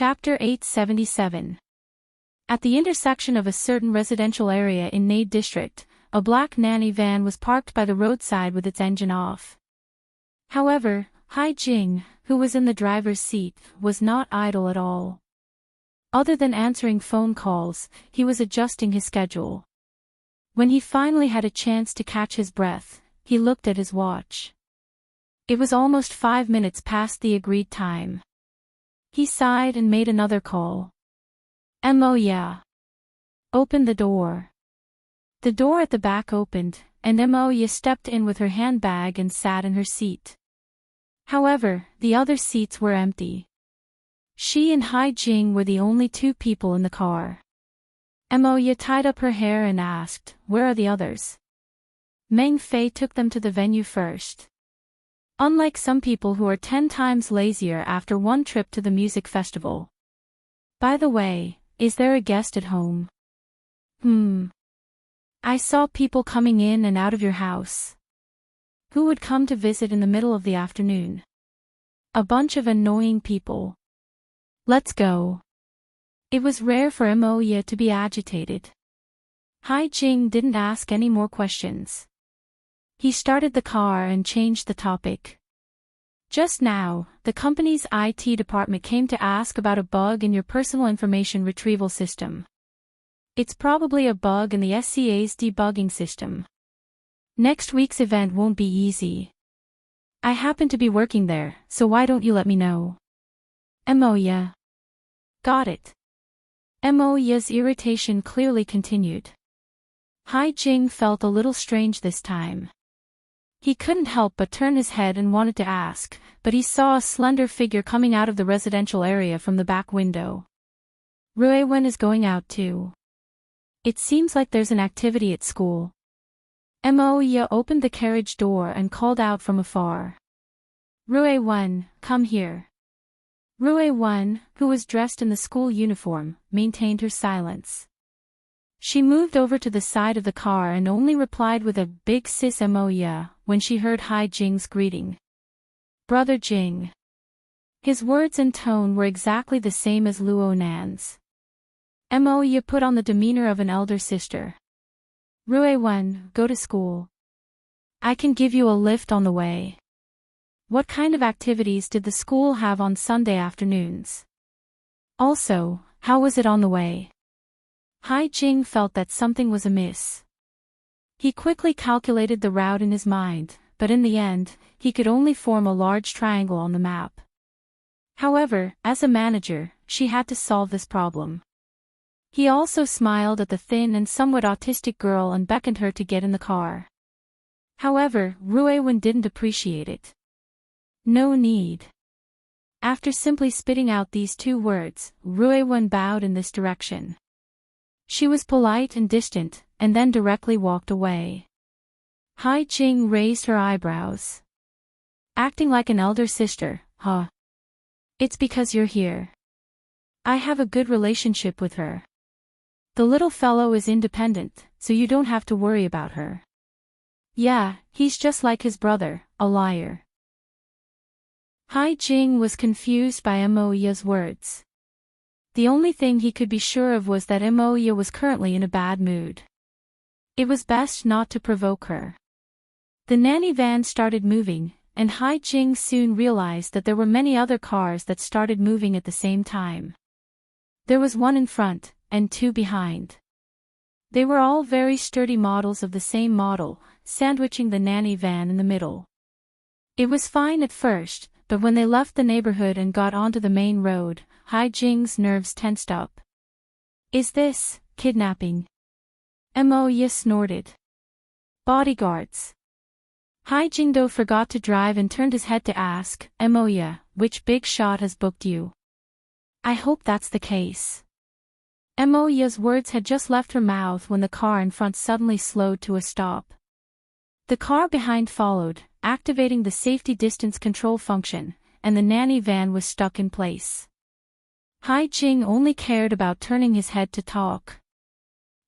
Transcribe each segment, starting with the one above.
Chapter 877. At the intersection of a certain residential area in Nade district, a black nanny van was parked by the roadside with its engine off. However, Hai Jing, who was in the driver's seat, was not idle at all. Other than answering phone calls, he was adjusting his schedule. When he finally had a chance to catch his breath, he looked at his watch. It was almost 5 minutes past the agreed time. He sighed and made another call. Yeah. Open the door. The door at the back opened, and Yeah stepped in with her handbag and sat in her seat. However, the other seats were empty. She and Hai Jing were the only two people in the car. Yeah tied up her hair and asked, "Where are the others?" Meng Fei took them to the venue first. Unlike some people who are 10 times lazier after one trip to the music festival. By the way, is there a guest at home? I saw people coming in and out of your house. Who would come to visit in the middle of the afternoon? A bunch of annoying people. Let's go. It was rare for Yeah to be agitated. Hai Jing didn't ask any more questions. He started the car and changed the topic. Just now, the company's IT department came to ask about a bug in your personal information retrieval system. It's probably a bug in the SCA's debugging system. Next week's event won't be easy. I happen to be working there, so why don't you let me know? Yeah. Got it. Ya's irritation clearly continued. Hai Jing felt a little strange this time. He couldn't help but turn his head and wanted to ask, but he saw a slender figure coming out of the residential area from the back window. Ruiwen is going out too. It seems like there's an activity at school. Yeah opened the carriage door and called out from afar. Ruiwen, come here. Ruiwen, who was dressed in the school uniform, maintained her silence. She moved over to the side of the car and only replied with a big sis Yeah when she heard Hai Jing's greeting. Brother Jing. His words and tone were exactly the same as Luo Nan's. Yeah put on the demeanor of an elder sister. Ruiwen, go to school. I can give you a lift on the way. What kind of activities did the school have on Sunday afternoons? Also, how was it on the way? Hai Jing felt that something was amiss. He quickly calculated the route in his mind, but in the end, he could only form a large triangle on the map. However, as a manager, she had to solve this problem. He also smiled at the thin and somewhat autistic girl and beckoned her to get in the car. However, Ruiwen didn't appreciate it. No need. After simply spitting out these 2 words, Ruiwen bowed in this direction. She was polite and distant, and then directly walked away. Hai Jing raised her eyebrows. Acting like an elder sister, huh? It's because you're here. I have a good relationship with her. The little fellow is independent, so you don't have to worry about her. Yeah, he's just like his brother, a liar. Hai Jing was confused by Ya's words. The only thing he could be sure of was that Ya was currently in a bad mood. It was best not to provoke her. The nanny van started moving, and Hai Jing soon realized that there were many other cars that started moving at the same time. There was one in front, and 2 behind. They were all very sturdy models of the same model, sandwiching the nanny van in the middle. It was fine at first, but when they left the neighborhood and got onto the main road, Hai Jing's nerves tensed up. Is this kidnapping? Ya snorted. Bodyguards. Hai Jingdo forgot to drive and turned his head to ask, Ya, which big shot has booked you? I hope that's the case. Ya's words had just left her mouth when the car in front suddenly slowed to a stop. The car behind followed, activating the safety distance control function, and the nanny van was stuck in place. Hai Jing only cared about turning his head to talk.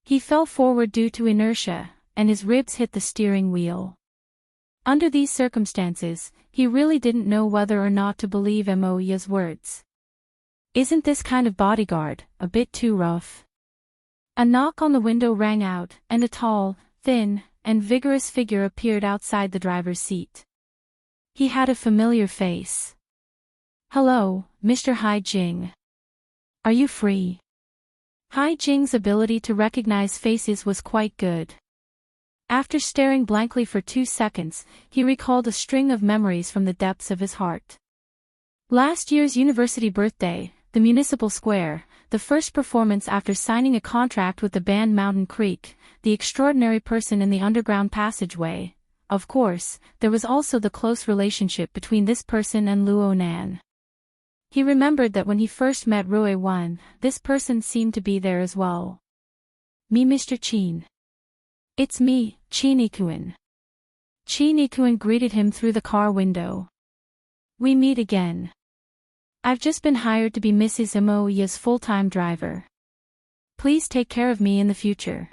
He fell forward due to inertia, and his ribs hit the steering wheel. Under these circumstances, he really didn't know whether or not to believe Ya's words. Isn't this kind of bodyguard a bit too rough? A knock on the window rang out, and a tall, thin, and vigorous figure appeared outside the driver's seat. He had a familiar face. "Hello, Mr. Hai Jing. Are you free?" Hai Jing's ability to recognize faces was quite good. After staring blankly for 2 seconds, he recalled a string of memories from the depths of his heart. Last year's university birthday, the municipal square, the first performance after signing a contract with the band Mountain Creek, the extraordinary person in the underground passageway. Of course, there was also the close relationship between this person and Luo Nan. He remembered that when he first met Rue Wen, this person seemed to be there as well. "Me, Mr. Qin." "It's me, Qin Ikuan." Qin Ikuan greeted him through the car window. "We meet again. I've just been hired to be Mrs. Moya's full-time driver. Please take care of me in the future."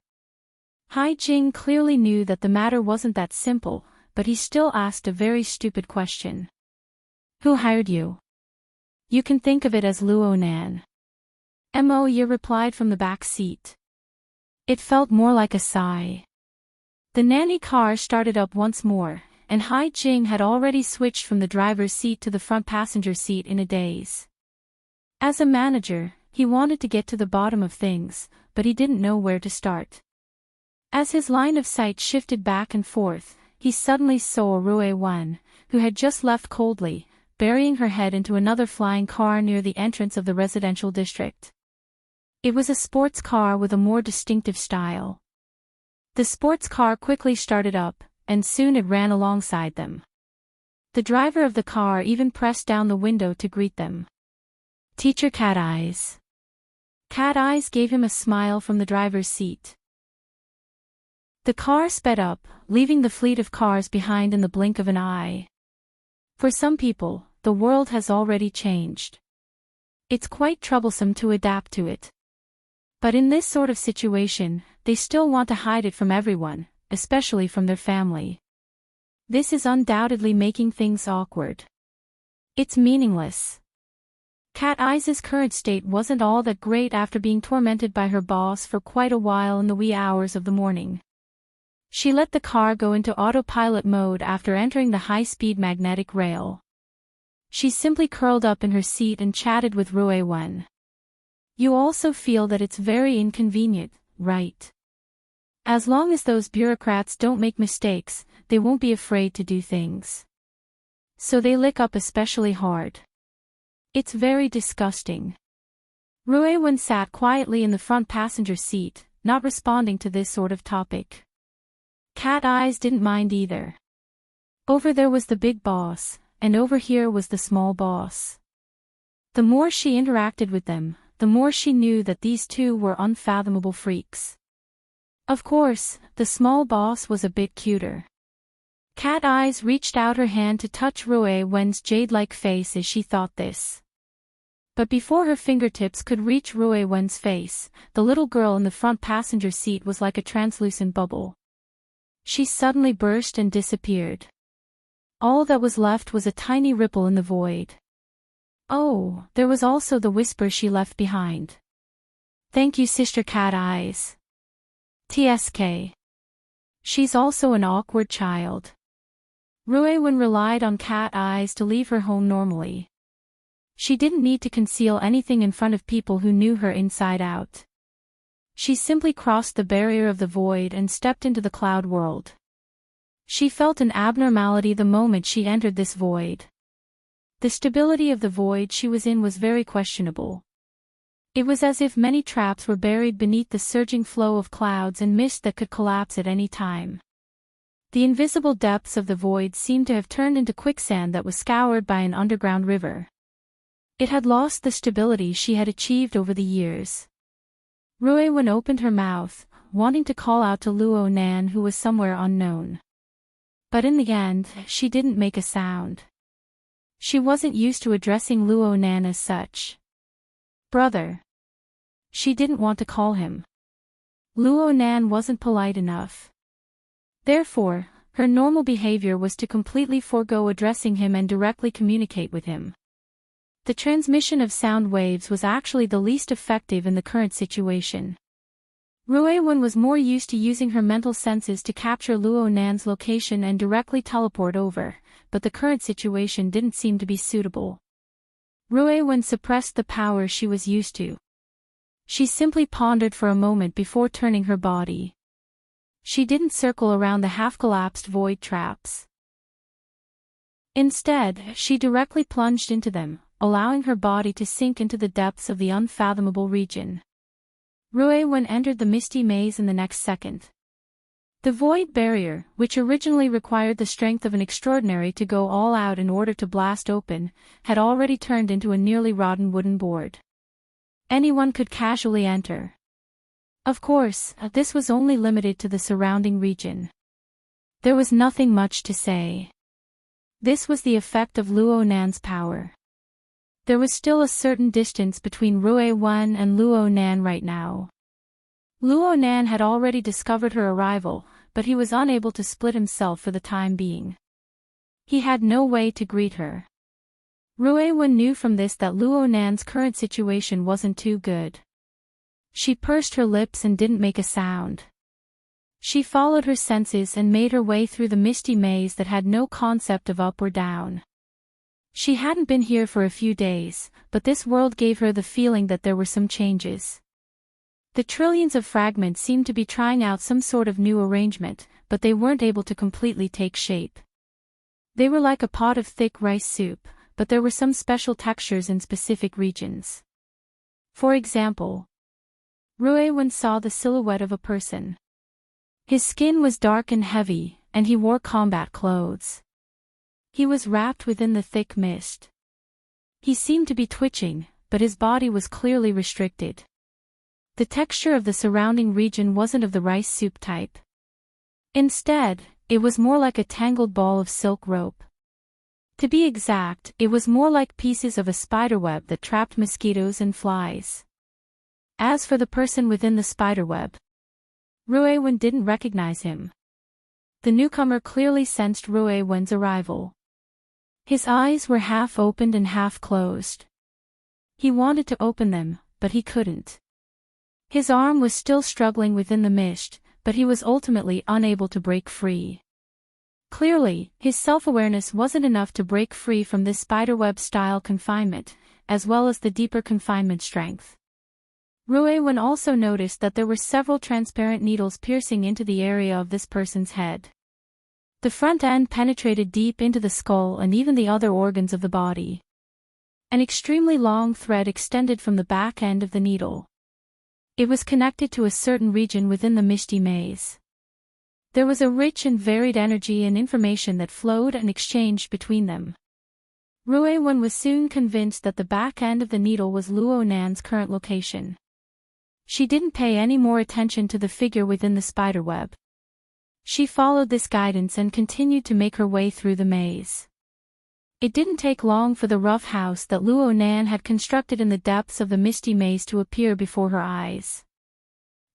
Hai Jing clearly knew that the matter wasn't that simple, but he still asked a very stupid question. "Who hired you?" "You can think of it as Luo Nan." Moya replied from the back seat. It felt more like a sigh. The nanny car started up once more, and Hai Jing had already switched from the driver's seat to the front passenger seat in a daze. As a manager, he wanted to get to the bottom of things, but he didn't know where to start. As his line of sight shifted back and forth, he suddenly saw Rue Wen, who had just left coldly, burying her head into another flying car near the entrance of the residential district. It was a sports car with a more distinctive style. The sports car quickly started up, and soon it ran alongside them. The driver of the car even pressed down the window to greet them. "Teacher Cat Eyes." Cat Eyes gave him a smile from the driver's seat. The car sped up, leaving the fleet of cars behind in the blink of an eye. For some people, the world has already changed. It's quite troublesome to adapt to it. But in this sort of situation, they still want to hide it from everyone, especially from their family. This is undoubtedly making things awkward. It's meaningless. Cat Eyes' current state wasn't all that great after being tormented by her boss for quite a while in the wee hours of the morning. She let the car go into autopilot mode after entering the high-speed magnetic rail. She simply curled up in her seat and chatted with Rue Wen. "You also feel that it's very inconvenient, right? As long as those bureaucrats don't make mistakes, they won't be afraid to do things. So they lick up especially hard. It's very disgusting." Rue Wen sat quietly in the front passenger seat, not responding to this sort of topic. Cat Eyes didn't mind either. Over there was the big boss, and over here was the small boss. The more she interacted with them, the more she knew that these two were unfathomable freaks. Of course, the small boss was a bit cuter. Cat Eyes reached out her hand to touch Rue Wen's jade-like face as she thought this. But before her fingertips could reach Rue Wen's face, the little girl in the front passenger seat was like a translucent bubble. She suddenly burst and disappeared. All that was left was a tiny ripple in the void. Oh, there was also the whisper she left behind. "Thank you, Sister Cat Eyes. TSK. She's also an awkward child." Rue Wen relied on Cat Eyes to leave her home normally. She didn't need to conceal anything in front of people who knew her inside out. She simply crossed the barrier of the void and stepped into the cloud world. She felt an abnormality the moment she entered this void. The stability of the void she was in was very questionable. It was as if many traps were buried beneath the surging flow of clouds and mist that could collapse at any time. The invisible depths of the void seemed to have turned into quicksand that was scoured by an underground river. It had lost the stability she had achieved over the years. Rue Wen opened her mouth, wanting to call out to Luo Nan who was somewhere unknown. But in the end, she didn't make a sound. She wasn't used to addressing Luo Nan as such. "Brother." She didn't want to call him. Luo Nan wasn't polite enough. Therefore, her normal behavior was to completely forego addressing him and directly communicate with him. The transmission of sound waves was actually the least effective in the current situation. Ruewen was more used to using her mental senses to capture Luo Nan's location and directly teleport over, but the current situation didn't seem to be suitable. Ruewen suppressed the power she was used to. She simply pondered for a moment before turning her body. She didn't circle around the half-collapsed void traps. Instead, she directly plunged into them, allowing her body to sink into the depths of the unfathomable region. Ruewen entered the misty maze in the next second. The void barrier, which originally required the strength of an extraordinary to go all out in order to blast open, had already turned into a nearly rotten wooden board. Anyone could casually enter. Of course, this was only limited to the surrounding region. There was nothing much to say. This was the effect of Luo Nan's power. There was still a certain distance between Ruewen and Luo Nan right now. Luo Nan had already discovered her arrival, but he was unable to split himself for the time being. He had no way to greet her. Ruewen knew from this that Luo Nan's current situation wasn't too good. She pursed her lips and didn't make a sound. She followed her senses and made her way through the misty maze that had no concept of up or down. She hadn't been here for a few days, but this world gave her the feeling that there were some changes. The trillions of fragments seemed to be trying out some sort of new arrangement, but they weren't able to completely take shape. They were like a pot of thick rice soup, but there were some special textures in specific regions. For example, Ruewen saw the silhouette of a person. His skin was dark and heavy, and he wore combat clothes. He was wrapped within the thick mist. He seemed to be twitching, but his body was clearly restricted. The texture of the surrounding region wasn't of the rice soup type. Instead, it was more like a tangled ball of silk rope. To be exact, it was more like pieces of a spiderweb that trapped mosquitoes and flies. As for the person within the spiderweb, Ruewen didn't recognize him. The newcomer clearly sensed Ruewen's arrival. His eyes were half opened and half closed. He wanted to open them, but he couldn't. His arm was still struggling within the mist, but he was ultimately unable to break free. Clearly, his self-awareness wasn't enough to break free from this spiderweb-style confinement, as well as the deeper confinement strength. Ruewen also noticed that there were several transparent needles piercing into the area of this person's head. The front end penetrated deep into the skull and even the other organs of the body. An extremely long thread extended from the back end of the needle. It was connected to a certain region within the misty maze. There was a rich and varied energy and information that flowed and exchanged between them. Ruewen was soon convinced that the back end of the needle was Luo Nan's current location. She didn't pay any more attention to the figure within the spiderweb. She followed this guidance and continued to make her way through the maze. It didn't take long for the rough house that Luo Nan had constructed in the depths of the misty maze to appear before her eyes.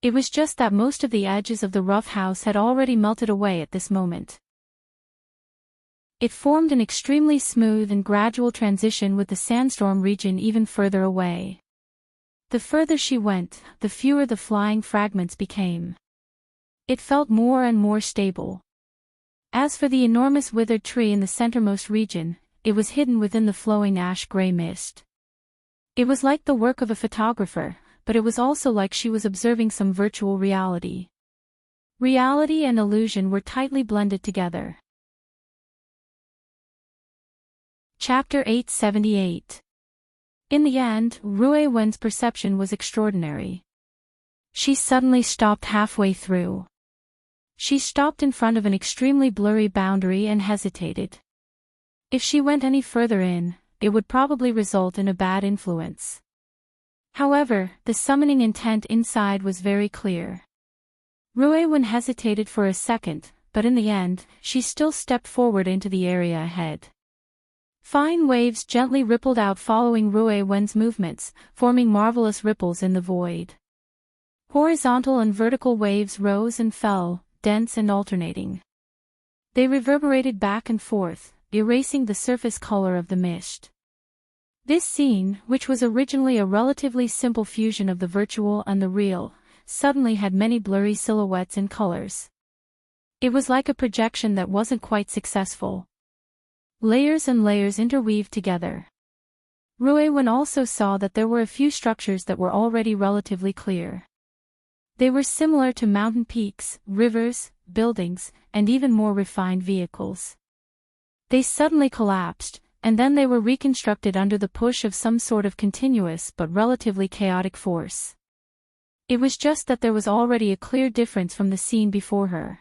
It was just that most of the edges of the rough house had already melted away at this moment. It formed an extremely smooth and gradual transition with the sandstorm region even further away. The further she went, the fewer the flying fragments became. It felt more and more stable. As for the enormous withered tree in the centermost region, it was hidden within the flowing ash-gray mist. It was like the work of a photographer, but it was also like she was observing some virtual reality. Reality and illusion were tightly blended together. Chapter 878. In the end, Ruewen's perception was extraordinary. She suddenly stopped halfway through. She stopped in front of an extremely blurry boundary and hesitated. If she went any further in, it would probably result in a bad influence. However, the summoning intent inside was very clear. Ruewen hesitated for a second, but in the end, she still stepped forward into the area ahead. Fine waves gently rippled out following Ruewen's movements, forming marvelous ripples in the void. Horizontal and vertical waves rose and fell, dense and alternating. They reverberated back and forth, erasing the surface color of the mist. This scene, which was originally a relatively simple fusion of the virtual and the real, suddenly had many blurry silhouettes and colors. It was like a projection that wasn't quite successful. Layers and layers interweaved together. Ruewen also saw that there were a few structures that were already relatively clear. They were similar to mountain peaks, rivers, buildings, and even more refined vehicles. They suddenly collapsed, and then they were reconstructed under the push of some sort of continuous but relatively chaotic force. It was just that there was already a clear difference from the scene before her.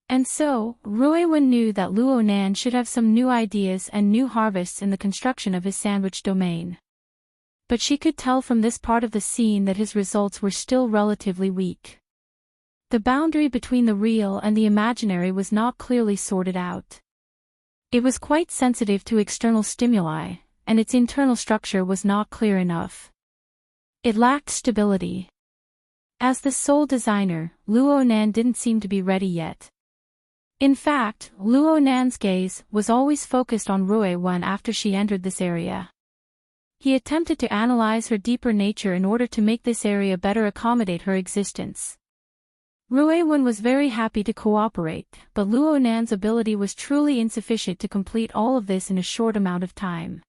And so, Ruewen knew that Luo Nan should have some new ideas and new harvests in the construction of his sandwich domain. But she could tell from this part of the scene that his results were still relatively weak. The boundary between the real and the imaginary was not clearly sorted out. It was quite sensitive to external stimuli, and its internal structure was not clear enough. It lacked stability. As the sole designer, Luo Nan didn't seem to be ready yet. In fact, Luo Nan's gaze was always focused on Ruewen after she entered this area. He attempted to analyze her deeper nature in order to make this area better accommodate her existence. Ruewen was very happy to cooperate, but Luo Nan's ability was truly insufficient to complete all of this in a short amount of time.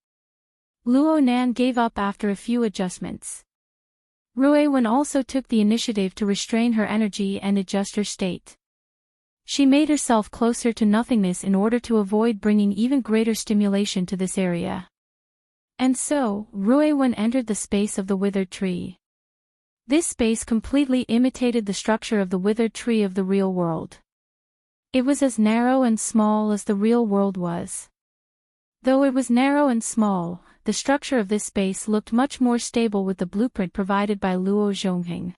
Luo Nan gave up after a few adjustments. Ruewen also took the initiative to restrain her energy and adjust her state. She made herself closer to nothingness in order to avoid bringing even greater stimulation to this area. And so, Ruewen entered the space of the withered tree. This space completely imitated the structure of the withered tree of the real world. It was as narrow and small as the real world was. Though it was narrow and small, the structure of this space looked much more stable with the blueprint provided by Luo Zhongheng.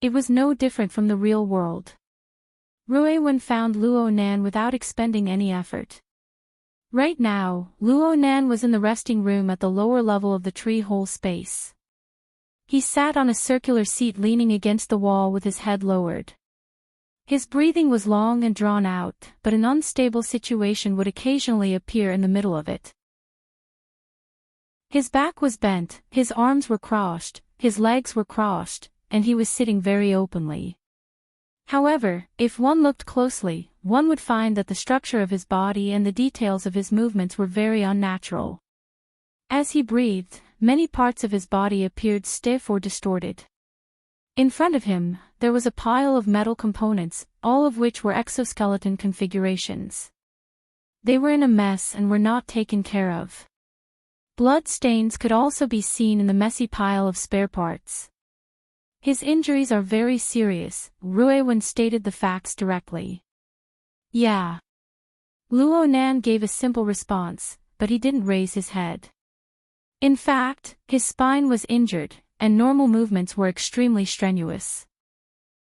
It was no different from the real world. Ruewen found Luo Nan without expending any effort. Right now, Luo Nan was in the resting room at the lower level of the tree hole space. He sat on a circular seat leaning against the wall with his head lowered. His breathing was long and drawn out, but an unstable situation would occasionally appear in the middle of it. His back was bent, his arms were crossed, his legs were crossed, and he was sitting very openly. However, if one looked closely, one would find that the structure of his body and the details of his movements were very unnatural. As he breathed, many parts of his body appeared stiff or distorted. In front of him, there was a pile of metal components, all of which were exoskeleton configurations. They were in a mess and were not taken care of. Blood stains could also be seen in the messy pile of spare parts. His injuries are very serious, Ruewen stated the facts directly. Yeah. Luo Nan gave a simple response, but he didn't raise his head. In fact, his spine was injured, and normal movements were extremely strenuous.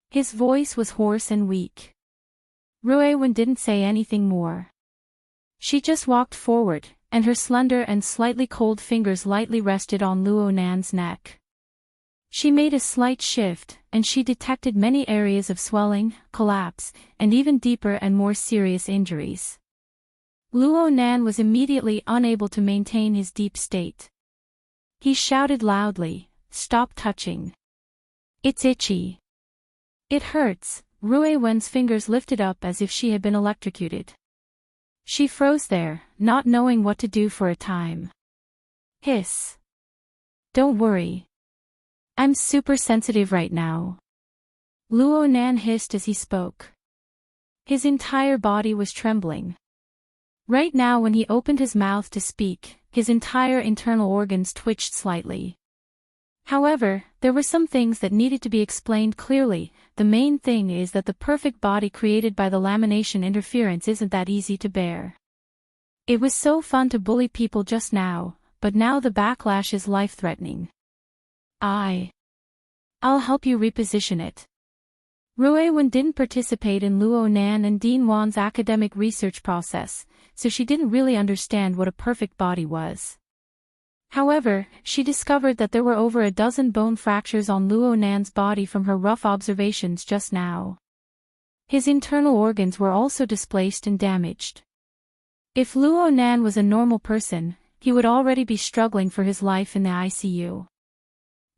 His voice was hoarse and weak. Ruewen didn't say anything more. She just walked forward, and her slender and slightly cold fingers lightly rested on Luo Nan's neck. She made a slight shift, and she detected many areas of swelling, collapse, and even deeper and more serious injuries. Luo Nan was immediately unable to maintain his deep state. He shouted loudly, "Stop touching. It's itchy. It hurts." Ruewen's fingers lifted up as if she had been electrocuted. She froze there, not knowing what to do for a time. Hiss. "Don't worry. I'm super sensitive right now." Luo Nan hissed as he spoke. His entire body was trembling. Right now when he opened his mouth to speak, his entire internal organs twitched slightly. However, there were some things that needed to be explained clearly. The main thing is that the perfect body created by the lamination interference isn't that easy to bear. It was so fun to bully people just now, but now the backlash is life-threatening. I'll help you reposition it. Ruewen didn't participate in Luo Nan and Dean Wan's academic research process, so she didn't really understand what a perfect body was. However, she discovered that there were over a dozen bone fractures on Luo Nan's body from her rough observations just now. His internal organs were also displaced and damaged. If Luo Nan was a normal person, he would already be struggling for his life in the ICU.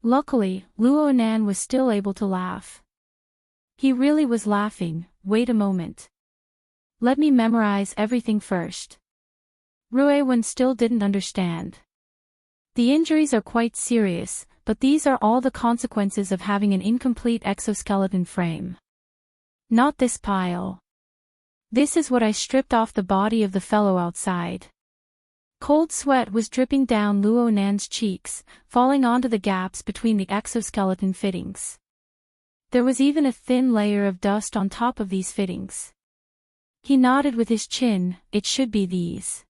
Luckily, Luo Nan was still able to laugh. He really was laughing. Wait a moment. Let me memorize everything first. Rui Wen still didn't understand. The injuries are quite serious, but these are all the consequences of having an incomplete exoskeleton frame. Not this pile. This is what I stripped off the body of the fellow outside. Cold sweat was dripping down Luo Nan's cheeks, falling onto the gaps between the exoskeleton fittings. There was even a thin layer of dust on top of these fittings. He nodded with his chin. It should be these.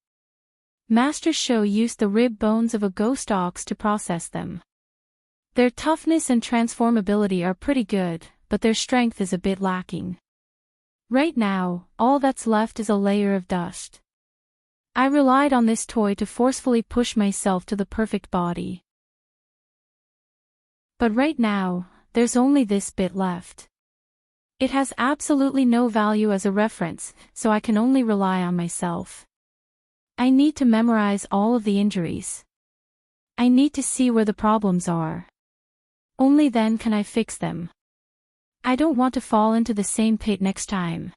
Master Shou used the rib bones of a ghost ox to process them. Their toughness and transformability are pretty good, but their strength is a bit lacking. Right now, all that's left is a layer of dust. I relied on this toy to forcefully push myself to the perfect body. But right now, there's only this bit left. It has absolutely no value as a reference, so I can only rely on myself. I need to memorize all of the injuries. I need to see where the problems are. Only then can I fix them. I don't want to fall into the same pit next time.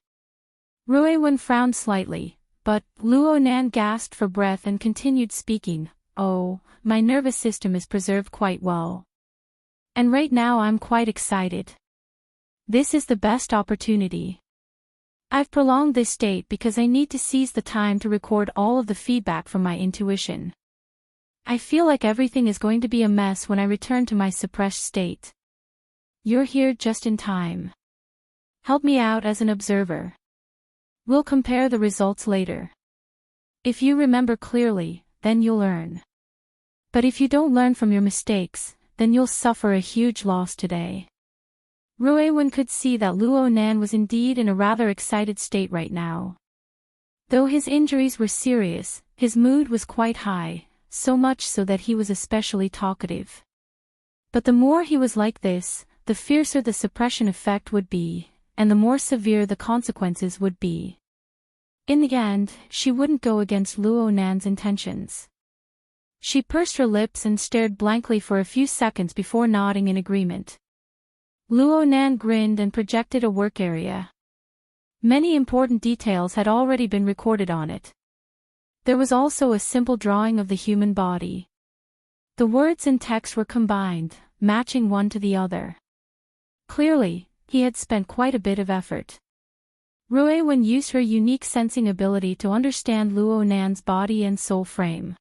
Rui Wen frowned slightly, but Luo Nan gasped for breath and continued speaking. Oh, my nervous system is preserved quite well. And right now I'm quite excited. This is the best opportunity. I've prolonged this state because I need to seize the time to record all of the feedback from my intuition. I feel like everything is going to be a mess when I return to my suppressed state. You're here just in time. Help me out as an observer. We'll compare the results later. If you remember clearly, then you'll learn. But if you don't learn from your mistakes, then you'll suffer a huge loss today. Rui Wen could see that Luo Nan was indeed in a rather excited state right now. Though his injuries were serious, his mood was quite high, so much so that he was especially talkative. But the more he was like this, the fiercer the suppression effect would be, and the more severe the consequences would be. In the end, she wouldn't go against Luo Nan's intentions. She pursed her lips and stared blankly for a few seconds before nodding in agreement. Luo Nan grinned and projected a work area. Many important details had already been recorded on it. There was also a simple drawing of the human body. The words and text were combined, matching one to the other. Clearly, he had spent quite a bit of effort. Rui Wen used her unique sensing ability to understand Luo Nan's body and soul frame.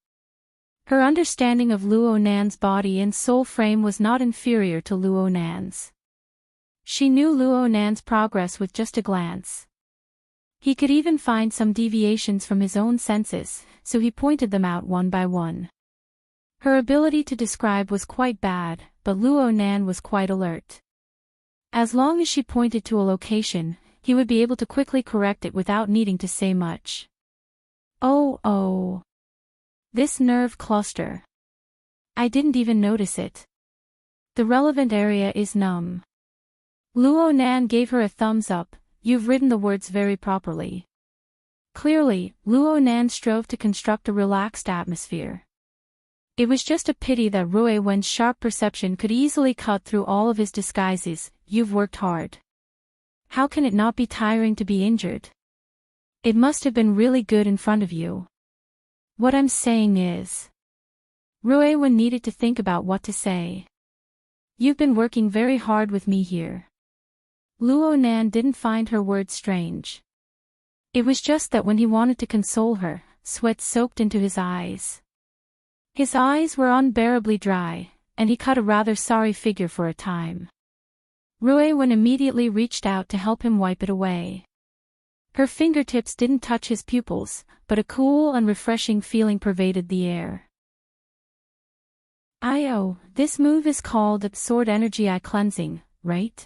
Her understanding of Luo Nan's body and soul frame was not inferior to Luo Nan's. She knew Luo Nan's progress with just a glance. He could even find some deviations from his own senses, so he pointed them out one by one. Her ability to describe was quite bad, but Luo Nan was quite alert. As long as she pointed to a location, he would be able to quickly correct it without needing to say much. Oh. This nerve cluster. I didn't even notice it. The relevant area is numb. Luo Nan gave her a thumbs up. You've written the words very properly. Clearly, Luo Nan strove to construct a relaxed atmosphere. It was just a pity that Rui Wen's sharp perception could easily cut through all of his disguises. You've worked hard. How can it not be tiring to be injured? It must have been really good in front of you. What I'm saying is... Rui Wen needed to think about what to say. You've been working very hard with me here. Luo Nan didn't find her words strange. It was just that when he wanted to console her, sweat soaked into his eyes. His eyes were unbearably dry, and he cut a rather sorry figure for a time. Rui Wen immediately reached out to help him wipe it away. Her fingertips didn't touch his pupils, but a cool and refreshing feeling pervaded the air. This move is called Sword Energy Eye Cleansing, right?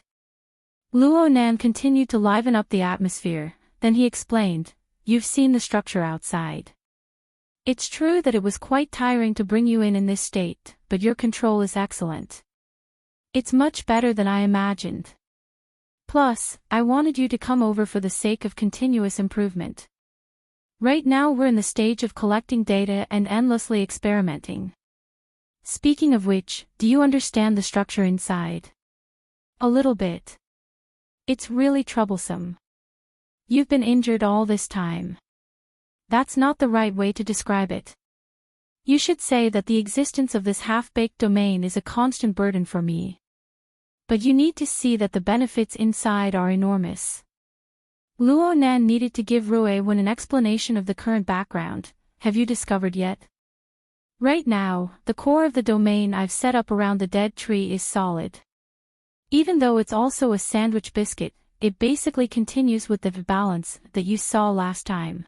Luo Nan continued to liven up the atmosphere, then he explained, you've seen the structure outside. It's true that it was quite tiring to bring you in this state, but your control is excellent. It's much better than I imagined. Plus, I wanted you to come over for the sake of continuous improvement. Right now we're in the stage of collecting data and endlessly experimenting. Speaking of which, do you understand the structure inside? A little bit. It's really troublesome. You've been injured all this time. That's not the right way to describe it. You should say that the existence of this half-baked domain is a constant burden for me. But you need to see that the benefits inside are enormous. Luo Nan needed to give Rui Wen an explanation of the current background. Have you discovered yet? Right now, the core of the domain I've set up around the dead tree is solid. Even though it's also a sandwich biscuit, it basically continues with the balance that you saw last time.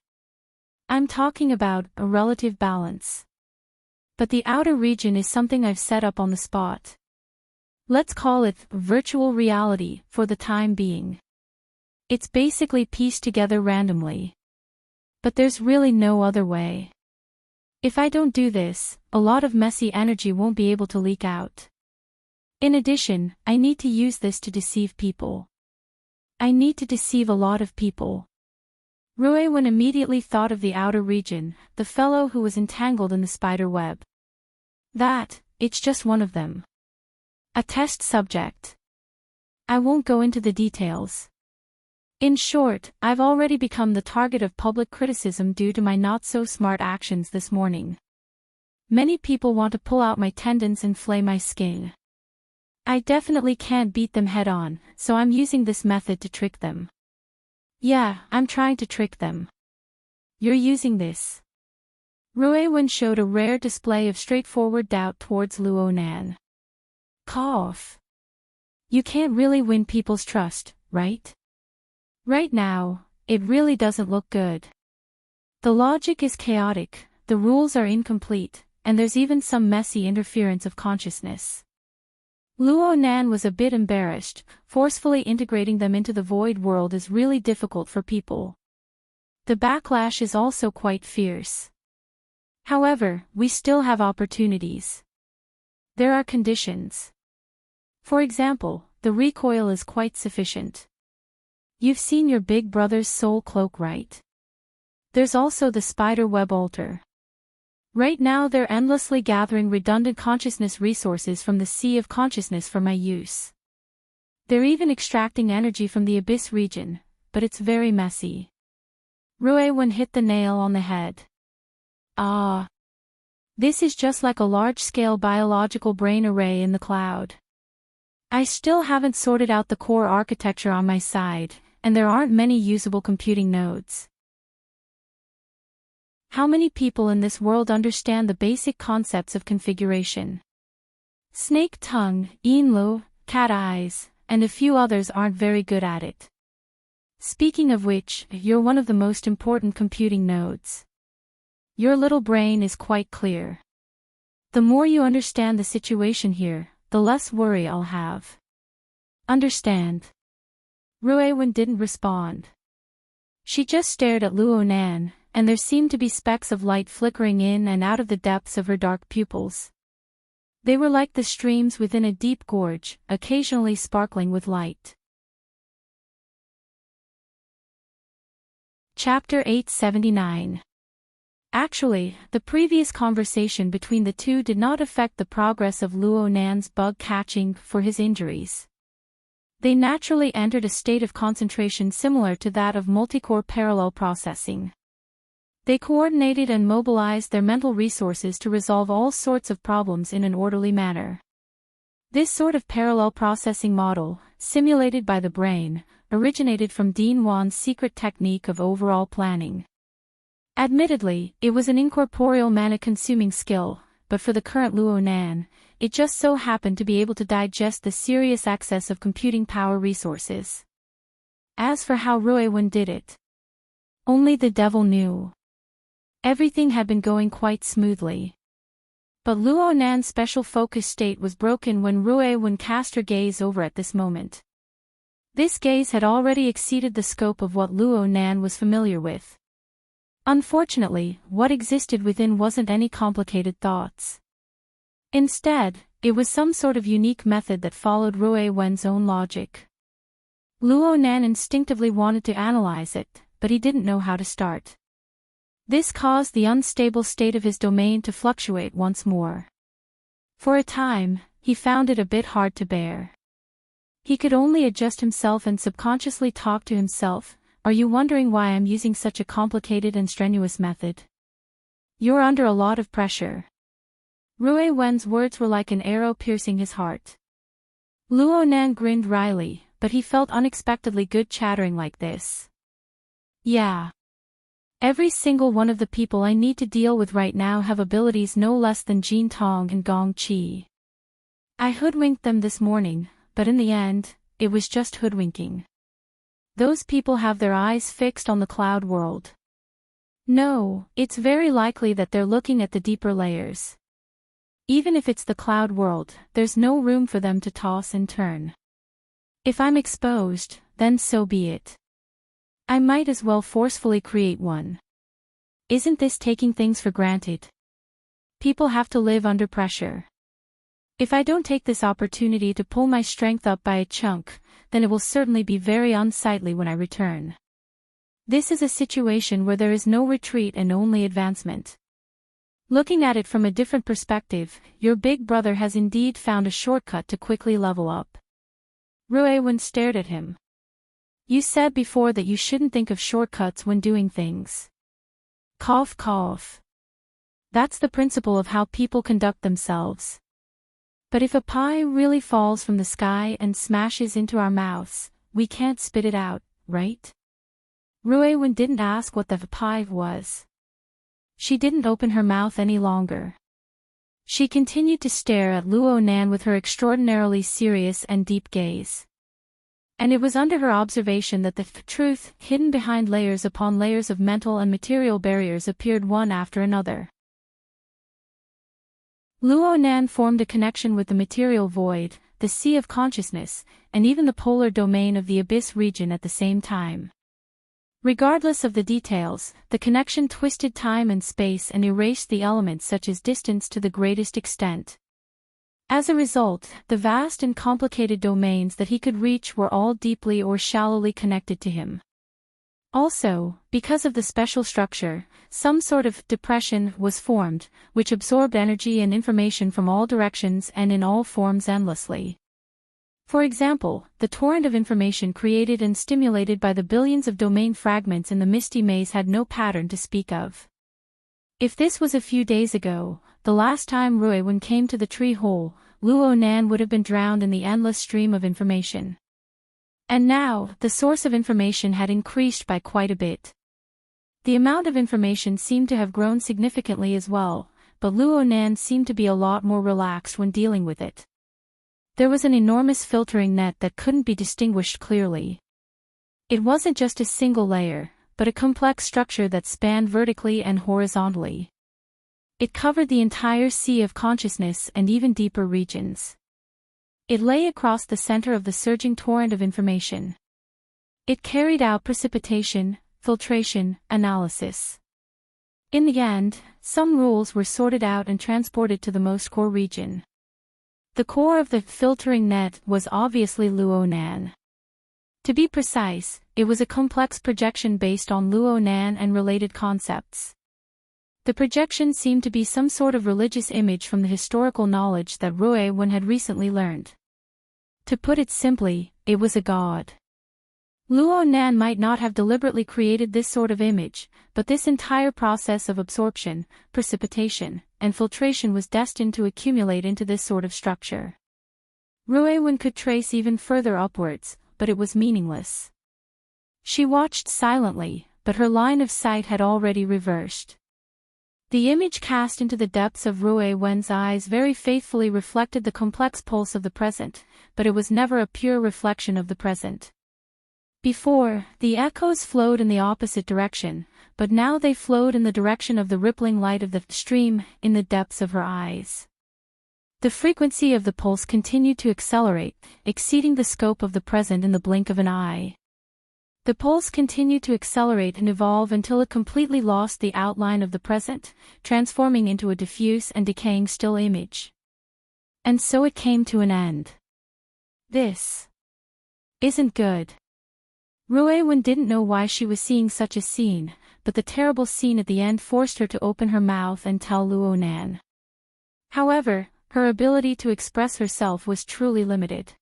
I'm talking about a relative balance. But the outer region is something I've set up on the spot. Let's call it virtual reality for the time being. It's basically pieced together randomly. But there's really no other way. If I don't do this, a lot of messy energy won't be able to leak out. In addition, I need to use this to deceive people. I need to deceive a lot of people. Rui Wen immediately thought of the outer region, the fellow who was entangled in the spider web. It's just one of them. A test subject. I won't go into the details. In short, I've already become the target of public criticism due to my not-so-smart actions this morning. Many people want to pull out my tendons and flay my skin. I definitely can't beat them head-on, so I'm using this method to trick them. Yeah, I'm trying to trick them. You're using this. Rui Wen showed a rare display of straightforward doubt towards Luo Nan. Cough. You can't really win people's trust, right? Right now, it really doesn't look good. The logic is chaotic, the rules are incomplete, and there's even some messy interference of consciousness. Luo Nan was a bit embarrassed. Forcefully integrating them into the void world is really difficult for people. The backlash is also quite fierce. However, we still have opportunities. There are conditions. For example, the recoil is quite sufficient. You've seen your big brother's soul cloak, right? There's also the spider web altar. Right now they're endlessly gathering redundant consciousness resources from the sea of consciousness for my use. They're even extracting energy from the abyss region, but it's very messy. Rui Wen hit the nail on the head. This is just like a large-scale biological brain array in the cloud. I still haven't sorted out the core architecture on my side, and there aren't many usable computing nodes. How many people in this world understand the basic concepts of configuration? Snake tongue, Yinlu, cat eyes, and a few others aren't very good at it. Speaking of which, you're one of the most important computing nodes. Your little brain is quite clear. The more you understand the situation here, the less worry I'll have. Understand? Rui Wen didn't respond. She just stared at Luo Nan, and there seemed to be specks of light flickering in and out of the depths of her dark pupils. They were like the streams within a deep gorge, occasionally sparkling with light. Chapter 879. Actually, the previous conversation between the two did not affect the progress of Luo Nan's bug catching for his injuries. They naturally entered a state of concentration similar to that of multicore parallel processing. They coordinated and mobilized their mental resources to resolve all sorts of problems in an orderly manner. This sort of parallel processing model, simulated by the brain, originated from Dean Wan's secret technique of overall planning. Admittedly, it was an incorporeal mana-consuming skill, but for the current Luo Nan, it just so happened to be able to digest the serious excess of computing power resources. As for how Rui Wen did it, only the devil knew. Everything had been going quite smoothly. But Luo Nan's special focus state was broken when Rui Wen cast her gaze over at this moment. This gaze had already exceeded the scope of what Luo Nan was familiar with. Unfortunately, what existed within wasn't any complicated thoughts. Instead, it was some sort of unique method that followed Rui Wen's own logic. Luo Nan instinctively wanted to analyze it, but he didn't know how to start. This caused the unstable state of his domain to fluctuate once more. For a time, he found it a bit hard to bear. He could only adjust himself and subconsciously talk to himself. Are you wondering why I'm using such a complicated and strenuous method? You're under a lot of pressure. Rui Wen's words were like an arrow piercing his heart. Luo Nan grinned wryly, but he felt unexpectedly good chattering like this. Yeah. Every single one of the people I need to deal with right now have abilities no less than Jin Tong and Gong Qi. I hoodwinked them this morning, but in the end, it was just hoodwinking. Those people have their eyes fixed on the cloud world. No, it's very likely that they're looking at the deeper layers. Even if it's the cloud world, there's no room for them to toss and turn. If I'm exposed, then so be it. I might as well forcefully create one. Isn't this taking things for granted? People have to live under pressure. If I don't take this opportunity to pull my strength up by a chunk, then it will certainly be very unsightly when I return. This is a situation where there is no retreat and only advancement. Looking at it from a different perspective, your big brother has indeed found a shortcut to quickly level up. Rui Wen stared at him. You said before that you shouldn't think of shortcuts when doing things. Cough cough. That's the principle of how people conduct themselves. But if a pie really falls from the sky and smashes into our mouths, we can't spit it out, right? Rui Wen didn't ask what the pie was. She didn't open her mouth any longer. She continued to stare at Luo Nan with her extraordinarily serious and deep gaze. And it was under her observation that the truth, hidden behind layers upon layers of mental and material barriers, appeared one after another. Luo Nan formed a connection with the material void, the sea of consciousness, and even the polar domain of the abyss region at the same time. Regardless of the details, the connection twisted time and space and erased the elements such as distance to the greatest extent. As a result, the vast and complicated domains that he could reach were all deeply or shallowly connected to him. Also, because of the special structure, some sort of depression was formed, which absorbed energy and information from all directions and in all forms endlessly. For example, the torrent of information created and stimulated by the billions of domain fragments in the misty maze had no pattern to speak of. If this was a few days ago, the last time Rui Wen came to the tree hole, Luo Nan would have been drowned in the endless stream of information. And now, the source of information had increased by quite a bit. The amount of information seemed to have grown significantly as well, but Luo Nan seemed to be a lot more relaxed when dealing with it. There was an enormous filtering net that couldn't be distinguished clearly. It wasn't just a single layer, but a complex structure that spanned vertically and horizontally. It covered the entire sea of consciousness and even deeper regions. It lay across the center of the surging torrent of information. It carried out precipitation, filtration, analysis. In the end, some rules were sorted out and transported to the most core region. The core of the filtering net was obviously Luo Nan. To be precise, it was a complex projection based on Luo Nan and related concepts. The projection seemed to be some sort of religious image from the historical knowledge that Rui Wen had recently learned. To put it simply, it was a god. Luo Nan might not have deliberately created this sort of image, but this entire process of absorption, precipitation, and filtration was destined to accumulate into this sort of structure. Rui Wen could trace even further upwards, but it was meaningless. She watched silently, but her line of sight had already reversed. The image cast into the depths of Rui Wen's eyes very faithfully reflected the complex pulse of the present, but it was never a pure reflection of the present. Before, the echoes flowed in the opposite direction, but now they flowed in the direction of the rippling light of the stream in the depths of her eyes. The frequency of the pulse continued to accelerate, exceeding the scope of the present in the blink of an eye. The pulse continued to accelerate and evolve until it completely lost the outline of the present, transforming into a diffuse and decaying still image. And so it came to an end. This isn't good. Rui Wen didn't know why she was seeing such a scene, but the terrible scene at the end forced her to open her mouth and tell Luo Nan. However, her ability to express herself was truly limited.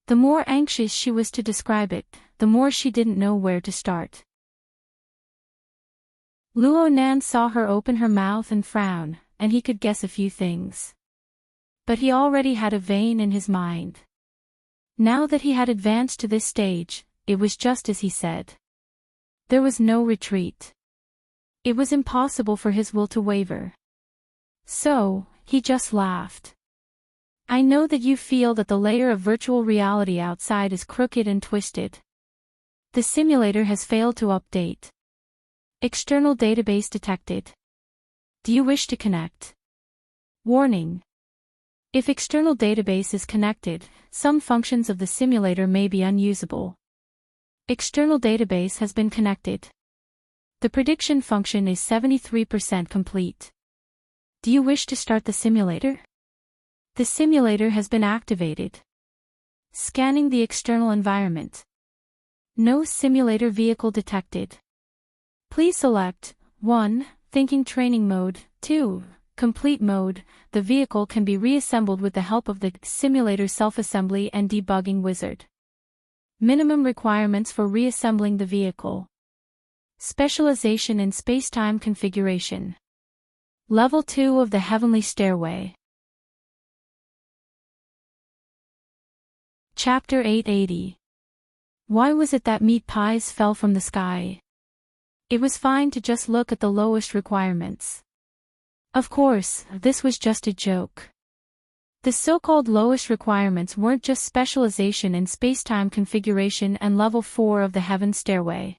The more anxious she was to describe it, the more she didn't know where to start. Luo Nan saw her open her mouth and frown, and he could guess a few things. But he already had a vein in his mind. Now that he had advanced to this stage, it was just as he said. There was no retreat. It was impossible for his will to waver. So, he just laughed. I know that you feel that the layer of virtual reality outside is crooked and twisted. The simulator has failed to update. External database detected. Do you wish to connect? Warning. If external database is connected, some functions of the simulator may be unusable. External database has been connected. The prediction function is 73% complete. Do you wish to start the simulator? The simulator has been activated. Scanning the external environment. No simulator vehicle detected. Please select 1. Thinking training mode, 2. Complete mode. The vehicle can be reassembled with the help of the simulator self-assembly and debugging wizard. Minimum requirements for reassembling the vehicle. Specialization in space-time configuration. Level 2 of the Heavenly Stairway. Chapter 880. Why was it that meat pies fell from the sky? It was fine to just look at the lowest requirements. Of course, this was just a joke. The so-called lowest requirements weren't just specialization in space-time configuration and level 4 of the Heaven Stairway.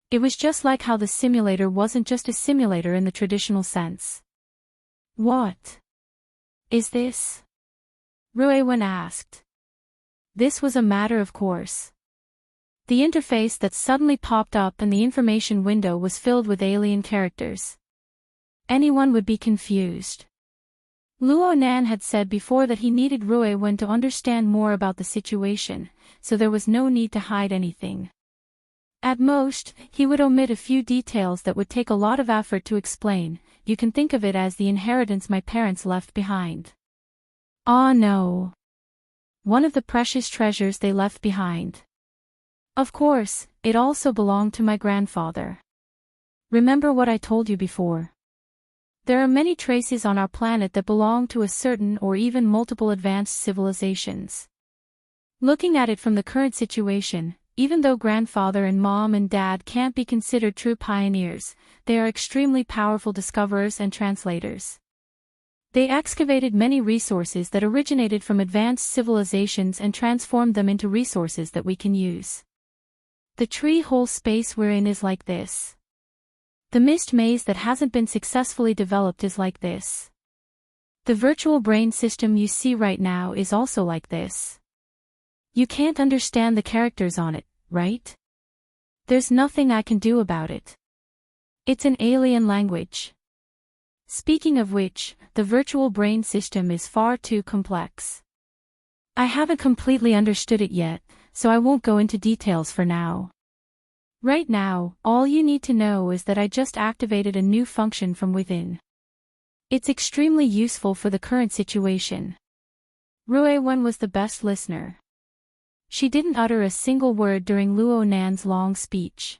It was just like how the simulator wasn't just a simulator in the traditional sense. What is this? Ruewen asked. This was a matter of course. The interface that suddenly popped up and the information window was filled with alien characters. Anyone would be confused. Luo Nan had said before that he needed Ruewen to understand more about the situation, so there was no need to hide anything. At most, he would omit a few details that would take a lot of effort to explain. You can think of it as the inheritance my parents left behind. Ah no. One of the precious treasures they left behind. Of course, it also belonged to my grandfather. Remember what I told you before. There are many traces on our planet that belong to a certain or even multiple advanced civilizations. Looking at it from the current situation, even though grandfather and mom and dad can't be considered true pioneers, they are extremely powerful discoverers and translators. They excavated many resources that originated from advanced civilizations and transformed them into resources that we can use. The tree-hole space we're in is like this. The mist maze that hasn't been successfully developed is like this. The virtual brain system you see right now is also like this. You can't understand the characters on it, right? There's nothing I can do about it. It's an alien language. Speaking of which, the virtual brain system is far too complex. I haven't completely understood it yet, so I won't go into details for now. Right now, all you need to know is that I just activated a new function from within. It's extremely useful for the current situation. Ruewen was the best listener. She didn't utter a single word during Luo Nan's long speech.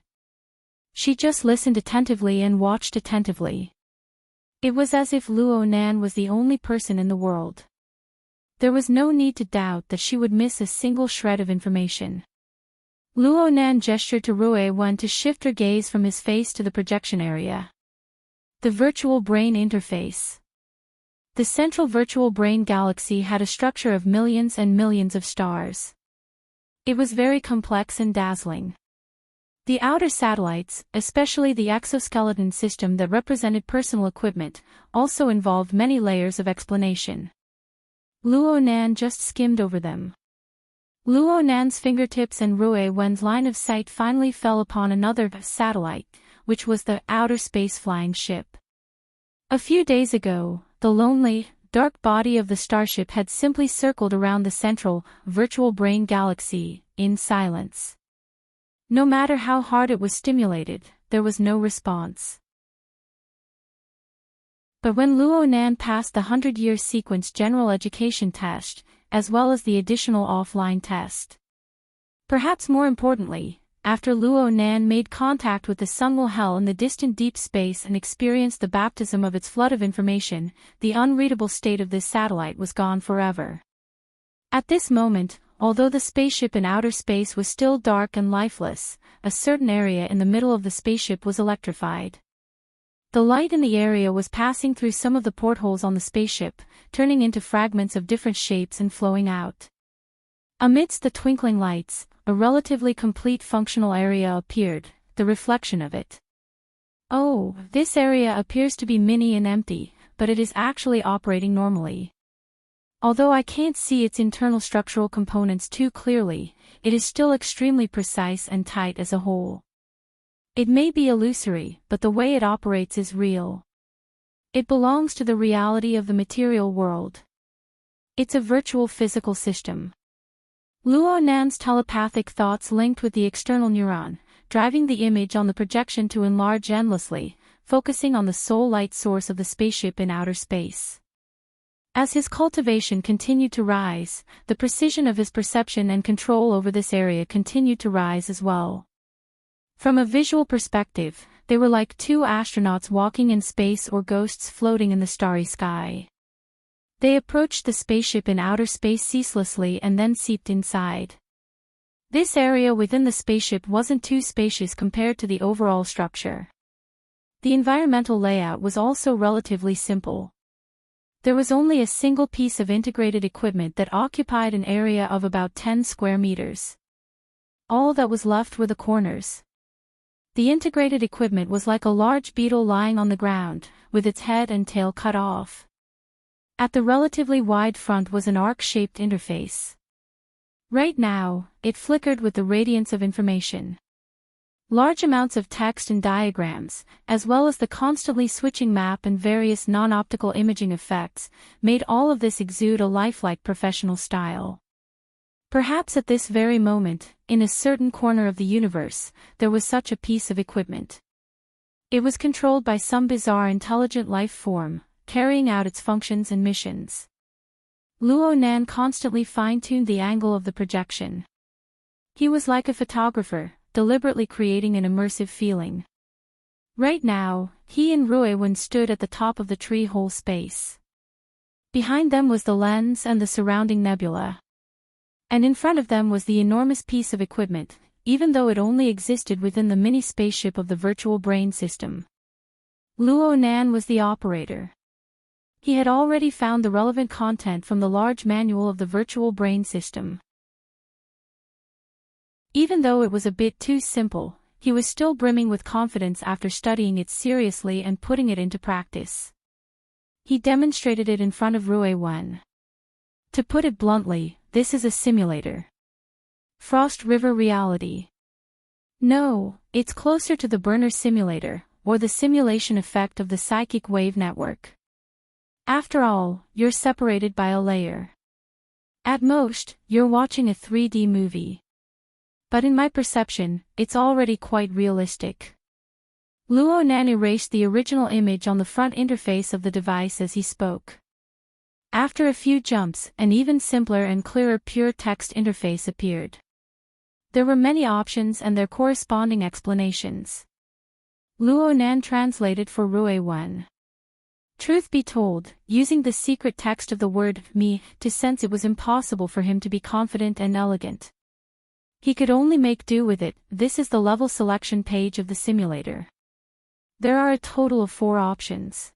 She just listened attentively and watched attentively. It was as if Luo Nan was the only person in the world. There was no need to doubt that she would miss a single shred of information. Luo Nan gestured to Ruewen to shift her gaze from his face to the projection area. The virtual brain interface. The central virtual brain galaxy had a structure of millions and millions of stars. It was very complex and dazzling. The outer satellites, especially the exoskeleton system that represented personal equipment, also involved many layers of explanation. Luo Nan just skimmed over them. Luo Nan's fingertips and Ruewen's line of sight finally fell upon another satellite, which was the outer space flying ship. A few days ago, the lonely, dark body of the starship had simply circled around the central, virtual brain galaxy, in silence. No matter how hard it was stimulated, there was no response. But when Luo Nan passed the 100-year sequence general education test, as well as the additional offline test. Perhaps more importantly, after Luo Nan made contact with the Sungwoo Hell in the distant deep space and experienced the baptism of its flood of information, the unreadable state of this satellite was gone forever. At this moment, although the spaceship in outer space was still dark and lifeless, a certain area in the middle of the spaceship was electrified. The light in the area was passing through some of the portholes on the spaceship, turning into fragments of different shapes and flowing out. Amidst the twinkling lights, a relatively complete functional area appeared, the reflection of it. Oh, this area appears to be mini and empty, but it is actually operating normally. Although I can't see its internal structural components too clearly, it is still extremely precise and tight as a whole. It may be illusory, but the way it operates is real. It belongs to the reality of the material world. It's a virtual physical system. Luo Nan's telepathic thoughts linked with the external neuron, driving the image on the projection to enlarge endlessly, focusing on the sole light source of the spaceship in outer space. As his cultivation continued to rise, the precision of his perception and control over this area continued to rise as well. From a visual perspective, they were like two astronauts walking in space or ghosts floating in the starry sky. They approached the spaceship in outer space ceaselessly and then seeped inside. This area within the spaceship wasn't too spacious compared to the overall structure. The environmental layout was also relatively simple. There was only a single piece of integrated equipment that occupied an area of about 10 square meters. All that was left were the corners. The integrated equipment was like a large beetle lying on the ground, with its head and tail cut off. At the relatively wide front was an arc-shaped interface. Right now, it flickered with the radiance of information. Large amounts of text and diagrams, as well as the constantly switching map and various non-optical imaging effects, made all of this exude a lifelike professional style. Perhaps at this very moment, in a certain corner of the universe, there was such a piece of equipment. It was controlled by some bizarre intelligent life form, carrying out its functions and missions. Luo Nan constantly fine-tuned the angle of the projection. He was like a photographer, deliberately creating an immersive feeling. Right now, he and Ruewen stood at the top of the tree-hole space. Behind them was the lens and the surrounding nebula. And in front of them was the enormous piece of equipment, even though it only existed within the mini spaceship of the virtual brain system. Luo Nan was the operator. He had already found the relevant content from the large manual of the virtual brain system. Even though it was a bit too simple, he was still brimming with confidence after studying it seriously and putting it into practice. He demonstrated it in front of Ruewen. To put it bluntly, this is a simulator. Frost River reality. No, it's closer to the burner simulator, or the simulation effect of the psychic wave network. After all, you're separated by a layer. At most, you're watching a 3D movie. But in my perception, it's already quite realistic. Luo Nan erased the original image on the front interface of the device as he spoke. After a few jumps, an even simpler and clearer pure text interface appeared. There were many options and their corresponding explanations. Luo Nan translated for Ruewen. Truth be told, using the secret text of the word me to sense, it was impossible for him to be confident and elegant. He could only make do with it. This is the level selection page of the simulator. There are a total of 4 options.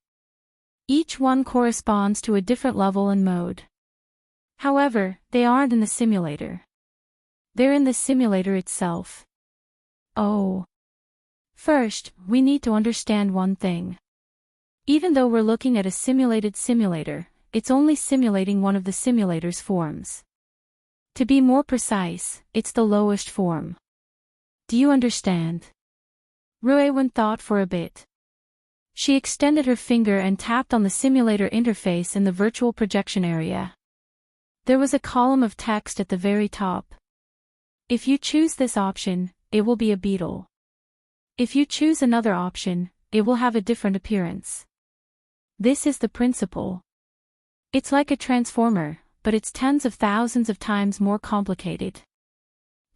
Each one corresponds to a different level and mode. However, they aren't in the simulator. They're in the simulator itself. Oh. First, we need to understand one thing. Even though we're looking at a simulated simulator, it's only simulating one of the simulator's forms. To be more precise, it's the lowest form. Do you understand? Ruewen thought for a bit. She extended her finger and tapped on the simulator interface in the virtual projection area. There was a column of text at the very top. If you choose this option, it will be a beetle. If you choose another option, it will have a different appearance. This is the principle. It's like a transformer, but it's tens of thousands of times more complicated.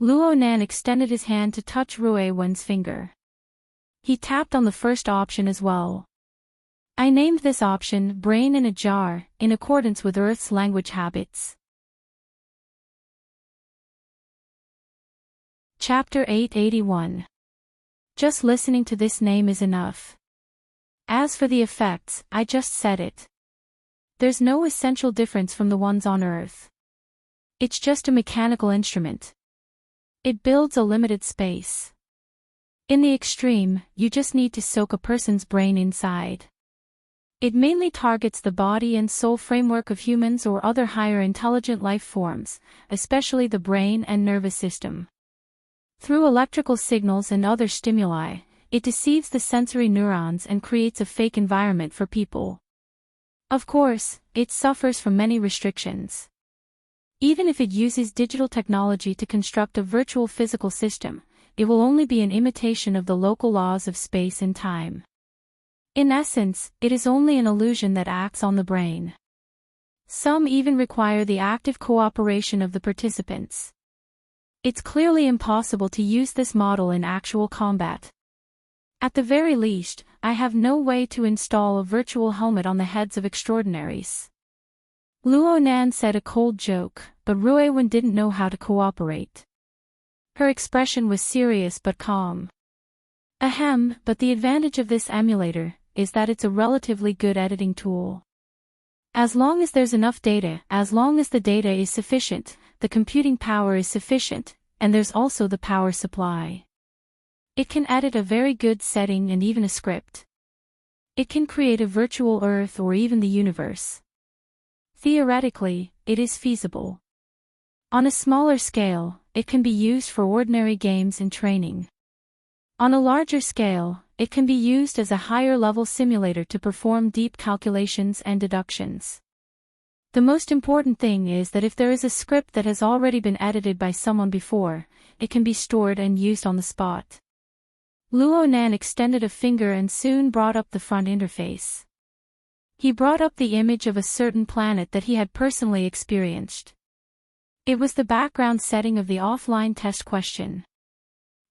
Luo Nan extended his hand to touch Rui Wen's finger. He tapped on the first option as well. I named this option Brain in a Jar, in accordance with Earth's language habits. Chapter 881. Just listening to this name is enough. As for the effects, I just said it. There's no essential difference from the ones on Earth. It's just a mechanical instrument. It builds a limited space. In the extreme, you just need to soak a person's brain inside. It mainly targets the body and soul framework of humans or other higher intelligent life forms, especially the brain and nervous system. Through electrical signals and other stimuli, it deceives the sensory neurons and creates a fake environment for people. Of course, it suffers from many restrictions. Even if it uses digital technology to construct a virtual physical system, it will only be an imitation of the local laws of space and time. In essence, it is only an illusion that acts on the brain. Some even require the active cooperation of the participants. It's clearly impossible to use this model in actual combat. At the very least, I have no way to install a virtual helmet on the heads of extraordinaries. Luo Nan said a cold joke, but Rui Wen didn't know how to cooperate. Her expression was serious but calm. Ahem, but the advantage of this emulator is that it's a relatively good editing tool. As long as there's enough data, as long as the data is sufficient, the computing power is sufficient, and there's also the power supply. It can edit a very good setting and even a script. It can create a virtual Earth or even the universe. Theoretically, it is feasible. On a smaller scale, it can be used for ordinary games and training. On a larger scale, it can be used as a higher-level simulator to perform deep calculations and deductions. The most important thing is that if there is a script that has already been edited by someone before, it can be stored and used on the spot. Luo Nan extended a finger and soon brought up the front interface. He brought up the image of a certain planet that he had personally experienced. It was the background setting of the offline test question.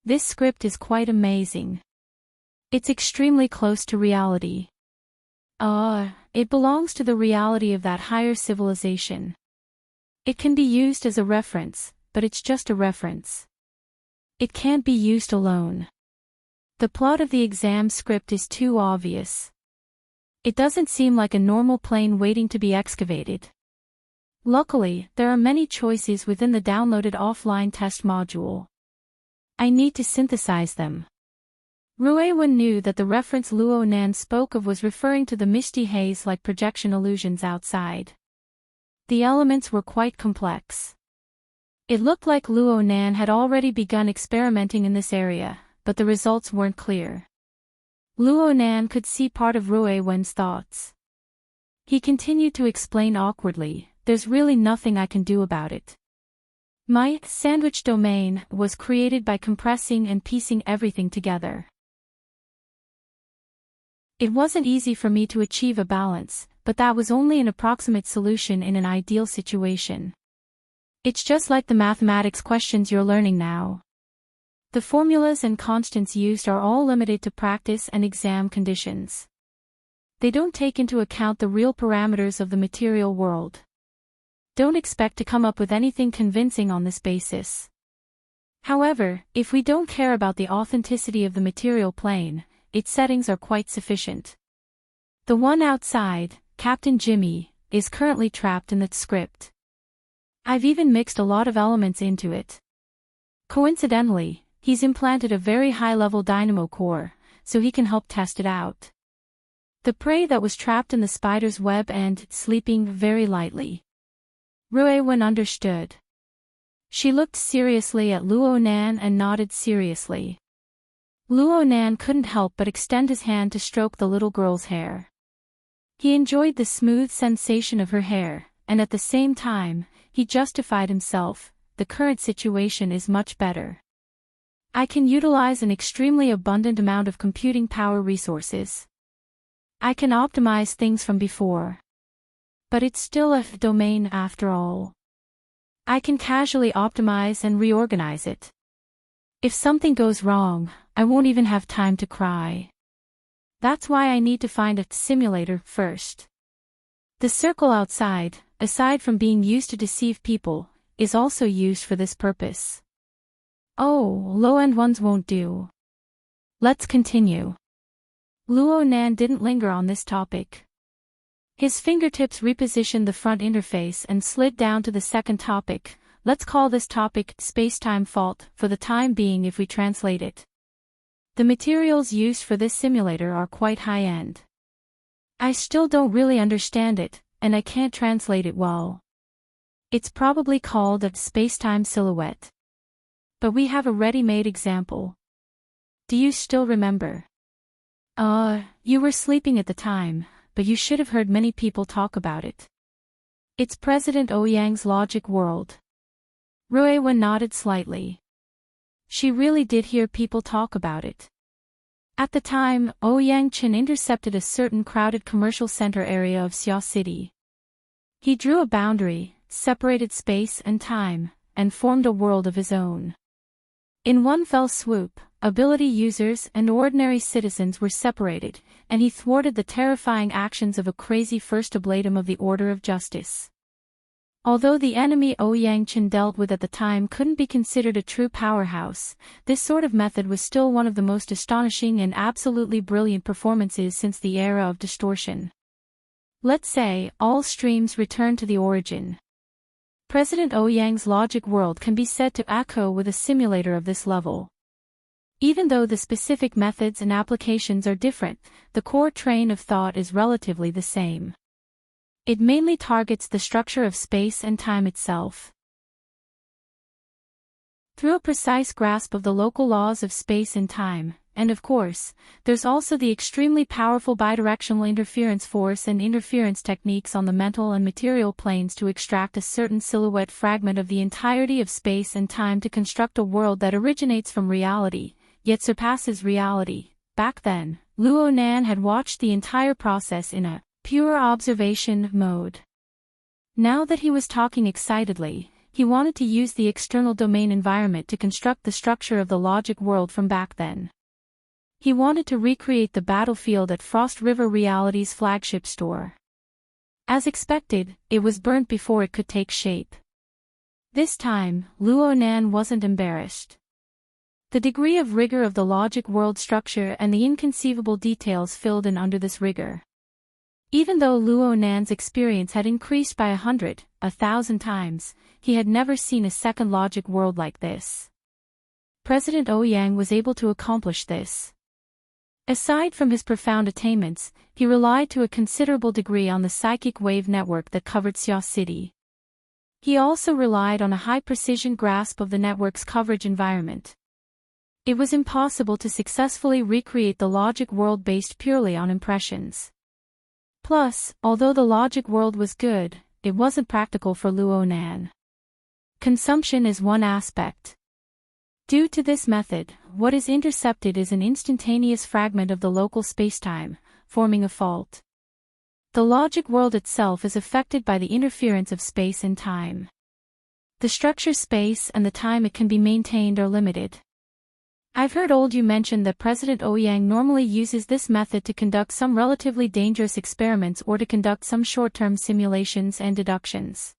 This script is quite amazing. It's extremely close to reality. It belongs to the reality of that higher civilization. It can be used as a reference, but it's just a reference. It can't be used alone. The plot of the exam script is too obvious. It doesn't seem like a normal plane waiting to be excavated. Luckily, there are many choices within the downloaded offline test module. I need to synthesize them. Rui Wen knew that the reference Luo Nan spoke of was referring to the misty haze-like projection illusions outside. The elements were quite complex. It looked like Luo Nan had already begun experimenting in this area, but the results weren't clear. Luo Nan could see part of Rui Wen's thoughts. He continued to explain awkwardly, "There's really nothing I can do about it. My sandwich domain was created by compressing and piecing everything together. It wasn't easy for me to achieve a balance, but that was only an approximate solution in an ideal situation. It's just like the mathematics questions you're learning now. The formulas and constants used are all limited to practice and exam conditions. They don't take into account the real parameters of the material world. Don't expect to come up with anything convincing on this basis. However, if we don't care about the authenticity of the material plane, its settings are quite sufficient. The one outside, Captain Jimmy, is currently trapped in that script. I've even mixed a lot of elements into it. Coincidentally, he's implanted a very high-level dynamo core, so he can help test it out. The prey that was trapped in the spider's web and sleeping very lightly." Rui Wen understood. She looked seriously at Luo Nan and nodded seriously. Luo Nan couldn't help but extend his hand to stroke the little girl's hair. He enjoyed the smooth sensation of her hair, and at the same time, he justified himself, the current situation is much better. I can utilize an extremely abundant amount of computing power resources. I can optimize things from before. But it's still a domain after all. I can casually optimize and reorganize it. If something goes wrong, I won't even have time to cry. That's why I need to find a simulator first. The circle outside, aside from being used to deceive people, is also used for this purpose. Oh, low-end ones won't do. Let's continue. Luo Nan didn't linger on this topic. His fingertips repositioned the front interface and slid down to the second topic. Let's call this topic space-time fault for the time being if we translate it. The materials used for this simulator are quite high-end. I still don't really understand it, and I can't translate it well. It's probably called a space-time silhouette. But we have a ready-made example. Do you still remember? You were sleeping at the time, but you should have heard many people talk about it. It's President Ouyang's logic world. Ruewen nodded slightly. She really did hear people talk about it. At the time, Ouyang Chen intercepted a certain crowded commercial center area of Xia City. He drew a boundary, separated space and time, and formed a world of his own. In one fell swoop, ability users and ordinary citizens were separated, and he thwarted the terrifying actions of a crazy First Oblatum of the Order of Justice. Although the enemy Ouyang Chen dealt with at the time couldn't be considered a true powerhouse, this sort of method was still one of the most astonishing and absolutely brilliant performances since the era of distortion. Let's say, all streams return to the origin. President Ouyang's logic world can be said to echo with a simulator of this level. Even though the specific methods and applications are different, the core train of thought is relatively the same. It mainly targets the structure of space and time itself. Through a precise grasp of the local laws of space and time, and of course, there's also the extremely powerful bidirectional interference force and interference techniques on the mental and material planes to extract a certain silhouette fragment of the entirety of space and time to construct a world that originates from reality, yet surpasses reality. Back then, Luo Nan had watched the entire process in a pure observation mode. Now that he was talking excitedly, he wanted to use the external domain environment to construct the structure of the logic world from back then. He wanted to recreate the battlefield at Frost River Reality's flagship store. As expected, it was burnt before it could take shape. This time, Luo Nan wasn't embarrassed. The degree of rigor of the logic world structure and the inconceivable details filled in under this rigor. Even though Luo Nan's experience had increased by 100, 1,000 times, he had never seen a second logic world like this. President Ouyang was able to accomplish this. Aside from his profound attainments, he relied to a considerable degree on the psychic wave network that covered Xia City. He also relied on a high-precision grasp of the network's coverage environment. It was impossible to successfully recreate the logic world based purely on impressions. Plus, although the logic world was good, it wasn't practical for Luo Nan. Consumption is one aspect. Due to this method, what is intercepted is an instantaneous fragment of the local spacetime, forming a fault. The logic world itself is affected by the interference of space and time. The structure space and the time it can be maintained are limited. I've heard you mention that President Ouyang normally uses this method to conduct some relatively dangerous experiments or to conduct some short-term simulations and deductions.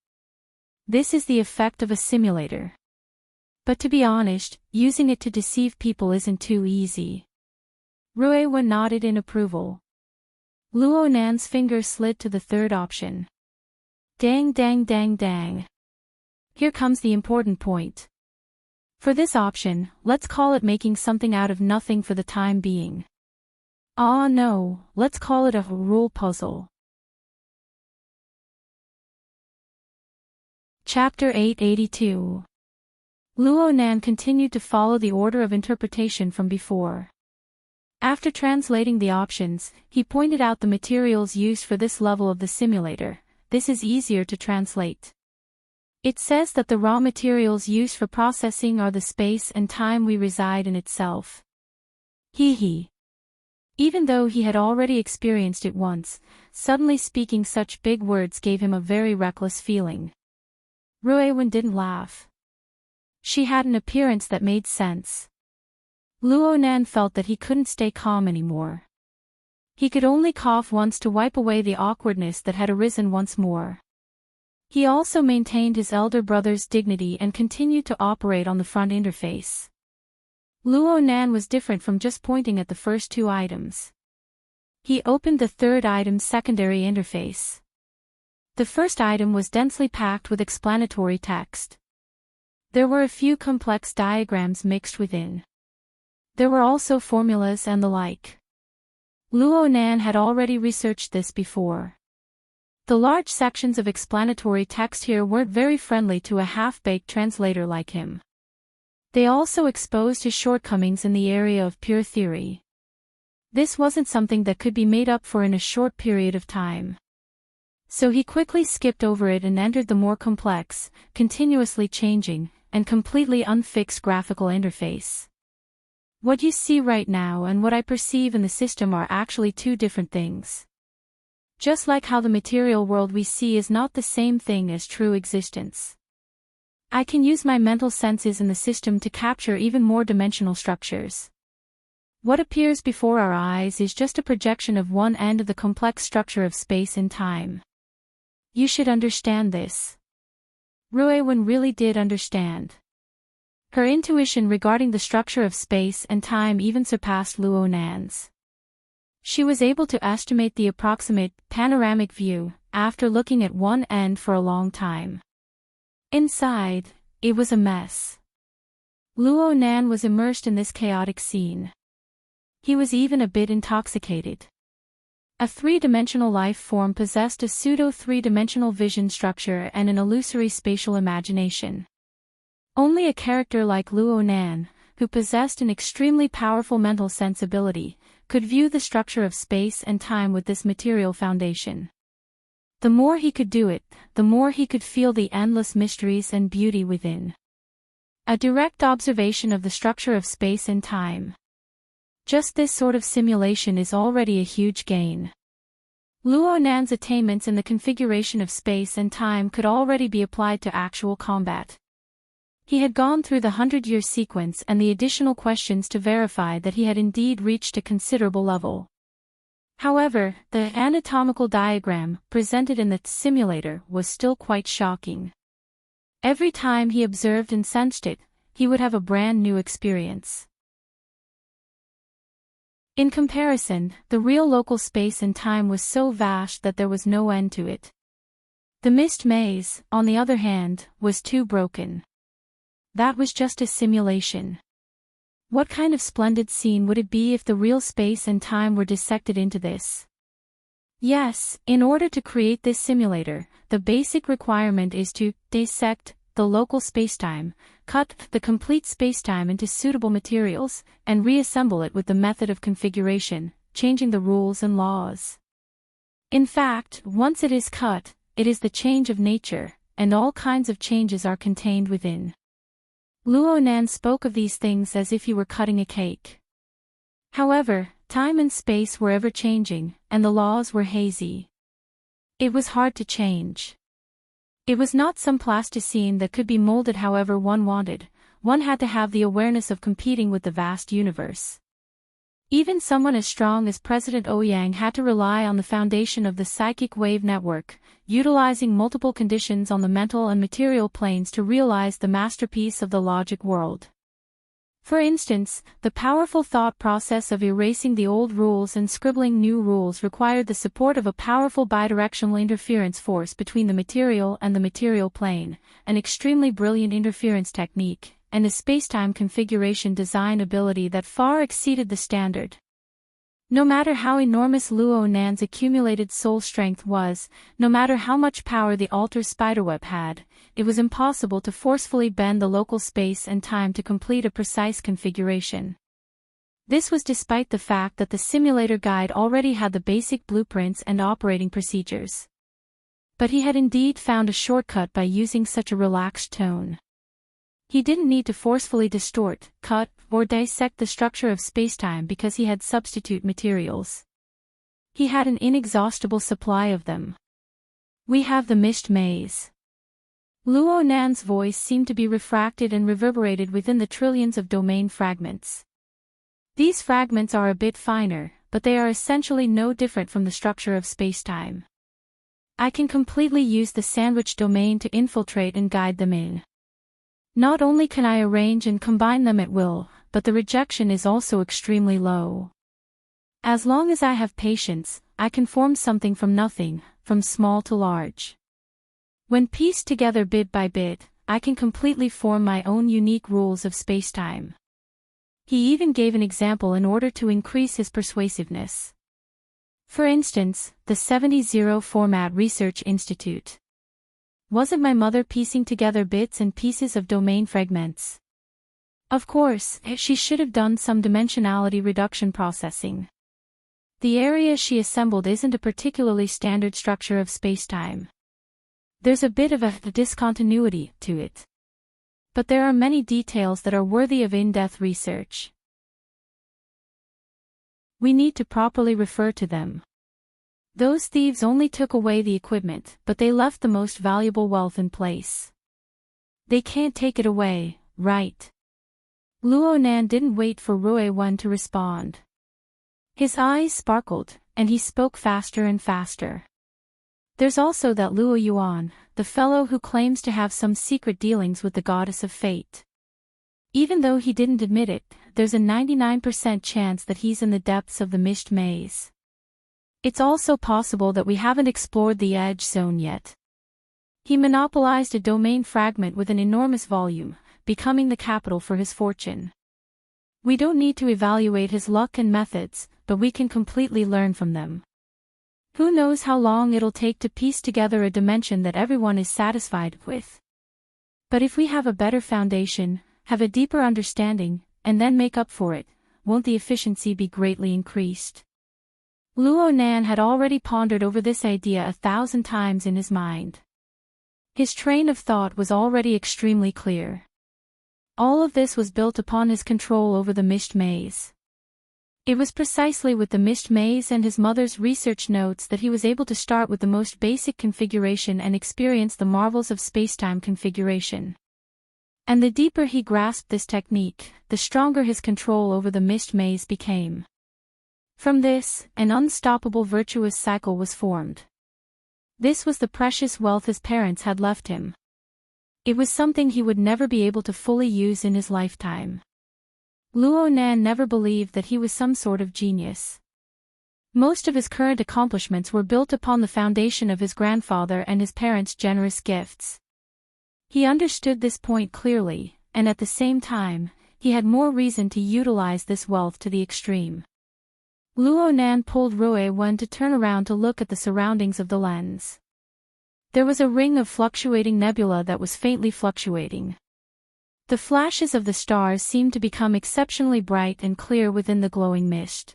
This is the effect of a simulator. But to be honest, using it to deceive people isn't too easy. Ruewen nodded in approval. Luo Nan's finger slid to the third option. Dang dang dang dang. Here comes the important point. For this option, let's call it making something out of nothing for the time being. No, let's call it a rule puzzle. Chapter 882. Luo Nan continued to follow the order of interpretation from before. After translating the options, he pointed out the materials used for this level of the simulator. This is easier to translate. It says that the raw materials used for processing are the space and time we reside in itself. Hee. Even though he had already experienced it once, suddenly speaking such big words gave him a very reckless feeling. Ruewen didn't laugh. She had an appearance that made sense. Luonan felt that he couldn't stay calm anymore. He could only cough once to wipe away the awkwardness that had arisen once more. He also maintained his elder brother's dignity and continued to operate on the front interface. Luonan was different from just pointing at the first two items. He opened the third item's secondary interface. The first item was densely packed with explanatory text. There were a few complex diagrams mixed within. There were also formulas and the like. Luonan had already researched this before. The large sections of explanatory text here weren't very friendly to a half-baked translator like him. They also exposed his shortcomings in the area of pure theory. This wasn't something that could be made up for in a short period of time. So he quickly skipped over it and entered the more complex, continuously changing, and completely unfixed graphical interface. What you see right now and what I perceive in the system are actually two different things. Just like how the material world we see is not the same thing as true existence. I can use my mental senses in the system to capture even more dimensional structures. What appears before our eyes is just a projection of one end of the complex structure of space and time. You should understand this. Ruewen really did understand. Her intuition regarding the structure of space and time even surpassed Luonan's. She was able to estimate the approximate, panoramic view, after looking at one end for a long time. Inside, it was a mess. Luonan was immersed in this chaotic scene. He was even a bit intoxicated. A three-dimensional life form possessed a pseudo-three-dimensional vision structure and an illusory spatial imagination. Only a character like Luonan, who possessed an extremely powerful mental sensibility, could view the structure of space and time with this material foundation. The more he could do it, the more he could feel the endless mysteries and beauty within. A direct observation of the structure of space and time. Just this sort of simulation is already a huge gain. Luonan's attainments in the configuration of space and time could already be applied to actual combat. He had gone through the 100-year sequence and the additional questions to verify that he had indeed reached a considerable level. However, the anatomical diagram presented in the simulator was still quite shocking. Every time he observed and sensed it, he would have a brand new experience. In comparison, the real local space and time was so vast that there was no end to it. The mist maze, on the other hand, was too broken. That was just a simulation. What kind of splendid scene would it be if the real space and time were dissected into this? Yes, in order to create this simulator, the basic requirement is to dissect the local spacetime, cut the complete spacetime into suitable materials, and reassemble it with the method of configuration, changing the rules and laws. In fact, once it is cut, it is the change of nature, and all kinds of changes are contained within. Luonan spoke of these things as if he were cutting a cake. However, time and space were ever-changing, and the laws were hazy. It was hard to change. It was not some plasticine that could be molded however one wanted. One had to have the awareness of competing with the vast universe. Even someone as strong as President Ouyang had to rely on the foundation of the psychic wave network, utilizing multiple conditions on the mental and material planes to realize the masterpiece of the logic world. For instance, the powerful thought process of erasing the old rules and scribbling new rules required the support of a powerful bidirectional interference force between the material and the material plane, an extremely brilliant interference technique, and a spacetime configuration design ability that far exceeded the standard. No matter how enormous Luonan's accumulated soul strength was, no matter how much power the altar's spiderweb had, it was impossible to forcefully bend the local space and time to complete a precise configuration. This was despite the fact that the simulator guide already had the basic blueprints and operating procedures. But he had indeed found a shortcut by using such a relaxed tone. He didn't need to forcefully distort, cut, or dissect the structure of spacetime because he had substitute materials. He had an inexhaustible supply of them. We have the mist maze. Luo Nan's voice seemed to be refracted and reverberated within the trillions of domain fragments. These fragments are a bit finer, but they are essentially no different from the structure of spacetime. I can completely use the sandwich domain to infiltrate and guide them in. Not only can I arrange and combine them at will, but the rejection is also extremely low. As long as I have patience, I can form something from nothing, from small to large. When pieced together bit by bit, I can completely form my own unique rules of spacetime. He even gave an example in order to increase his persuasiveness. For instance, the 70 Format Research Institute. Wasn't my mother piecing together bits and pieces of domain fragments? Of course, she should have done some dimensionality reduction processing. The area she assembled isn't a particularly standard structure of spacetime. There's a bit of a discontinuity to it. But there are many details that are worthy of in-depth research. We need to properly refer to them. Those thieves only took away the equipment, but they left the most valuable wealth in place. They can't take it away, right? Luo Nan didn't wait for Rui Wen to respond. His eyes sparkled, and he spoke faster and faster. There's also that Luo Yuan, the fellow who claims to have some secret dealings with the goddess of fate. Even though he didn't admit it, there's a 99% chance that he's in the depths of the mist maze. It's also possible that we haven't explored the edge zone yet. He monopolized a domain fragment with an enormous volume, becoming the capital for his fortune. We don't need to evaluate his luck and methods, but we can completely learn from them. Who knows how long it'll take to piece together a dimension that everyone is satisfied with. But if we have a better foundation, have a deeper understanding, and then make up for it, won't the efficiency be greatly increased? Luo Nan had already pondered over this idea 1,000 times in his mind. His train of thought was already extremely clear. All of this was built upon his control over the mist maze. It was precisely with the mist maze and his mother's research notes that he was able to start with the most basic configuration and experience the marvels of spacetime configuration. And the deeper he grasped this technique, the stronger his control over the mist maze became. From this, an unstoppable virtuous cycle was formed. This was the precious wealth his parents had left him. It was something he would never be able to fully use in his lifetime. Luo Nan never believed that he was some sort of genius. Most of his current accomplishments were built upon the foundation of his grandfather and his parents' generous gifts. He understood this point clearly, and at the same time, he had more reason to utilize this wealth to the extreme. Luo Nan pulled Rui Wen to turn around to look at the surroundings of the lens. There was a ring of fluctuating nebula that was faintly fluctuating. The flashes of the stars seemed to become exceptionally bright and clear within the glowing mist.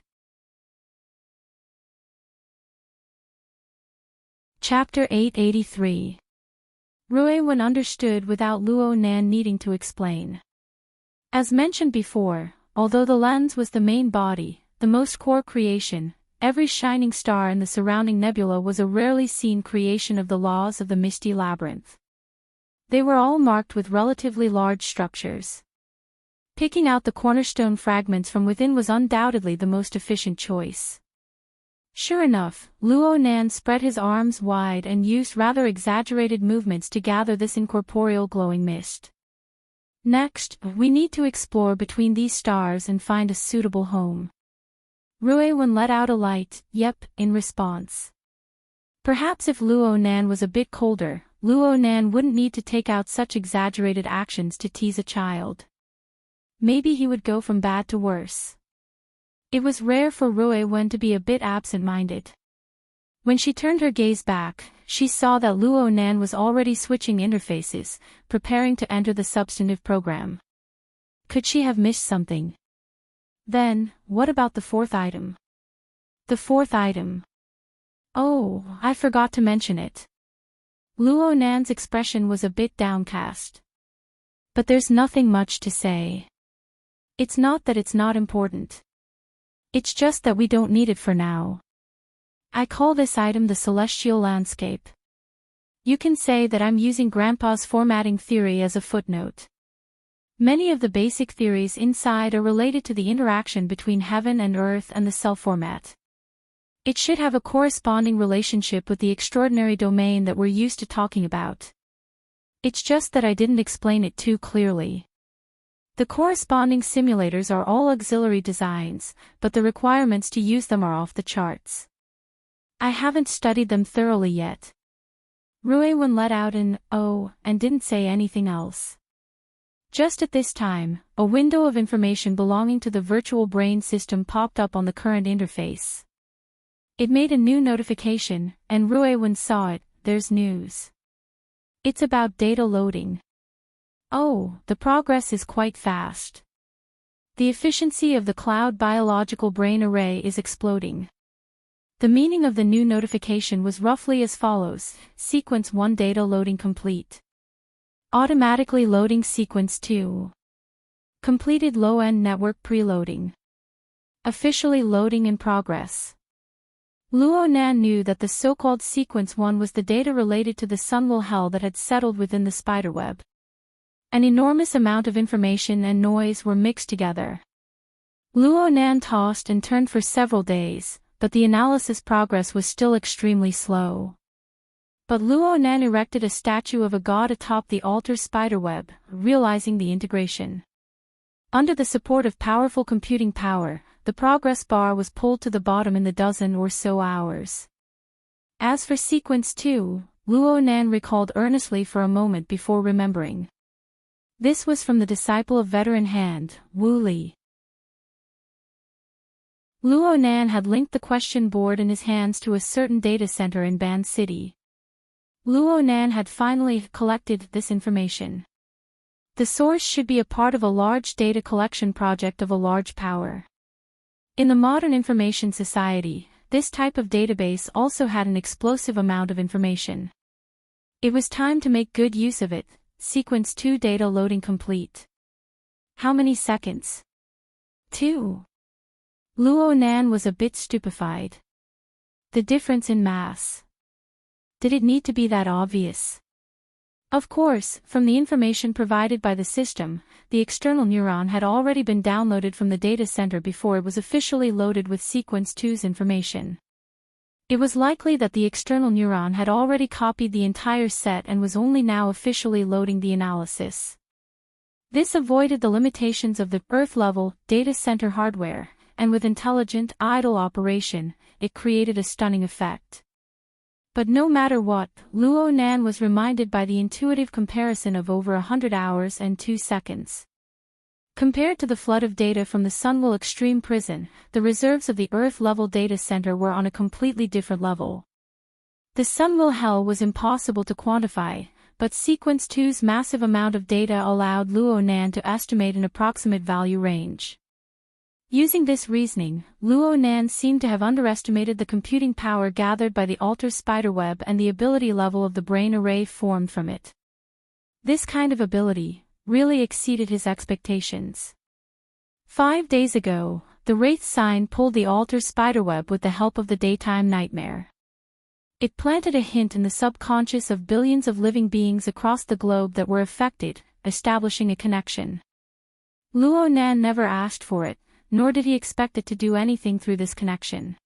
Chapter 883. Rui Wen understood without Luo Nan needing to explain. As mentioned before, although the lens was the main body, the most core creation, every shining star in the surrounding nebula was a rarely seen creation of the laws of the misty labyrinth. They were all marked with relatively large structures. Picking out the cornerstone fragments from within was undoubtedly the most efficient choice. Sure enough, Luo Nan spread his arms wide and used rather exaggerated movements to gather this incorporeal glowing mist. Next, we need to explore between these stars and find a suitable home. Rui Wen let out a light "yep" in response. Perhaps if Luo Nan was a bit colder, Luo Nan wouldn't need to take out such exaggerated actions to tease a child. Maybe he would go from bad to worse. It was rare for Rui Wen to be a bit absent-minded. When she turned her gaze back, she saw that Luo Nan was already switching interfaces, preparing to enter the substantive program. Could she have missed something? Then, what about the fourth item? The fourth item. Oh, I forgot to mention it. Luo Nan's expression was a bit downcast. But there's nothing much to say. It's not that it's not important. It's just that we don't need it for now. I call this item the celestial landscape. You can say that I'm using Grandpa's formatting theory as a footnote. Many of the basic theories inside are related to the interaction between heaven and earth and the cell format. It should have a corresponding relationship with the extraordinary domain that we're used to talking about. It's just that I didn't explain it too clearly. The corresponding simulators are all auxiliary designs, but the requirements to use them are off the charts. I haven't studied them thoroughly yet. Ruewon let out an "oh" and didn't say anything else. Just at this time, a window of information belonging to the virtual brain system popped up on the current interface. It made a new notification, and Ruewon saw it. There's news. It's about data loading. Oh, the progress is quite fast. The efficiency of the cloud biological brain array is exploding. The meaning of the new notification was roughly as follows: Sequence 1 data loading complete. Automatically loading Sequence 2. Completed low-end network preloading. Officially loading in progress. Luo Nan knew that the so-called Sequence 1 was the data related to the Sunwell hell that had settled within the spiderweb. An enormous amount of information and noise were mixed together. Luo Nan tossed and turned for several days, but the analysis progress was still extremely slow. But Luo Nan erected a statue of a god atop the altar spiderweb, realizing the integration. Under the support of powerful computing power, the progress bar was pulled to the bottom in the dozen or so hours. As for Sequence 2, Luo Nan recalled earnestly for a moment before remembering. This was from the disciple of veteran hand, Wu Li. Luo Nan had linked the question board in his hands to a certain data center in Ban City. Luo Nan had finally collected this information. The source should be a part of a large data collection project of a large power. In the modern information society, this type of database also had an explosive amount of information. It was time to make good use of it. Sequence 2 data loading complete. How many seconds? 2. Luo Nan was a bit stupefied. The difference in mass. Did it need to be that obvious? Of course, from the information provided by the system, the external neuron had already been downloaded from the data center before it was officially loaded with Sequence 2's information. It was likely that the external neuron had already copied the entire set and was only now officially loading the analysis. This avoided the limitations of the Earth-level data center hardware, and with intelligent, idle operation, it created a stunning effect. But no matter what, Luo Nan was reminded by the intuitive comparison of over 100 hours and 2 seconds. Compared to the flood of data from the Sunwell Extreme Prison, the reserves of the Earth-level data center were on a completely different level. The Sunwell hell was impossible to quantify, but Sequence 2's massive amount of data allowed Luo Nan to estimate an approximate value range. Using this reasoning, Luo Nan seemed to have underestimated the computing power gathered by the altar spiderweb and the ability level of the brain array formed from it. This kind of ability really exceeded his expectations. 5 days ago, the Wraith sign pulled the altar spiderweb with the help of the daytime nightmare. It planted a hint in the subconscious of billions of living beings across the globe that were affected, establishing a connection. Luo Nan never asked for it, nor did he expect it to do anything through this connection.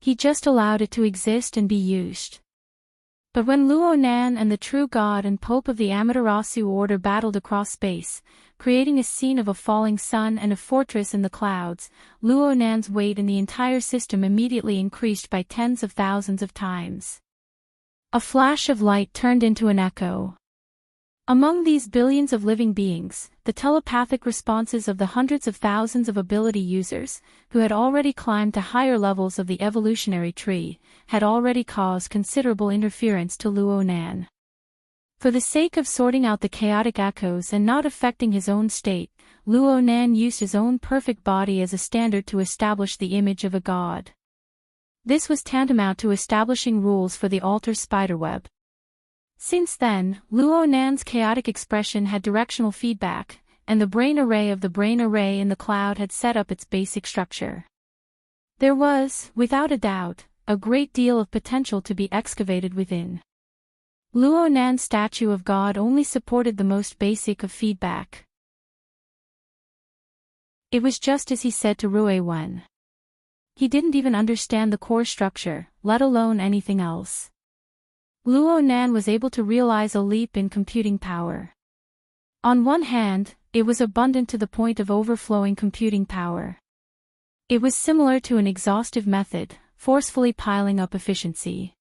He just allowed it to exist and be used. But when Luo Nan and the true God and Pope of the Amaterasu order battled across space, creating a scene of a falling sun and a fortress in the clouds, Luo Nan's weight in the entire system immediately increased by tens of thousands of times. A flash of light turned into an echo. Among these billions of living beings, the telepathic responses of the hundreds of thousands of ability users, who had already climbed to higher levels of the evolutionary tree, had already caused considerable interference to Luo Nan. For the sake of sorting out the chaotic echoes and not affecting his own state, Luo Nan used his own perfect body as a standard to establish the image of a god. This was tantamount to establishing rules for the altar spiderweb. Since then, Luo Nan's chaotic expression had directional feedback, and the brain array of the brain array in the cloud had set up its basic structure. There was, without a doubt, a great deal of potential to be excavated within. Luo Nan's statue of God only supported the most basic of feedback. It was just as he said to Rui Wen. He didn't even understand the core structure, let alone anything else. Luo Nan was able to realize a leap in computing power. On one hand, it was abundant to the point of overflowing computing power. It was similar to an exhaustive method, forcefully piling up efficiency.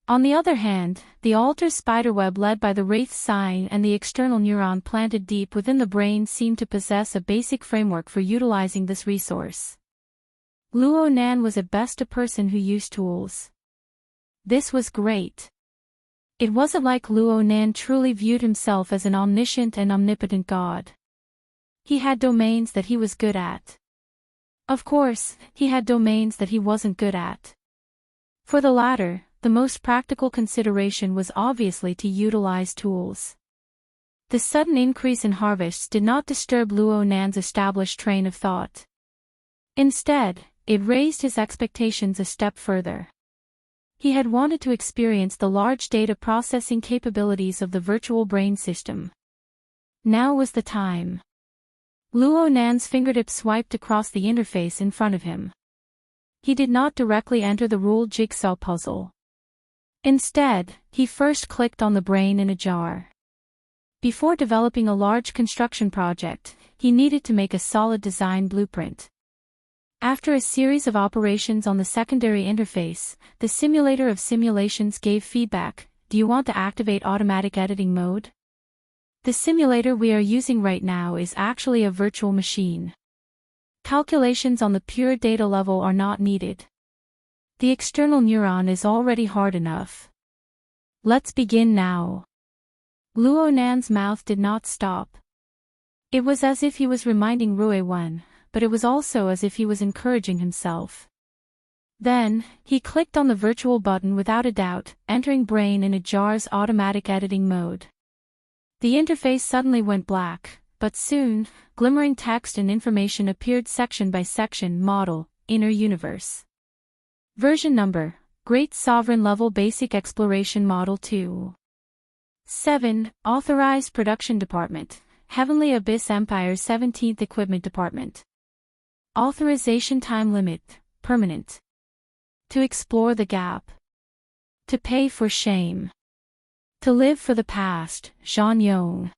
On the other hand, the Alter's spiderweb led by the Wraith sign and the external neuron planted deep within the brain seemed to possess a basic framework for utilizing this resource. Luo Nan was at best a person who used tools. This was great. It wasn't like Luo Nan truly viewed himself as an omniscient and omnipotent god. He had domains that he was good at. Of course, he had domains that he wasn't good at. For the latter, the most practical consideration was obviously to utilize tools. The sudden increase in harvests did not disturb Luo Nan's established train of thought. Instead, it raised his expectations a step further. He had wanted to experience the large data processing capabilities of the virtual brain system. Now was the time. Luo Nan's fingertips swiped across the interface in front of him. He did not directly enter the ruled jigsaw puzzle. Instead, he first clicked on the brain in a jar. Before developing a large construction project, he needed to make a solid design blueprint. After a series of operations on the secondary interface, the simulator of simulations gave feedback. Do you want to activate automatic editing mode? The simulator we are using right now is actually a virtual machine. Calculations on the pure data level are not needed. The external neuron is already hard enough. Let's begin now. Luo Nan's mouth did not stop. It was as if he was reminding Rui Wen, but it was also as if he was encouraging himself. Then, he clicked on the virtual button without a doubt, entering brain in a jar's automatic editing mode. The interface suddenly went black, but soon, glimmering text and information appeared section by section. Model, Inner Universe. Version number, Great Sovereign Level Basic Exploration Model 2. 7. Authorized Production Department, Heavenly Abyss Empire's 17th Equipment Department. Authorization time limit, permanent. To explore the gap. To pay for shame. To live for the past, Zhan Yong.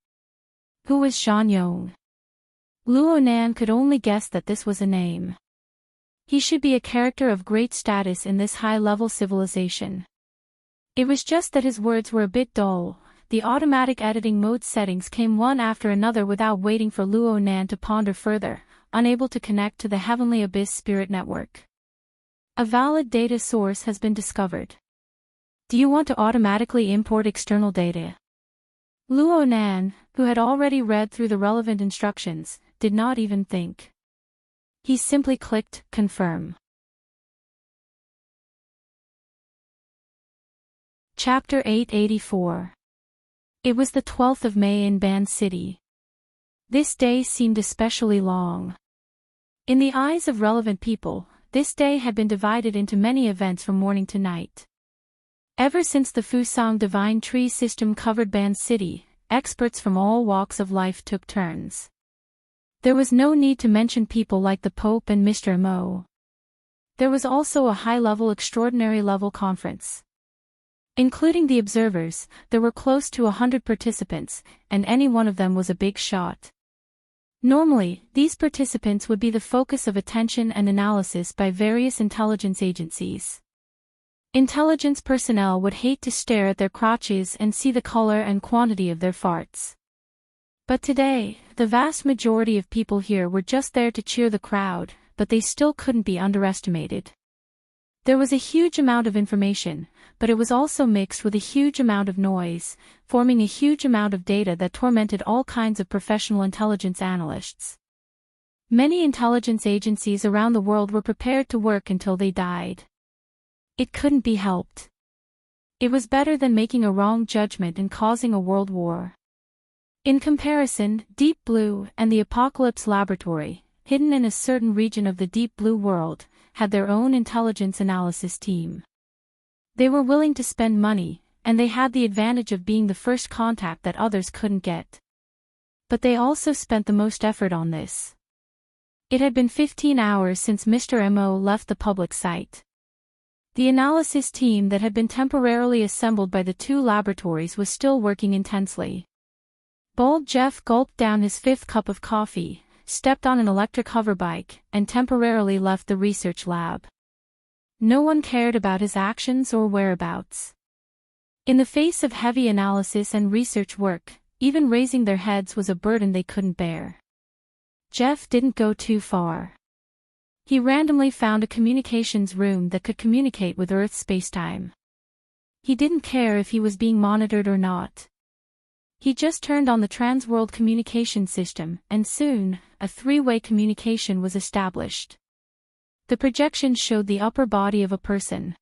Who was Zhan Yong? Luo Nan could only guess that this was a name. He should be a character of great status in this high-level civilization. It was just that his words were a bit dull. The automatic editing mode settings came one after another without waiting for Luo Nan to ponder further, unable to connect to the Heavenly Abyss Spirit Network. A valid data source has been discovered. Do you want to automatically import external data? Luo Nan, who had already read through the relevant instructions, did not even think. He simply clicked Confirm. Chapter 884. It was the 12th of May in Ban City. This day seemed especially long. In the eyes of relevant people, this day had been divided into many events from morning to night. Ever since the Fusang Divine Tree system covered Ban City, experts from all walks of life took turns. There was no need to mention people like the Pope and Mr. Mo. There was also a high-level extraordinary level conference. Including the observers, there were close to 100 participants, and any one of them was a big shot. Normally, these participants would be the focus of attention and analysis by various intelligence agencies. Intelligence personnel would hate to stare at their crotches and see the color and quantity of their farts. But today, the vast majority of people here were just there to cheer the crowd, but they still couldn't be underestimated. There was a huge amount of information, but it was also mixed with a huge amount of noise, forming a huge amount of data that tormented all kinds of professional intelligence analysts. Many intelligence agencies around the world were prepared to work until they died. It couldn't be helped. It was better than making a wrong judgment and causing a world war. In comparison, Deep Blue and the Apocalypse Laboratory, hidden in a certain region of the Deep Blue world, had their own intelligence analysis team. They were willing to spend money, and they had the advantage of being the first contact that others couldn't get. But they also spent the most effort on this. It had been 15 hours since Mr. M.O. left the public site. The analysis team that had been temporarily assembled by the two laboratories was still working intensely. Bald Jeff gulped down his 5th cup of coffee, stepped on an electric hoverbike, and temporarily left the research lab. No one cared about his actions or whereabouts. In the face of heavy analysis and research work, even raising their heads was a burden they couldn't bear. Jeff didn't go too far. He randomly found a communications room that could communicate with Earth's spacetime. He didn't care if he was being monitored or not. He just turned on the Transworld communication system, and soon, a 3-way communication was established. The projection showed the upper body of a person.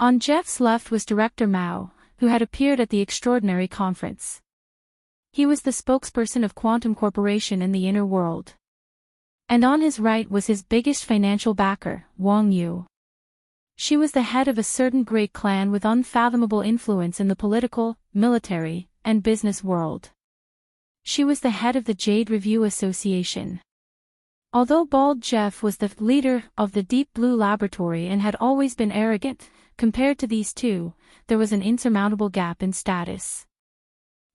On Jeff's left was Director Mao, who had appeared at the extraordinary conference. He was the spokesperson of Quantum Corporation in the inner world. And on his right was his biggest financial backer, Wang Yu. She was the head of a certain great clan with unfathomable influence in the political, military, and business world. She was the head of the Jade Review Association. Although Bald Jeff was the leader of the Deep Blue Laboratory and had always been arrogant, compared to these two, there was an insurmountable gap in status.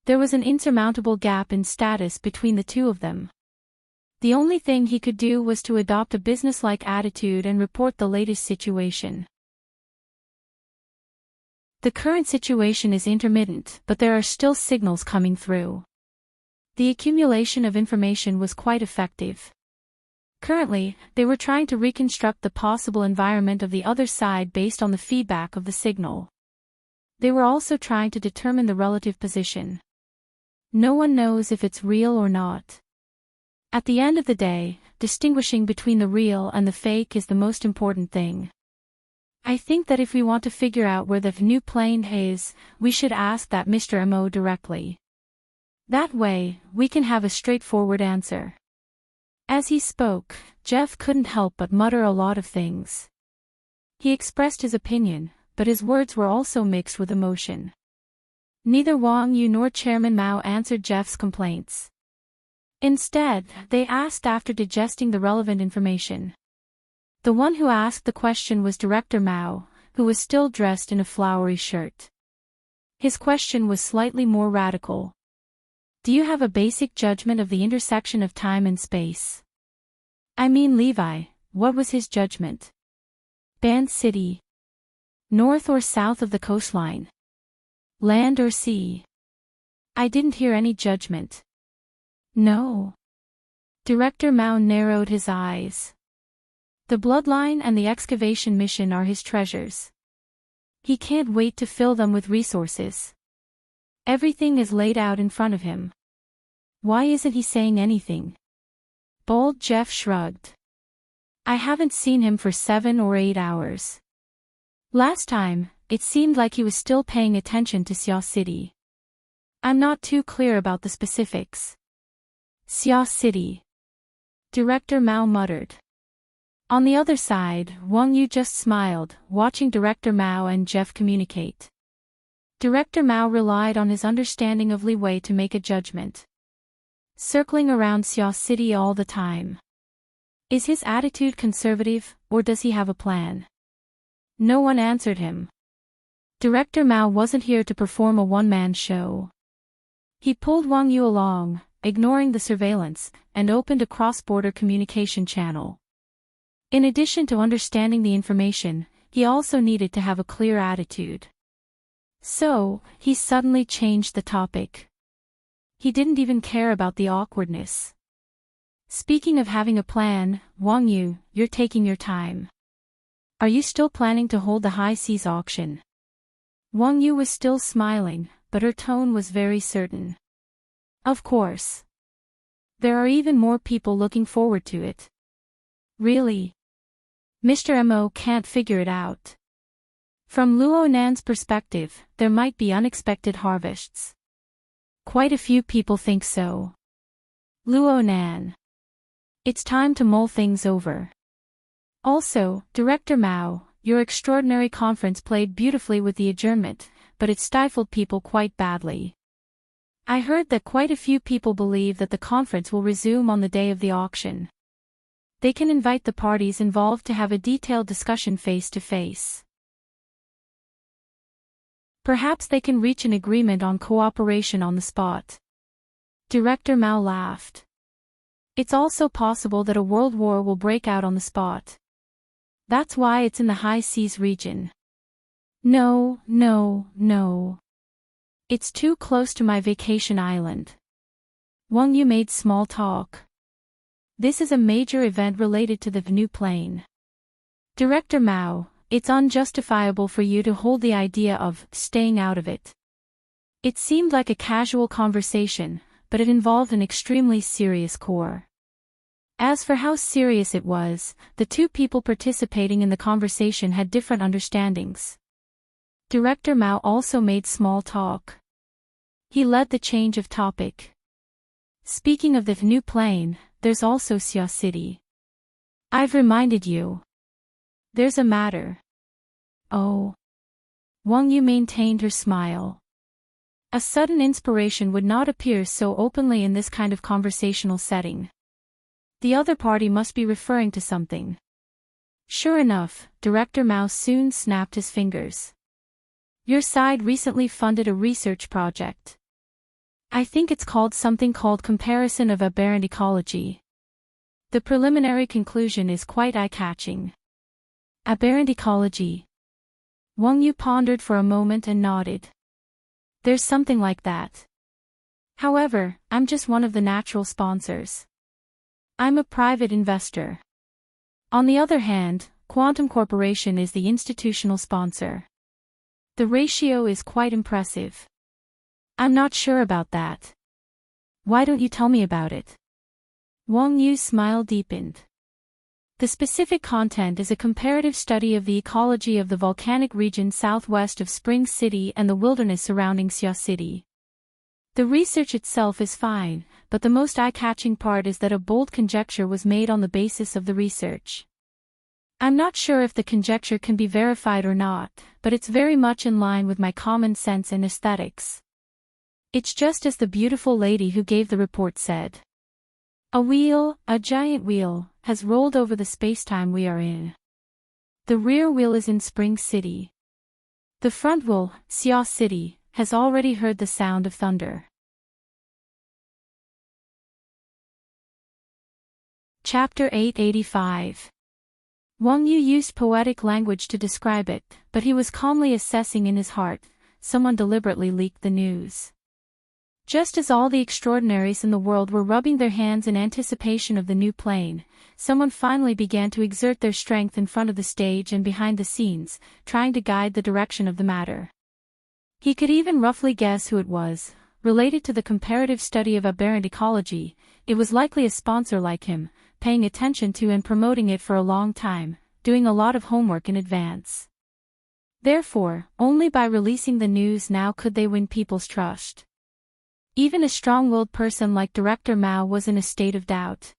There was an insurmountable gap in status between the two of them. The only thing he could do was to adopt a businesslike attitude and report the latest situation. The current situation is intermittent, but there are still signals coming through. The accumulation of information was quite effective. Currently, they were trying to reconstruct the possible environment of the other side based on the feedback of the signal. They were also trying to determine the relative position. No one knows if it's real or not. At the end of the day, distinguishing between the real and the fake is the most important thing. I think that if we want to figure out where the new plane is, we should ask that Mr. M.O. directly. That way, we can have a straightforward answer. As he spoke, Jeff couldn't help but mutter a lot of things. He expressed his opinion, but his words were also mixed with emotion. Neither Wang Yu nor Chairman Mao answered Jeff's complaints. Instead, they asked after digesting the relevant information. The one who asked the question was Director Mao, who was still dressed in a flowery shirt. His question was slightly more radical. Do you have a basic judgment of the intersection of time and space? I mean Levi, what was his judgment? Band City. North or south of the coastline? Land or sea? I didn't hear any judgment. No. Director Mao narrowed his eyes. The bloodline and the excavation mission are his treasures. He can't wait to fill them with resources. Everything is laid out in front of him. Why isn't he saying anything? Bald Jeff shrugged. I haven't seen him for 7 or 8 hours. Last time, it seemed like he was still paying attention to Xia City. I'm not too clear about the specifics. Xia City. Director Mao muttered. On the other side, Wang Yu just smiled, watching Director Mao and Jeff communicate. Director Mao relied on his understanding of leeway to make a judgment. Circling around Xia City all the time. Is his attitude conservative, or does he have a plan? No one answered him. Director Mao wasn't here to perform a one-man show. He pulled Wang Yu along, ignoring the surveillance, and opened a cross-border communication channel. In addition to understanding the information, he also needed to have a clear attitude. So, he suddenly changed the topic. He didn't even care about the awkwardness. Speaking of having a plan, Wang Yu, you're taking your time. Are you still planning to hold the high seas auction? Wang Yu was still smiling, but her tone was very certain. Of course. There are even more people looking forward to it. Really? Mr. M.O. can't figure it out. From Luo Nan's perspective, there might be unexpected harvests. Quite a few people think so. Luo Nan. It's time to mull things over. Also, Director Mao, your extraordinary conference played beautifully with the adjournment, but it stifled people quite badly. I heard that quite a few people believe that the conference will resume on the day of the auction. They can invite the parties involved to have a detailed discussion face to face. Perhaps they can reach an agreement on cooperation on the spot. Director Mao laughed. It's also possible that a world war will break out on the spot. That's why it's in the high seas region. No. It's too close to my vacation island. Wang Yu made small talk. This is a major event related to the new plane. Director Mao, it's unjustifiable for you to hold the idea of staying out of it. It seemed like a casual conversation, but it involved an extremely serious core. As for how serious it was, the two people participating in the conversation had different understandings. Director Mao also made small talk. He led the change of topic. Speaking of the new plane, there's also Xia City. I've reminded you. There's a matter. Oh. Wang Yu maintained her smile. A sudden inspiration would not appear so openly in this kind of conversational setting. The other party must be referring to something. Sure enough, Director Mao soon snapped his fingers. Your side recently funded a research project. I think it's called something called Comparison of Aberrant Ecology. The preliminary conclusion is quite eye-catching. Aberrant ecology. Wang Yu pondered for a moment and nodded. There's something like that. However, I'm just one of the natural sponsors. I'm a private investor. On the other hand, Quantum Corporation is the institutional sponsor. The ratio is quite impressive. I'm not sure about that. Why don't you tell me about it? Wang Yu's smile deepened. The specific content is a comparative study of the ecology of the volcanic region southwest of Spring City and the wilderness surrounding Xia City. The research itself is fine, but the most eye-catching part is that a bold conjecture was made on the basis of the research. I'm not sure if the conjecture can be verified or not, but it's very much in line with my common sense and aesthetics. It's just as the beautiful lady who gave the report said. A giant wheel, has rolled over the spacetime we are in. The rear wheel is in Spring City. The front wheel, Xia City, has already heard the sound of thunder. Chapter 885. Wang Yu used poetic language to describe it, but he was calmly assessing in his heart, someone deliberately leaked the news. Just as all the extraordinaries in the world were rubbing their hands in anticipation of the new plane, someone finally began to exert their strength in front of the stage and behind the scenes, trying to guide the direction of the matter. He could even roughly guess who it was. Related to the comparative study of aberrant ecology, it was likely a sponsor like him, paying attention to and promoting it for a long time, doing a lot of homework in advance. Therefore, only by releasing the news now could they win people's trust. Even a strong-willed person like Director Mao was in a state of doubt.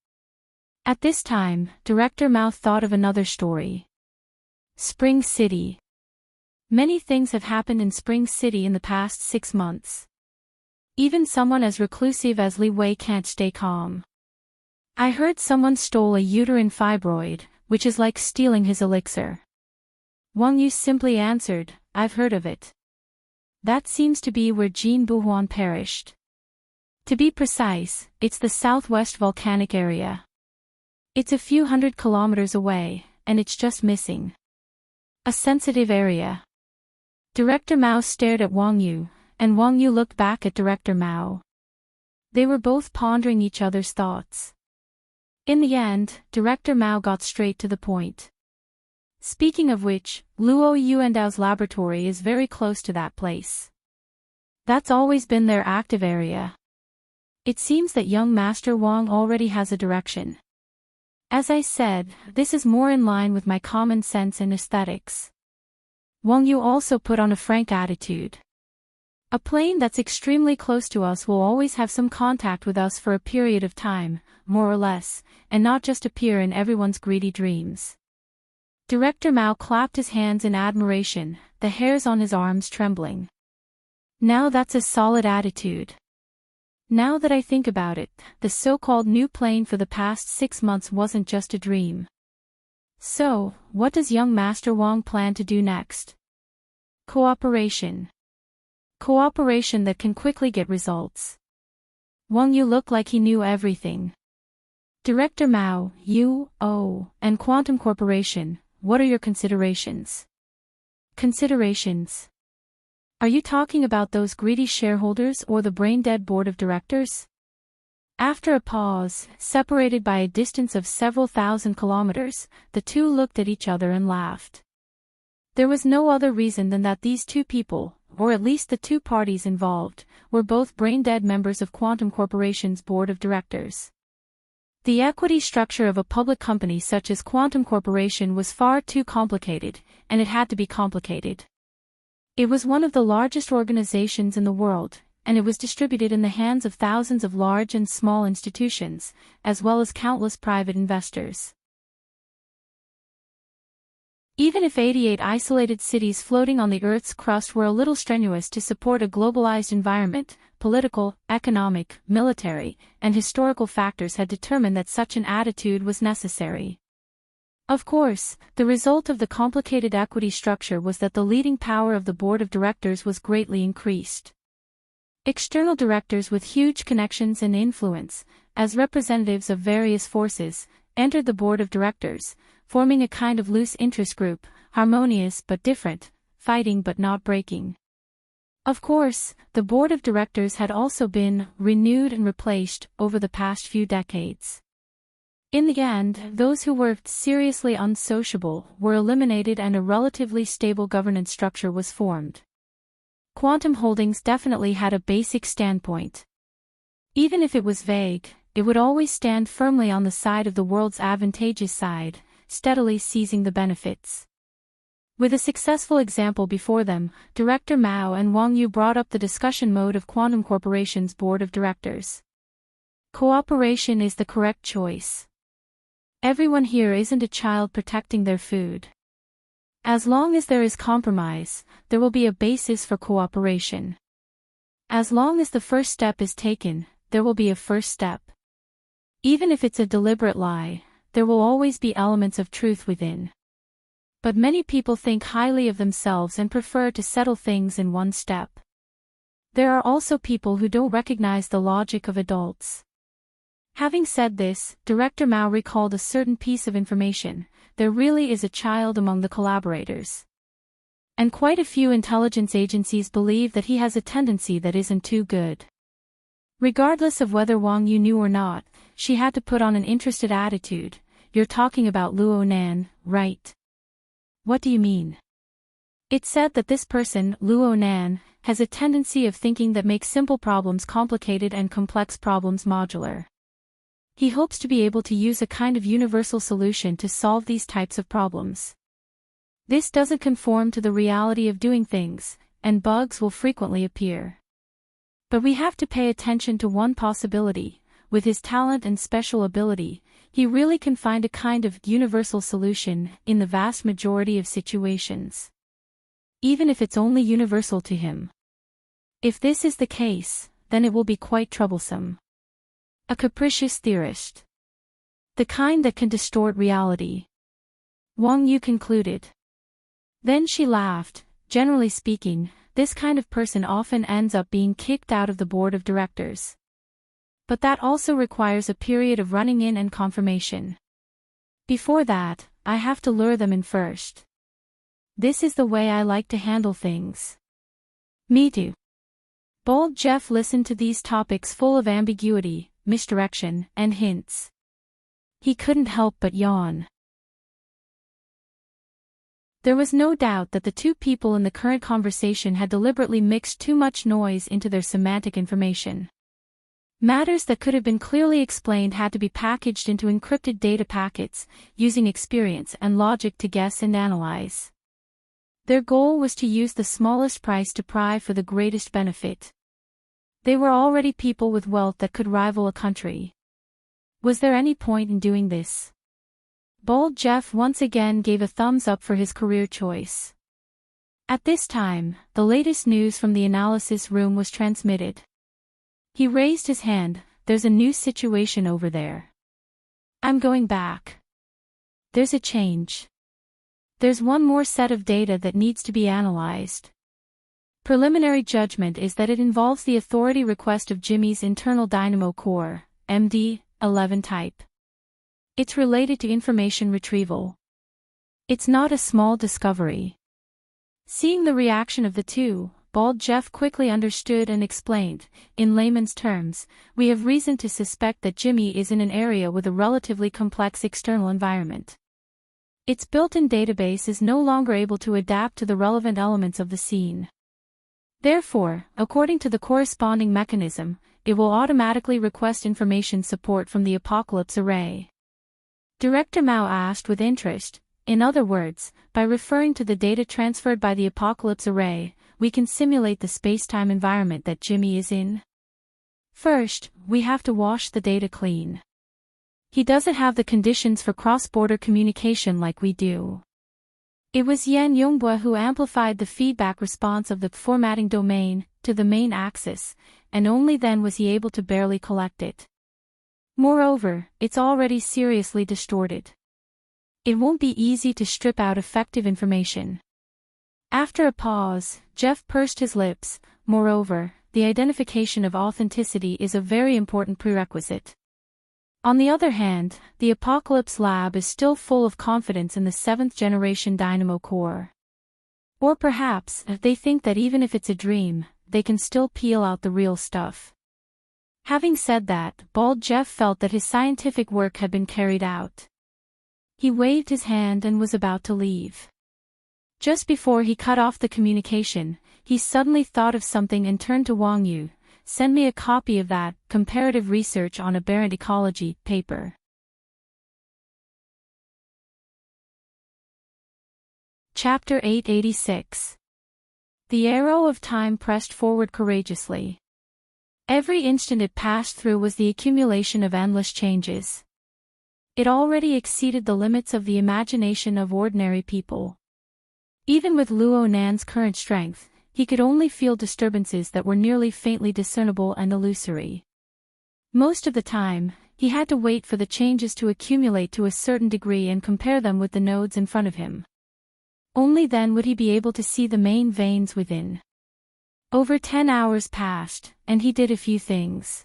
At this time, Director Mao thought of another story. Spring City. Many things have happened in Spring City in the past 6 months. Even someone as reclusive as Li Wei can't stay calm. I heard someone stole a uterine fibroid, which is like stealing his elixir. Wang Yu simply answered, I've heard of it. That seems to be where Jin Buhuan perished. To be precise, it's the southwest volcanic area. It's a few hundred kilometers away, and it's just missing. A sensitive area. Director Mao stared at Wang Yu, and Wang Yu looked back at Director Mao. They were both pondering each other's thoughts. In the end, Director Mao got straight to the point. Speaking of which, Luo Yuandao's laboratory is very close to that place. That's always been their active area. It seems that young Master Wang already has a direction. As I said, this is more in line with my common sense and aesthetics. Wang Yu also put on a frank attitude. A plane that's extremely close to us will always have some contact with us for a period of time, more or less, and not just appear in everyone's greedy dreams. Director Mao clapped his hands in admiration, the hairs on his arms trembling. Now that's a solid attitude. Now that I think about it, the so-called new plane for the past 6 months wasn't just a dream. So, what does young Master Wang plan to do next? Cooperation. Cooperation that can quickly get results. Wang Yu looked like he knew everything. Director Mao, and Quantum Corporation, what are your considerations? Considerations? Are you talking about those greedy shareholders or the brain-dead board of directors? After a pause, separated by a distance of several thousand kilometers, the two looked at each other and laughed. There was no other reason than that these two people, or at least the two parties involved, were both brain-dead members of Quantum Corporation's board of directors. The equity structure of a public company such as Quantum Corporation was far too complicated, and it had to be complicated. It was one of the largest organizations in the world, and it was distributed in the hands of thousands of large and small institutions, as well as countless private investors. Even if 88 isolated cities floating on the Earth's crust were a little strenuous to support a globalized environment, political, economic, military, and historical factors had determined that such an attitude was necessary. Of course, the result of the complicated equity structure was that the leading power of the board of directors was greatly increased. External directors with huge connections and influence, as representatives of various forces, entered the board of directors, forming a kind of loose interest group, harmonious but different, fighting but not breaking. Of course, the board of directors had also been renewed and replaced over the past few decades. In the end, those who were seriously unsociable were eliminated and a relatively stable governance structure was formed. Quantum Holdings definitely had a basic standpoint. Even if it was vague, it would always stand firmly on the side of the world's advantageous side, steadily seizing the benefits. With a successful example before them, Director Mao and Wang Yu brought up the discussion mode of Quantum Corporation's board of directors. Cooperation is the correct choice. Everyone here isn't a child protecting their food. As long as there is compromise, there will be a basis for cooperation. As long as the first step is taken, there will be a first step. Even if it's a deliberate lie, there will always be elements of truth within. But many people think highly of themselves and prefer to settle things in one step. There are also people who don't recognize the logic of adults. Having said this, Director Mao recalled a certain piece of information: there really is a child among the collaborators. And quite a few intelligence agencies believe that he has a tendency that isn't too good. Regardless of whether Wang Yu knew or not, she had to put on an interested attitude. You're talking about Luo Nan, right? What do you mean? It's said that this person, Luo Nan, has a tendency of thinking that makes simple problems complicated and complex problems modular. He hopes to be able to use a kind of universal solution to solve these types of problems. This doesn't conform to the reality of doing things, and bugs will frequently appear. But we have to pay attention to one possibility: with his talent and special ability, he really can find a kind of universal solution in the vast majority of situations. Even if it's only universal to him. If this is the case, then it will be quite troublesome. A capricious theorist. The kind that can distort reality. Wang Yu concluded. Then she laughed. Generally speaking, this kind of person often ends up being kicked out of the board of directors. But that also requires a period of running in and confirmation. Before that, I have to lure them in first. This is the way I like to handle things. Me too. Bold Jeff listened to these topics full of ambiguity, misdirection, and hints. He couldn't help but yawn. There was no doubt that the two people in the current conversation had deliberately mixed too much noise into their semantic information. Matters that could have been clearly explained had to be packaged into encrypted data packets, using experience and logic to guess and analyze. Their goal was to use the smallest price to pry for the greatest benefit. They were already people with wealth that could rival a country. Was there any point in doing this? Bald Jeff once again gave a thumbs up for his career choice. At this time, the latest news from the analysis room was transmitted. He raised his hand. There's a new situation over there. I'm going back. There's a change. There's one more set of data that needs to be analyzed. Preliminary judgment is that it involves the authority request of Jimmy's internal dynamo core, MD-11 type. It's related to information retrieval. It's not a small discovery. Seeing the reaction of the two, Bald Jeff quickly understood and explained, in layman's terms, we have reason to suspect that Jimmy is in an area with a relatively complex external environment. Its built-in database is no longer able to adapt to the relevant elements of the scene. Therefore, according to the corresponding mechanism, it will automatically request information support from the Apocalypse Array. Director Mao asked with interest, in other words, by referring to the data transferred by the Apocalypse Array, we can simulate the space-time environment that Jimmy is in? First, we have to wash the data clean. He doesn't have the conditions for cross-border communication like we do. It was Yan Yongbua who amplified the feedback response of the formatting domain to the main axis, and only then was he able to barely collect it. Moreover, it's already seriously distorted. It won't be easy to strip out effective information. After a pause, Jeff pursed his lips. Moreover, the identification of authenticity is a very important prerequisite. On the other hand, the Apocalypse Lab is still full of confidence in the 7th-generation Dynamo core. Or perhaps, they think that even if it's a dream, they can still peel out the real stuff. Having said that, Bald Jeff felt that his scientific work had been carried out. He waved his hand and was about to leave. Just before he cut off the communication, he suddenly thought of something and turned to Wang Yu. Send me a copy of that comparative research on aberrant ecology paper. Chapter 886. The arrow of time pressed forward courageously. Every instant it passed through was the accumulation of endless changes. It already exceeded the limits of the imagination of ordinary people. Even with Luo Nan's current strength, he could only feel disturbances that were nearly faintly discernible and illusory. Most of the time, he had to wait for the changes to accumulate to a certain degree and compare them with the nodes in front of him. Only then would he be able to see the main veins within. Over 10 hours passed, and he did a few things.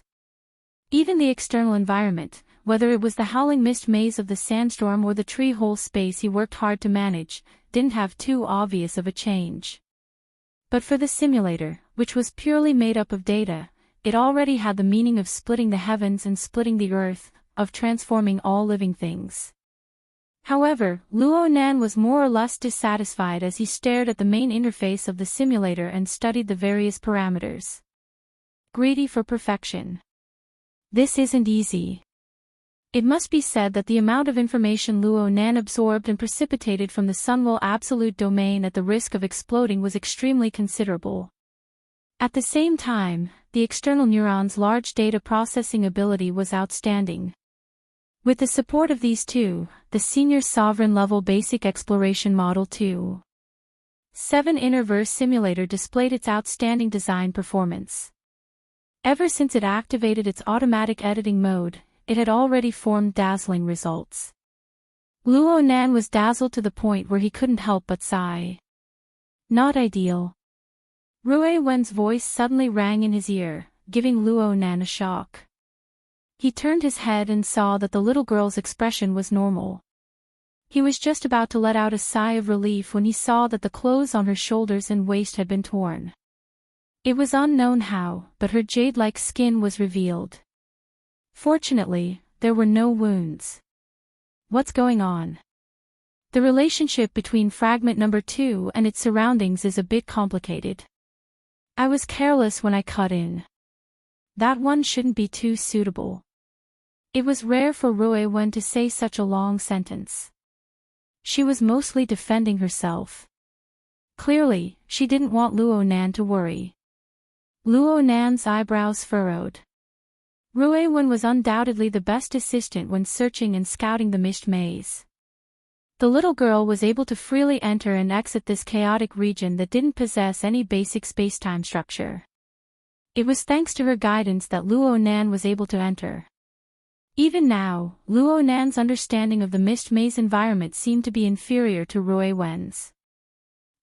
Even the external environment, whether it was the howling mist maze of the sandstorm or the tree-hole space he worked hard to manage, didn't have too obvious of a change. But for the simulator, which was purely made up of data, it already had the meaning of splitting the heavens and splitting the earth, of transforming all living things. However, Luo Nan was more or less dissatisfied as he stared at the main interface of the simulator and studied the various parameters. Greedy for perfection. This isn't easy. It must be said that the amount of information Luo Nan absorbed and precipitated from the Sunwell absolute domain at the risk of exploding was extremely considerable. At the same time, the external neuron's large data processing ability was outstanding. With the support of these two, the senior sovereign-level basic exploration Model 2.7 Innerverse simulator displayed its outstanding design performance. Ever since it activated its automatic editing mode, it had already formed dazzling results. Luo Nan was dazzled to the point where he couldn't help but sigh. Not ideal. Rui Wen's voice suddenly rang in his ear, giving Luo Nan a shock. He turned his head and saw that the little girl's expression was normal. He was just about to let out a sigh of relief when he saw that the clothes on her shoulders and waist had been torn. It was unknown how, but her jade-like skin was revealed. Fortunately, there were no wounds. What's going on? The relationship between fragment number 2 and its surroundings is a bit complicated. I was careless when I cut in. That one shouldn't be too suitable. It was rare for Rui Wen to say such a long sentence. She was mostly defending herself. Clearly, she didn't want Luo Nan to worry. Luo Nan's eyebrows furrowed. Rui Wen was undoubtedly the best assistant when searching and scouting the mist maze. The little girl was able to freely enter and exit this chaotic region that didn't possess any basic spacetime structure. It was thanks to her guidance that Luo Nan was able to enter. Even now, Luo Nan's understanding of the mist maze environment seemed to be inferior to Rui Wen's.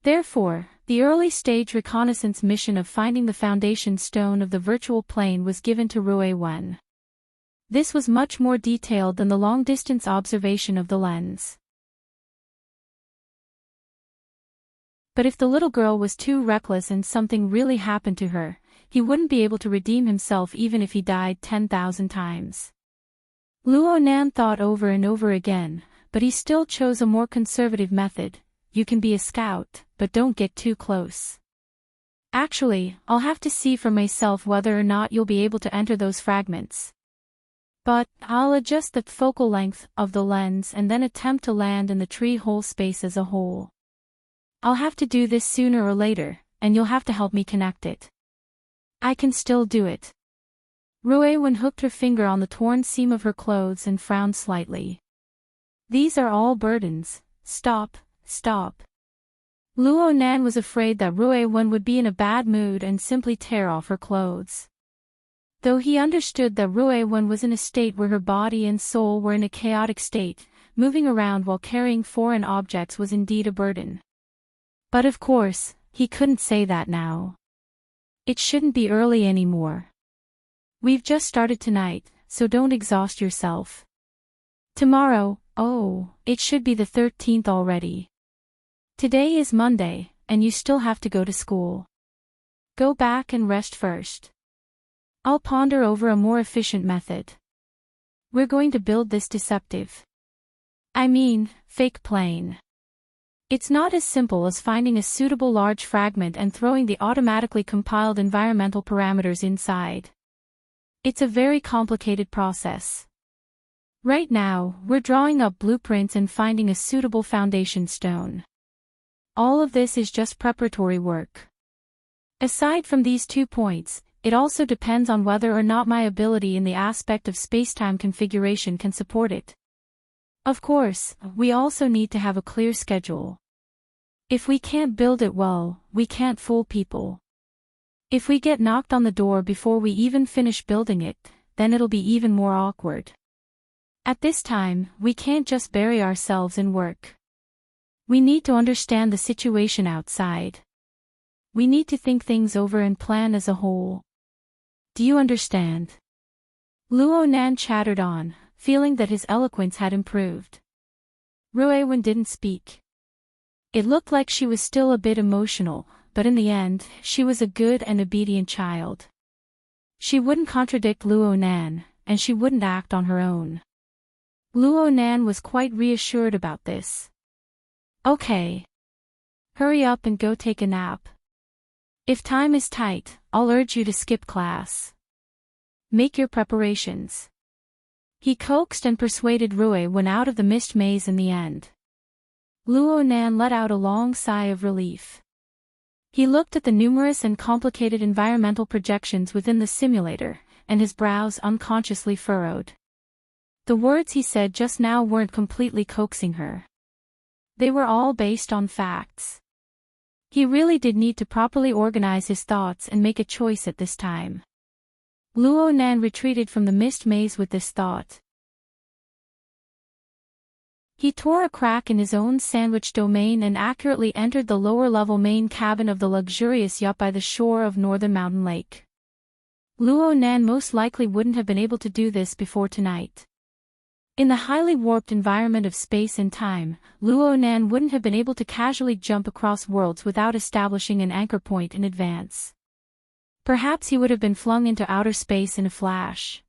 Therefore, the early-stage reconnaissance mission of finding the foundation stone of the virtual plane was given to Rui Wen. This was much more detailed than the long-distance observation of the lens. But if the little girl was too reckless and something really happened to her, he wouldn't be able to redeem himself even if he died 10,000 times. Luo Nan thought over and over again, but he still chose a more conservative method. You can be a scout, but don't get too close. Actually, I'll have to see for myself whether or not you'll be able to enter those fragments. But, I'll adjust the focal length of the lens and then attempt to land in the tree hole space as a whole. I'll have to do this sooner or later, and you'll have to help me connect it. I can still do it. Rui Wen hooked her finger on the torn seam of her clothes and frowned slightly. These are all burdens. Stop. Luo Nan was afraid that Rui Wen would be in a bad mood and simply tear off her clothes. Though he understood that Rui Wen was in a state where her body and soul were in a chaotic state, moving around while carrying foreign objects was indeed a burden. But of course, he couldn't say that now. It shouldn't be early anymore. We've just started tonight, so don't exhaust yourself. Tomorrow, it should be the 13th already. Today is Monday, and you still have to go to school. Go back and rest first. I'll ponder over a more efficient method. We're going to build this fake plane. It's not as simple as finding a suitable large fragment and throwing the automatically compiled environmental parameters inside. It's a very complicated process. Right now, we're drawing up blueprints and finding a suitable foundation stone. All of this is just preparatory work. Aside from these 2 points, it also depends on whether or not my ability in the aspect of spacetime configuration can support it. Of course, we also need to have a clear schedule. If we can't build it well, we can't fool people. If we get knocked on the door before we even finish building it, then it'll be even more awkward. At this time, we can't just bury ourselves in work. We need to understand the situation outside. We need to think things over and plan as a whole. Do you understand? Luo Nan chattered on, feeling that his eloquence had improved. Rui Wen didn't speak. It looked like she was still a bit emotional, but in the end, she was a good and obedient child. She wouldn't contradict Luo Nan, and she wouldn't act on her own. Luo Nan was quite reassured about this. Okay. Hurry up and go take a nap. If time is tight, I'll urge you to skip class. Make your preparations. He coaxed and persuaded Rui Wen out of the mist maze in the end. Luo Nan let out a long sigh of relief. He looked at the numerous and complicated environmental projections within the simulator, and his brows unconsciously furrowed. The words he said just now weren't completely coaxing her. They were all based on facts. He really did need to properly organize his thoughts and make a choice at this time. Luo Nan retreated from the mist maze with this thought. He tore a crack in his own sandwich domain and accurately entered the lower-level main cabin of the luxurious yacht by the shore of Northern Mountain Lake. Luo Nan most likely wouldn't have been able to do this before tonight. In the highly warped environment of space and time, Luo Nan wouldn't have been able to casually jump across worlds without establishing an anchor point in advance. Perhaps he would have been flung into outer space in a flash.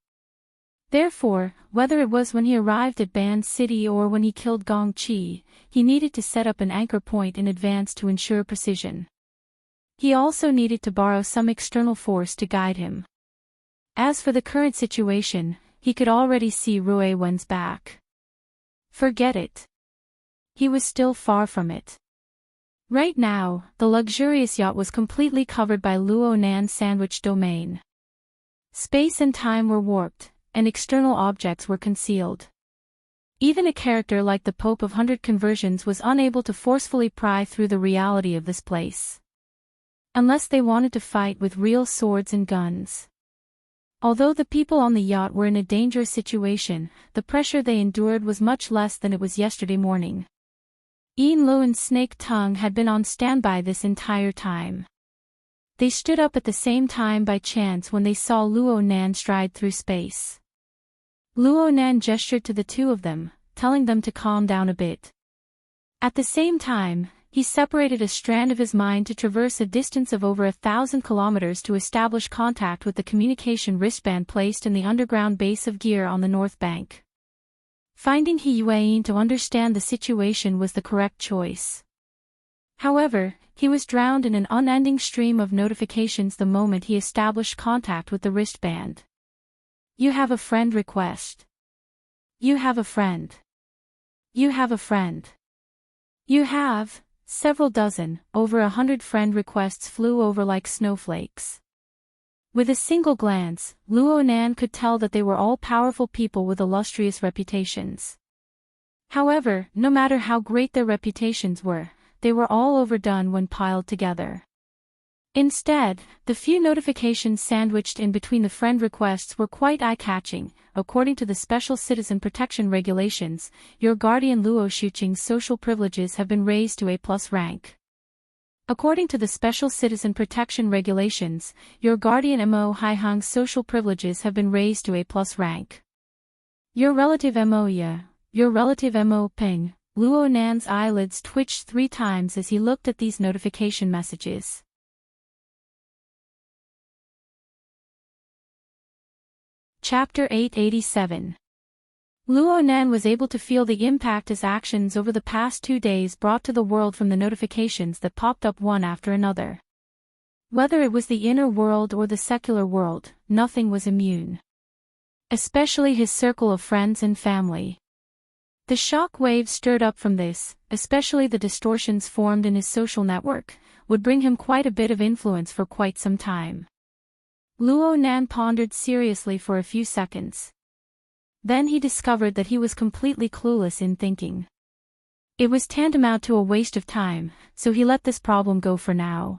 Therefore, whether it was when he arrived at Ban City or when he killed Gong Qi, he needed to set up an anchor point in advance to ensure precision. He also needed to borrow some external force to guide him. As for the current situation, he could already see Rui Wen's back. Forget it. He was still far from it. Right now, the luxurious yacht was completely covered by Luo Nan's sandwich domain. Space and time were warped, and external objects were concealed. Even a character like the Pope of 100 Conversions was unable to forcefully pry through the reality of this place. Unless they wanted to fight with real swords and guns. Although the people on the yacht were in a dangerous situation, the pressure they endured was much less than it was yesterday morning. Ian Lo and Snake Tongue had been on standby this entire time. They stood up at the same time by chance when they saw Luo Nan stride through space. Luo Nan gestured to the two of them, telling them to calm down a bit. At the same time, he separated a strand of his mind to traverse a distance of over 1,000 kilometers to establish contact with the communication wristband placed in the underground base of Gear on the north bank. Finding He Yueyin to understand the situation was the correct choice. However, he was drowned in an unending stream of notifications the moment he established contact with the wristband. You have a friend request. You have a friend. You have a friend. You have, several dozen, over 100 friend requests flew over like snowflakes. With a single glance, Luo Nan could tell that they were all powerful people with illustrious reputations. However, no matter how great their reputations were, they were all overdone when piled together. Instead, the few notifications sandwiched in between the friend requests were quite eye-catching. According to the Special Citizen Protection Regulations, your guardian Luo Shuqing's social privileges have been raised to A+ rank. According to the Special Citizen Protection Regulations, your guardian Mo Haihang's social privileges have been raised to A+ rank. Your relative Mo Ya, your relative Mo Ping. Luo Nan's eyelids twitched 3 times as he looked at these notification messages. Chapter 887. Luo Nan was able to feel the impact his actions over the past 2 days brought to the world from the notifications that popped up one after another. Whether it was the inner world or the secular world, nothing was immune. Especially his circle of friends and family. The shock waves stirred up from this, especially the distortions formed in his social network, would bring him quite a bit of influence for quite some time. Luo Nan pondered seriously for a few seconds. Then he discovered that he was completely clueless in thinking. It was tantamount to a waste of time, so he let this problem go for now.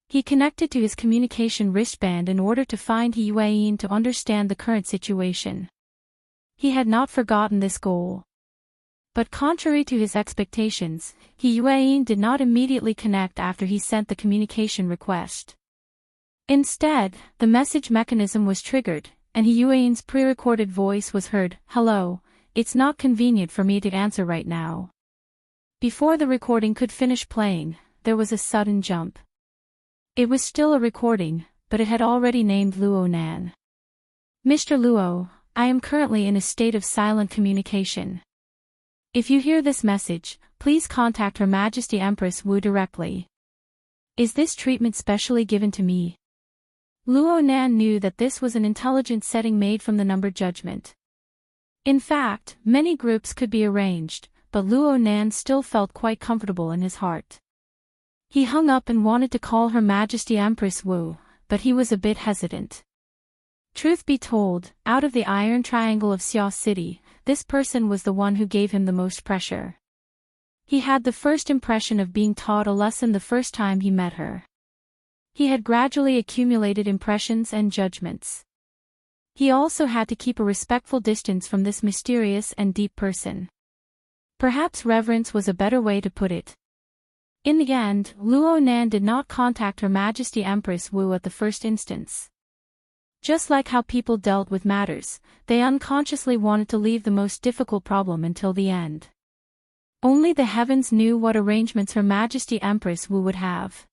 He connected to his communication wristband in order to find He Yueyin to understand the current situation. He had not forgotten this goal. But contrary to his expectations, He Yueyin did not immediately connect after he sent the communication request. Instead, the message mechanism was triggered, and He Yueyin's pre-recorded voice was heard. Hello, it's not convenient for me to answer right now. Before the recording could finish playing, there was a sudden jump. It was still a recording, but it had already named Luo Nan. Mr. Luo, I am currently in a state of silent communication. If you hear this message, please contact Her Majesty Empress Wu directly. Is this treatment specially given to me? Luo Nan knew that this was an intelligent setting made from the number judgment. In fact, many groups could be arranged, but Luo Nan still felt quite comfortable in his heart. He hung up and wanted to call Her Majesty Empress Wu, but he was a bit hesitant. Truth be told, out of the Iron Triangle of Xia City, this person was the one who gave him the most pressure. He had the first impression of being taught a lesson the first time he met her. He had gradually accumulated impressions and judgments. He also had to keep a respectful distance from this mysterious and deep person. Perhaps reverence was a better way to put it. In the end, Luo Nan did not contact Her Majesty Empress Wu at the first instance. Just like how people dealt with matters, they unconsciously wanted to leave the most difficult problem until the end. Only the heavens knew what arrangements Her Majesty Empress Wu would have.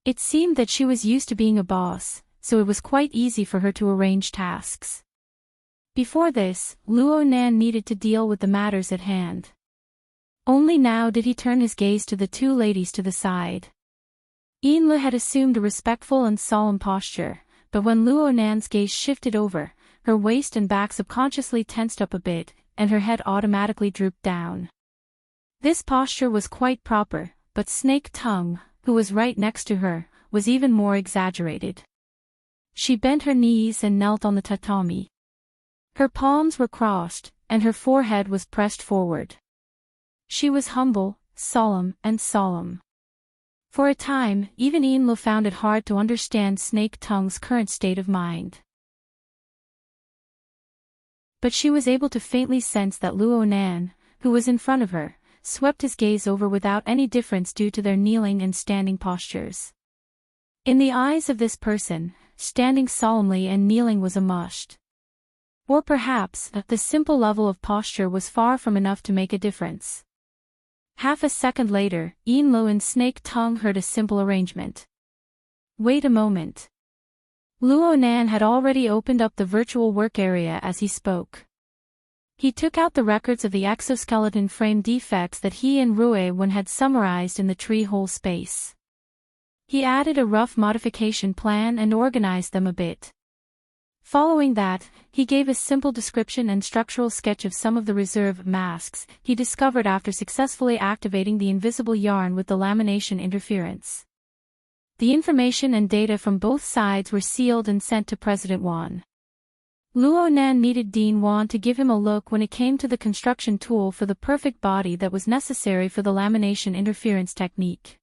It seemed that she was used to being a boss, so it was quite easy for her to arrange tasks. Before this, Luo Nan needed to deal with the matters at hand. Only now did he turn his gaze to the 2 ladies to the side. Yin Lu had assumed a respectful and solemn posture, but when Luo Nan's gaze shifted over, her waist and back subconsciously tensed up a bit, and her head automatically drooped down. This posture was quite proper, but Snake Tongue, who was right next to her, was even more exaggerated. She bent her knees and knelt on the tatami. Her palms were crossed, and her forehead was pressed forward. She was humble, solemn, and solemn. For a time, even Enlo found it hard to understand Snake Tongue's current state of mind. But she was able to faintly sense that Luo Nan, who was in front of her, swept his gaze over without any difference due to their kneeling and standing postures. In the eyes of this person, standing solemnly and kneeling was a must. Or perhaps, the simple level of posture was far from enough to make a difference. Half a second later, Enlo and Snake Tongue heard a simple arrangement. Wait a moment. Luo Nan had already opened up the virtual work area as he spoke. He took out the records of the exoskeleton frame defects that he and Rue Wen had summarized in the tree hole space. He added a rough modification plan and organized them a bit. Following that, he gave a simple description and structural sketch of some of the reserve masks he discovered after successfully activating the invisible yarn with the lamination interference. The information and data from both sides were sealed and sent to President Wan. Luo Nan needed Dean Wan to give him a look when it came to the construction tool for the perfect body that was necessary for the lamination interference technique.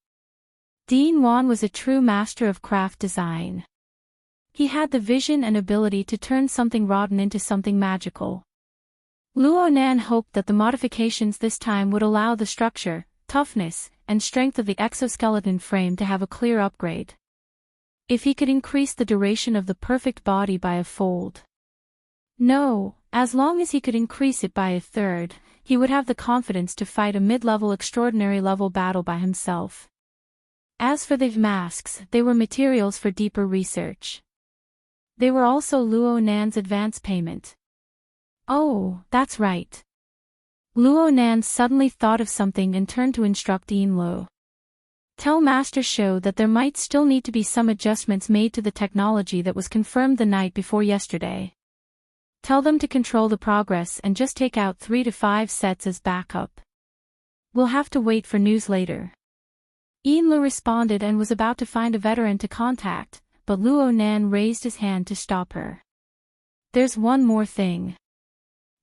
Dean Wan was a true master of craft design. He had the vision and ability to turn something rotten into something magical. Luo Nan hoped that the modifications this time would allow the structure, toughness, and strength of the exoskeleton frame to have a clear upgrade. If he could increase the duration of the perfect body by a fold. No, as long as he could increase it by a third, he would have the confidence to fight a mid-level extraordinary level battle by himself. As for the masks, they were materials for deeper research. They were also Luo Nan's advance payment. Oh, that's right. Luo Nan suddenly thought of something and turned to instruct Enlo. Tell Master Shou that there might still need to be some adjustments made to the technology that was confirmed the night before yesterday. Tell them to control the progress and just take out 3 to 5 sets as backup. We'll have to wait for news later. Enlo responded and was about to find a veteran to contact, but Luo Nan raised his hand to stop her. There's one more thing.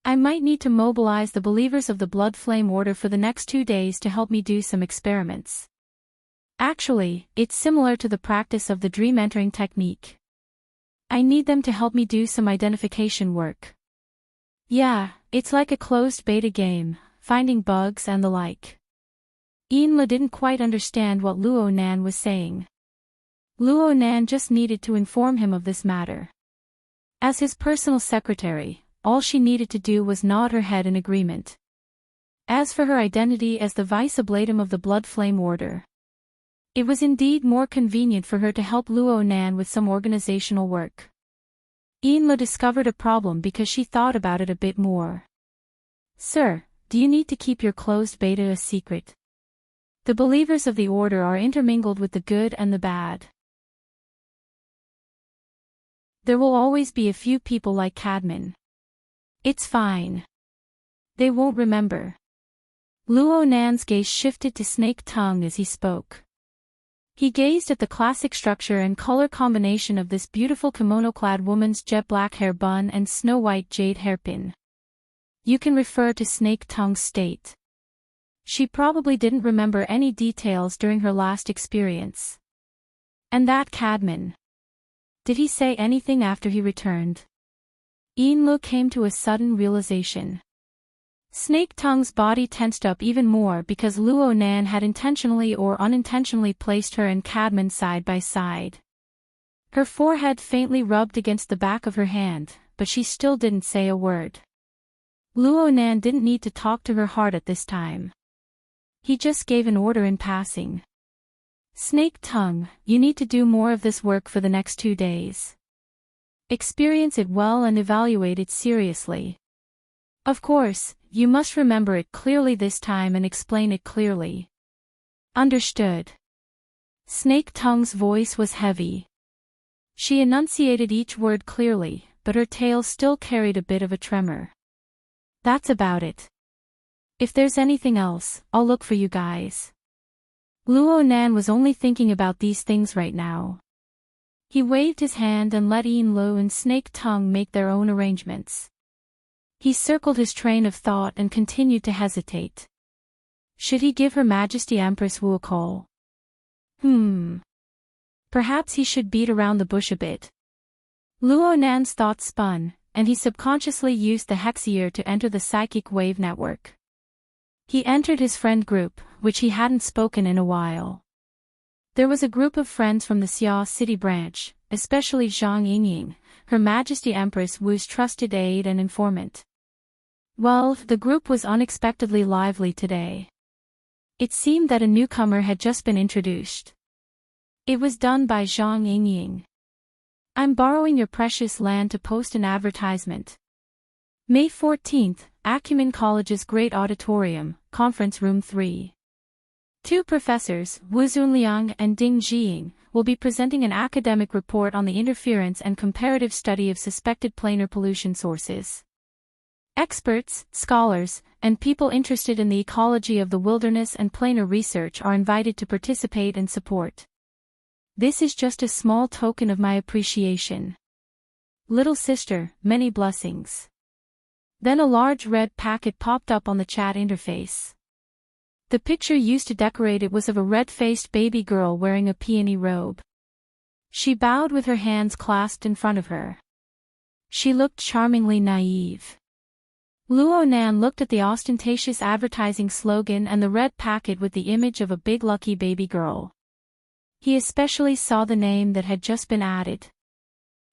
I might need to mobilize the believers of the Blood Flame Order for the next 2 days to help me do some experiments. Actually, it's similar to the practice of the dream entering technique. I need them to help me do some identification work. Yeah, it's like a closed beta game, finding bugs and the like. Enla didn't quite understand what Luo Nan was saying. Luo Nan just needed to inform him of this matter. As his personal secretary, all she needed to do was nod her head in agreement. As for her identity as the Vice Ablatum of the Blood Flame Order, it was indeed more convenient for her to help Luo Nan with some organizational work. Enla discovered a problem because she thought about it a bit more. Sir, do you need to keep your closed beta a secret? The believers of the Order are intermingled with the good and the bad. There will always be a few people like Cadman. It's fine. They won't remember. Luo Nan's gaze shifted to Snake Tongue as he spoke. He gazed at the classic structure and color combination of this beautiful kimono-clad woman's jet black hair bun and snow-white jade hairpin. You can refer to Snake Tongue's state. She probably didn't remember any details during her last experience. And that Cadman. Did he say anything after he returned? Enlu came to a sudden realization. Snake Tongue's body tensed up even more because Luo Nan had intentionally or unintentionally placed her and Cadman side by side. Her forehead faintly rubbed against the back of her hand, but she still didn't say a word. Luo Nan didn't need to talk to her heart at this time. He just gave an order in passing. Snake Tongue, you need to do more of this work for the next 2 days. Experience it well and evaluate it seriously. Of course, you must remember it clearly this time and explain it clearly. Understood. Snake Tongue's voice was heavy. She enunciated each word clearly, but her tail still carried a bit of a tremor. That's about it. If there's anything else, I'll look for you guys. Luo Nan was only thinking about these things right now. He waved his hand and let Yin Lo and Snake Tongue make their own arrangements. He circled his train of thought and continued to hesitate. Should he give Her Majesty Empress Wu a call? Perhaps he should beat around the bush a bit. Luo Nan's thoughts spun, and he subconsciously used the Hexier to enter the psychic wave network. He entered his friend group, which he hadn't spoken in a while. There was a group of friends from the Xia City branch, especially Zhang Yingying, Her Majesty Empress Wu's trusted aide and informant. Well, the group was unexpectedly lively today. It seemed that a newcomer had just been introduced. It was done by Zhang Yingying. I'm borrowing your precious land to post an advertisement. May 14th, Acumen College's Great Auditorium, Conference Room 3. Two professors, Wu Zunliang and Ding Jiying, will be presenting an academic report on the interference and comparative study of suspected planar pollution sources. Experts, scholars, and people interested in the ecology of the wilderness and planar research are invited to participate and support. This is just a small token of my appreciation. Little sister, many blessings. Then a large red packet popped up on the chat interface. The picture used to decorate it was of a red-faced baby girl wearing a peony robe. She bowed with her hands clasped in front of her. She looked charmingly naive. Luo Nan looked at the ostentatious advertising slogan and the red packet with the image of a big lucky baby girl. He especially saw the name that had just been added.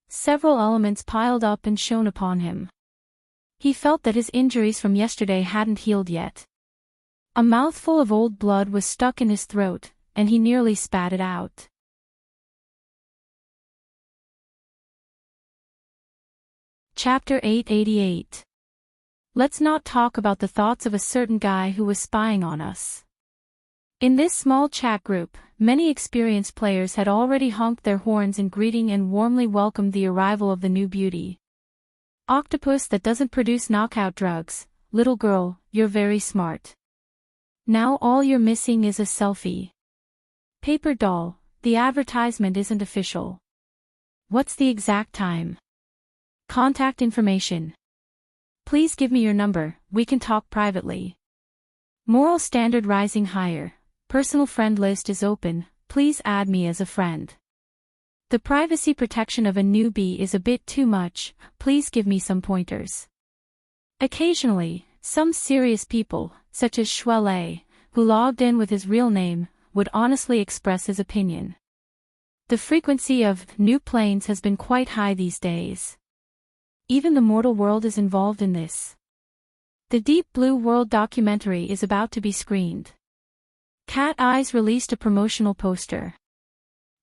Several elements piled up and shone upon him. He felt that his injuries from yesterday hadn't healed yet. A mouthful of old blood was stuck in his throat, and he nearly spat it out. Chapter 888. Let's not talk about the thoughts of a certain guy who was spying on us. In this small chat group, many experienced players had already honked their horns in greeting and warmly welcomed the arrival of the new beauty. Octopus that doesn't produce knockout drugs, little girl, you're very smart. Now all you're missing is a selfie. Paper doll, the advertisement isn't official. What's the exact time? Contact information. Please give me your number, we can talk privately. Moral standard rising higher. Personal friend list is open, please add me as a friend. The privacy protection of a newbie is a bit too much, please give me some pointers. Occasionally, some serious people, such as Shuele, who logged in with his real name, would honestly express his opinion. The frequency of new planes has been quite high these days. Even the mortal world is involved in this. The Deep Blue World documentary is about to be screened. Cat Eyes released a promotional poster.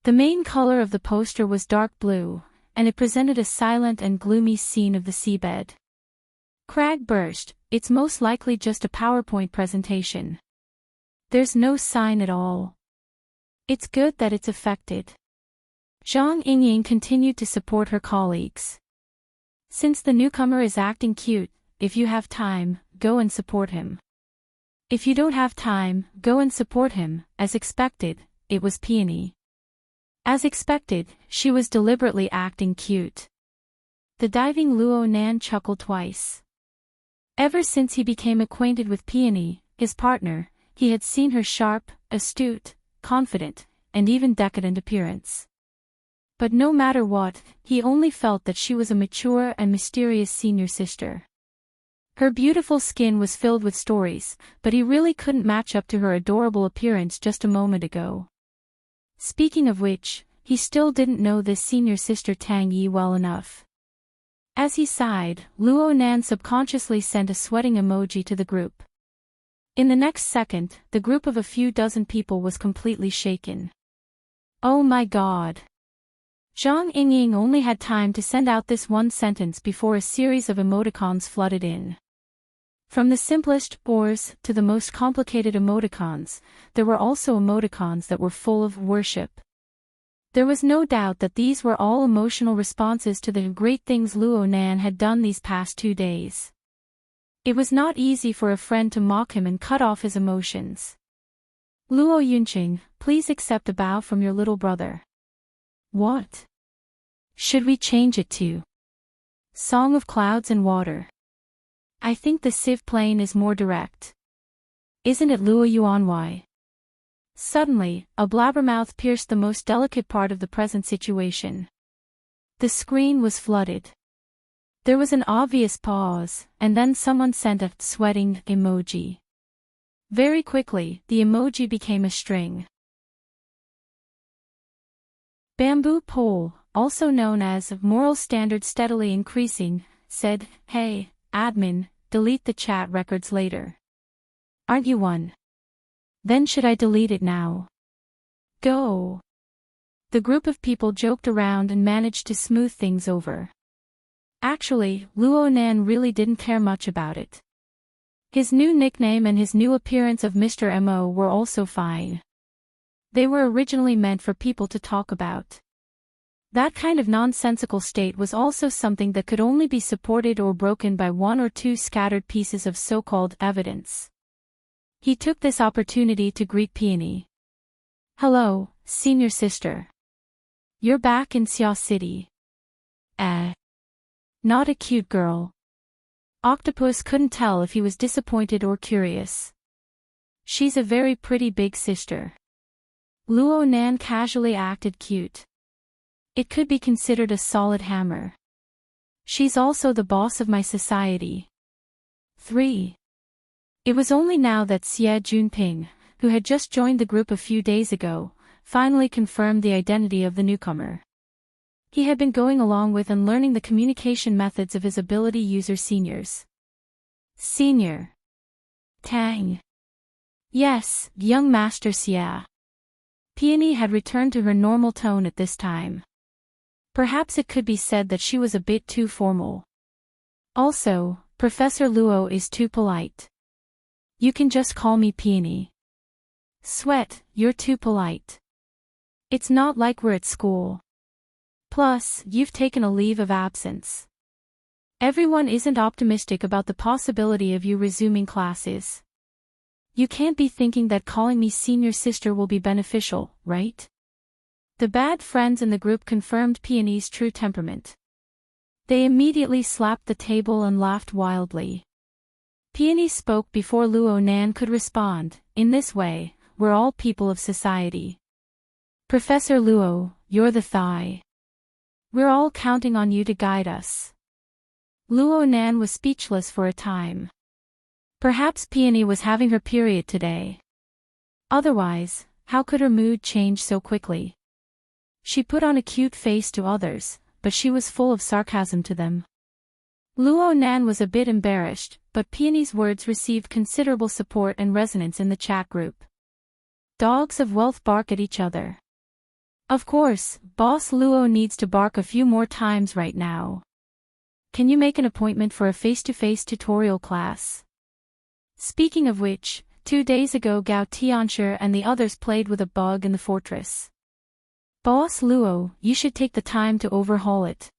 The main color of the poster was dark blue, and it presented a silent and gloomy scene of the seabed. Crag burst, it's most likely just a PowerPoint presentation. There's no sign at all. It's good that it's affected. Zhang Yingying continued to support her colleagues. Since the newcomer is acting cute, if you have time, go and support him. If you don't have time, go and support him. As expected, it was Peony. As expected, she was deliberately acting cute. The diving Luo Nan chuckled twice. Ever since he became acquainted with Peony, his partner, he had seen her sharp, astute, confident, and even decadent appearance. But no matter what, he only felt that she was a mature and mysterious senior sister. Her beautiful skin was filled with stories, but he really couldn't match up to her adorable appearance just a moment ago. Speaking of which, he still didn't know this senior sister Tang Yi well enough. As he sighed, Luo Nan subconsciously sent a sweating emoji to the group. In the next second, the group of a few dozen people was completely shaken. Oh my god. Zhang Yingying only had time to send out this one sentence before a series of emoticons flooded in. From the simplest ors to the most complicated emoticons, there were also emoticons that were full of worship. There was no doubt that these were all emotional responses to the great things Luo Nan had done these past 2 days. It was not easy for a friend to mock him and cut off his emotions. Luo Yunqing, please accept a bow from your little brother. What? Should we change it to Song of Clouds and Water? I think the Civ plane is more direct. Isn't it Luo Yuanwai? Suddenly, a blabbermouth pierced the most delicate part of the present situation. The screen was flooded. There was an obvious pause, and then someone sent a sweating emoji. Very quickly, the emoji became a string. Bamboo Pole, also known as Moral Standard Steadily Increasing, said, "Hey, admin, delete the chat records later." Aren't you one? Then should I delete it now? Go. The group of people joked around and managed to smooth things over. Actually, Luo Nan really didn't care much about it. His new nickname and his new appearance of Mr. Mo were also fine. They were originally meant for people to talk about. That kind of nonsensical state was also something that could only be supported or broken by one or two scattered pieces of so-called evidence. He took this opportunity to greet Peony. "Hello, senior sister. You're back in Xia City." Not a cute girl. Octopus couldn't tell if he was disappointed or curious. "She's a very pretty big sister." Luo Nan casually acted cute. "It could be considered a solid hammer. She's also the boss of my society." 3. It was only now that Xie Junping, who had just joined the group a few days ago, finally confirmed the identity of the newcomer. He had been going along with and learning the communication methods of his ability user seniors. "Senior Tang." "Yes, young Master Xia." Peony had returned to her normal tone at this time. Perhaps it could be said that she was a bit too formal. "Also, Professor Luo is too polite. You can just call me Peony." "Sweat, you're too polite. It's not like we're at school. Plus, you've taken a leave of absence. Everyone isn't optimistic about the possibility of you resuming classes. You can't be thinking that calling me senior sister will be beneficial, right?" The bad friends in the group confirmed Peony's true temperament. They immediately slapped the table and laughed wildly. Peony spoke before Luo Nan could respond. "In this way, we're all people of society. Professor Luo, you're the thigh. We're all counting on you to guide us." Luo Nan was speechless for a time. Perhaps Peony was having her period today. Otherwise, how could her mood change so quickly? She put on a cute face to others, but she was full of sarcasm to them. Luo Nan was a bit embarrassed, but Peony's words received considerable support and resonance in the chat group. Dogs of wealth bark at each other. Of course, Boss Luo needs to bark a few more times right now. Can you make an appointment for a face-to-face tutorial class? Speaking of which, 2 days ago Gao Tianshi and the others played with a bug in the fortress. Boss Luo, you should take the time to overhaul it.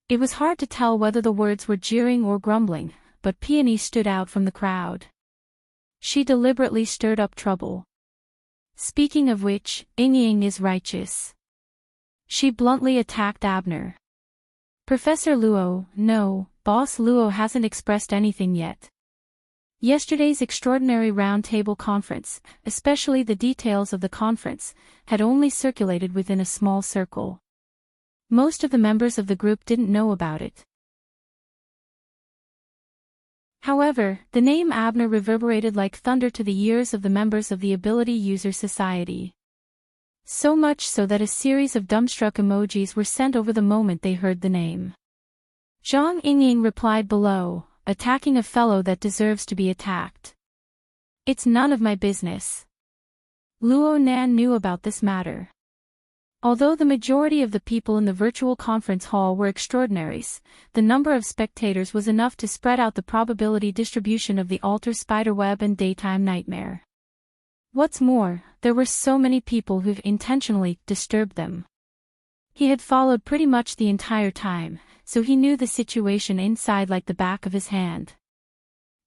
It was hard to tell whether the words were jeering or grumbling, but Peony stood out from the crowd. She deliberately stirred up trouble. Speaking of which, Ying is righteous. She bluntly attacked Abner. Professor Luo, no, Boss Luo hasn't expressed anything yet. Yesterday's extraordinary roundtable conference, especially the details of the conference, had only circulated within a small circle. Most of the members of the group didn't know about it. However, the name Abner reverberated like thunder to the ears of the members of the Ability User Society. So much so that a series of dumbstruck emojis were sent over the moment they heard the name. Zhang Yingying replied below, attacking a fellow that deserves to be attacked. It's none of my business. Luo Nan knew about this matter. Although the majority of the people in the virtual conference hall were extraordinaries, the number of spectators was enough to spread out the probability distribution of the alter spiderweb and daytime nightmare. What's more, there were so many people who've intentionally disturbed them. He had followed pretty much the entire time, so he knew the situation inside like the back of his hand.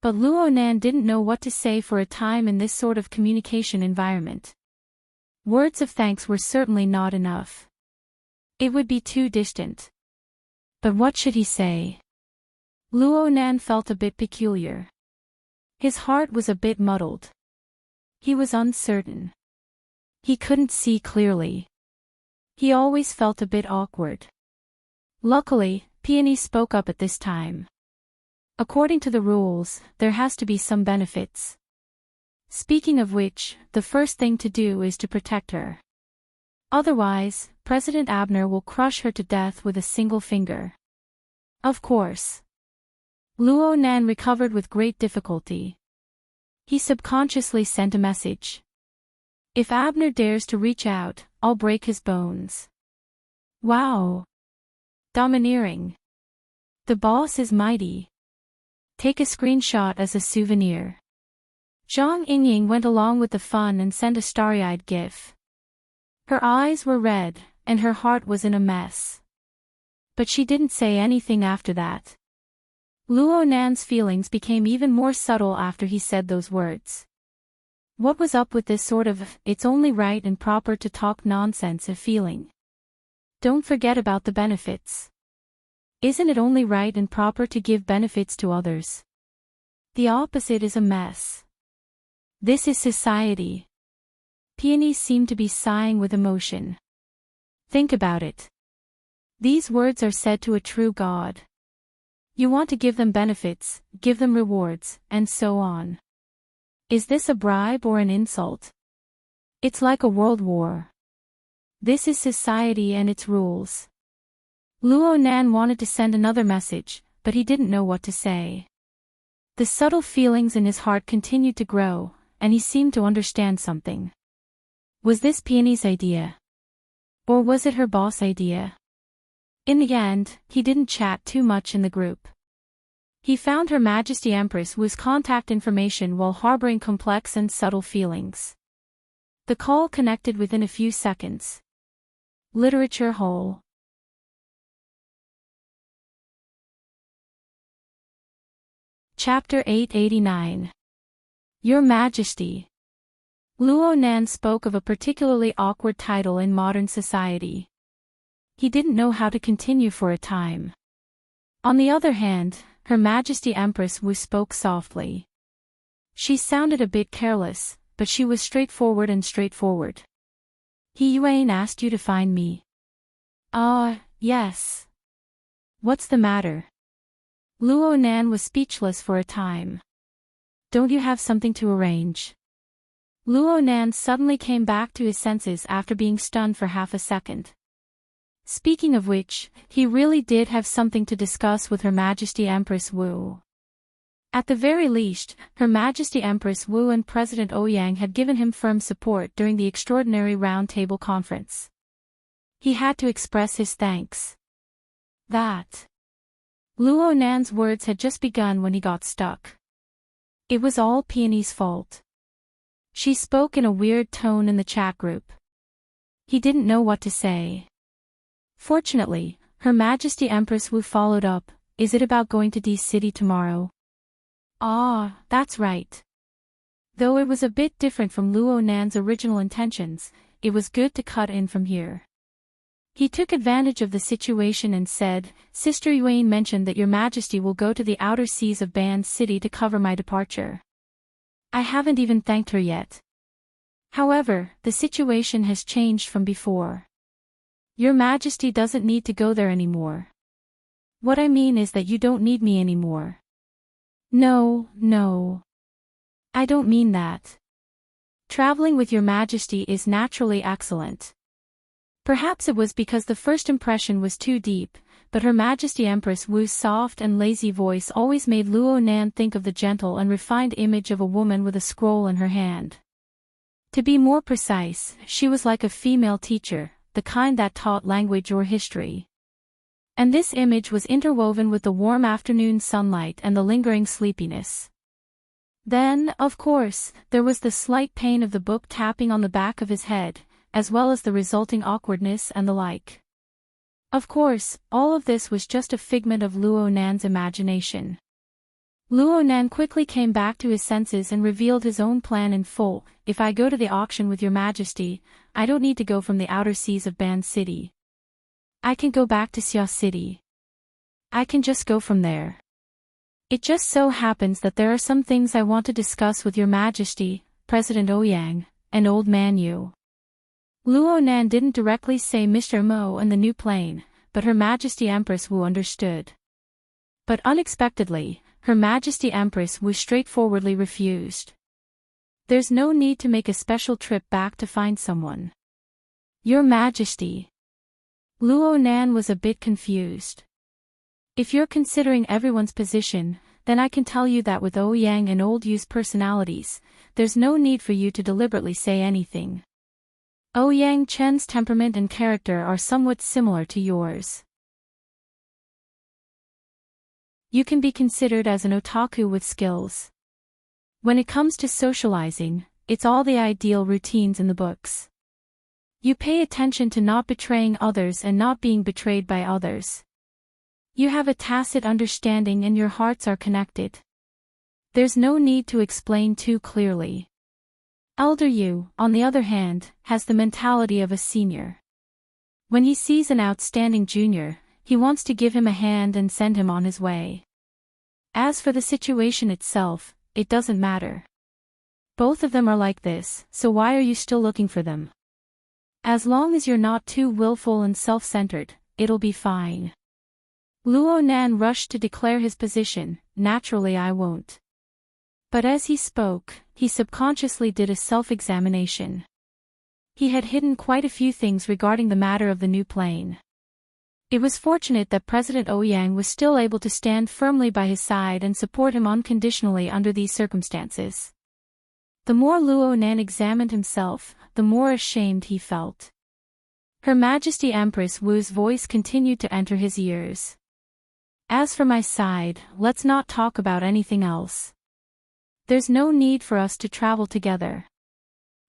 But Luo Nan didn't know what to say for a time in this sort of communication environment. Words of thanks were certainly not enough. It would be too distant. But what should he say? Luo Nan felt a bit peculiar. His heart was a bit muddled. He was uncertain. He couldn't see clearly. He always felt a bit awkward. Luckily, Peony spoke up at this time. According to the rules, there has to be some benefits. Speaking of which, the first thing to do is to protect her. Otherwise, President Abner will crush her to death with a single finger. Of course. Luo Nan recovered with great difficulty. He subconsciously sent a message. If Abner dares to reach out, I'll break his bones. Wow. Domineering. The boss is mighty. Take a screenshot as a souvenir. Zhang Yingying went along with the fun and sent a starry-eyed gif. Her eyes were red, and her heart was in a mess. But she didn't say anything after that. Luo Nan's feelings became even more subtle after he said those words. What was up with this sort of, it's only right and proper to talk nonsense of feeling? Don't forget about the benefits. Isn't it only right and proper to give benefits to others? The opposite is a mess. This is society. Peonies seemed to be sighing with emotion. Think about it. These words are said to a true God. You want to give them benefits, give them rewards, and so on. Is this a bribe or an insult? It's like a world war. This is society and its rules. Luo Nan wanted to send another message, but he didn't know what to say. The subtle feelings in his heart continued to grow, and he seemed to understand something. Was this Peony's idea? Or was it her boss' idea? In the end, he didn't chat too much in the group. He found Her Majesty Empress Wu's contact information while harboring complex and subtle feelings. The call connected within a few seconds. Literature Hole. Chapter 889. Your Majesty. Luo Nan spoke of a particularly awkward title in modern society. He didn't know how to continue for a time. On the other hand, Her Majesty Empress Wu spoke softly. She sounded a bit careless, but she was straightforward. He Yuan asked you to find me. Yes. What's the matter? Luo Nan was speechless for a time. Don't you have something to arrange? Luo Nan suddenly came back to his senses after being stunned for half a second. Speaking of which, he really did have something to discuss with Her Majesty Empress Wu. At the very least, Her Majesty Empress Wu and President Ouyang had given him firm support during the extraordinary Round Table Conference. He had to express his thanks. That. Luo Nan's words had just begun when he got stuck. It was all Peony's fault. She spoke in a weird tone in the chat group. He didn't know what to say. Fortunately, Her Majesty Empress Wu followed up, is it about going to D City tomorrow? That's right. Though it was a bit different from Luo Nan's original intentions, it was good to cut in from here. He took advantage of the situation and said, Sister Yuan mentioned that Your Majesty will go to the outer seas of Ban City to cover my departure. I haven't even thanked her yet. However, the situation has changed from before. Your Majesty doesn't need to go there anymore. What I mean is that you don't need me anymore. No. I don't mean that. Traveling with Your Majesty is naturally excellent. Perhaps it was because the first impression was too deep, but Her Majesty Empress Wu's soft and lazy voice always made Luo Nan think of the gentle and refined image of a woman with a scroll in her hand. To be more precise, she was like a female teacher, the kind that taught language or history. And this image was interwoven with the warm afternoon sunlight and the lingering sleepiness. Then, of course, there was the slight pain of the book tapping on the back of his head, as well as the resulting awkwardness and the like. Of course, all of this was just a figment of Luo Nan's imagination. Luo Nan quickly came back to his senses and revealed his own plan in full. If I go to the auction with your majesty, I don't need to go from the outer seas of Ban City. I can go back to Xia City. I can just go from there. It just so happens that there are some things I want to discuss with your majesty, President Ouyang, and Old Man Yu. Luo Nan didn't directly say Mr. Mo and the new plane, but Her Majesty Empress Wu understood. But unexpectedly, Her Majesty Empress Wu straightforwardly refused. There's no need to make a special trip back to find someone. Your Majesty. Luo Nan was a bit confused. If you're considering everyone's position, then I can tell you that with Ouyang and Old Yu's personalities, there's no need for you to deliberately say anything. Ouyang Chen's temperament and character are somewhat similar to yours. You can be considered as an otaku with skills. When it comes to socializing, it's all the ideal routines in the books. You pay attention to not betraying others and not being betrayed by others. You have a tacit understanding and your hearts are connected. There's no need to explain too clearly. Elder Yu, on the other hand, has the mentality of a senior. When he sees an outstanding junior, he wants to give him a hand and send him on his way. As for the situation itself, it doesn't matter. Both of them are like this, so why are you still looking for them? As long as you're not too willful and self-centered, it'll be fine. Luo Nan rushed to declare his position. Naturally I won't. But as he spoke, he subconsciously did a self-examination. He had hidden quite a few things regarding the matter of the new plane. It was fortunate that President Ouyang was still able to stand firmly by his side and support him unconditionally under these circumstances. The more Luo Nan examined himself, the more ashamed he felt. Her Majesty Empress Wu's voice continued to enter his ears. As for my side, let's not talk about anything else. There's no need for us to travel together.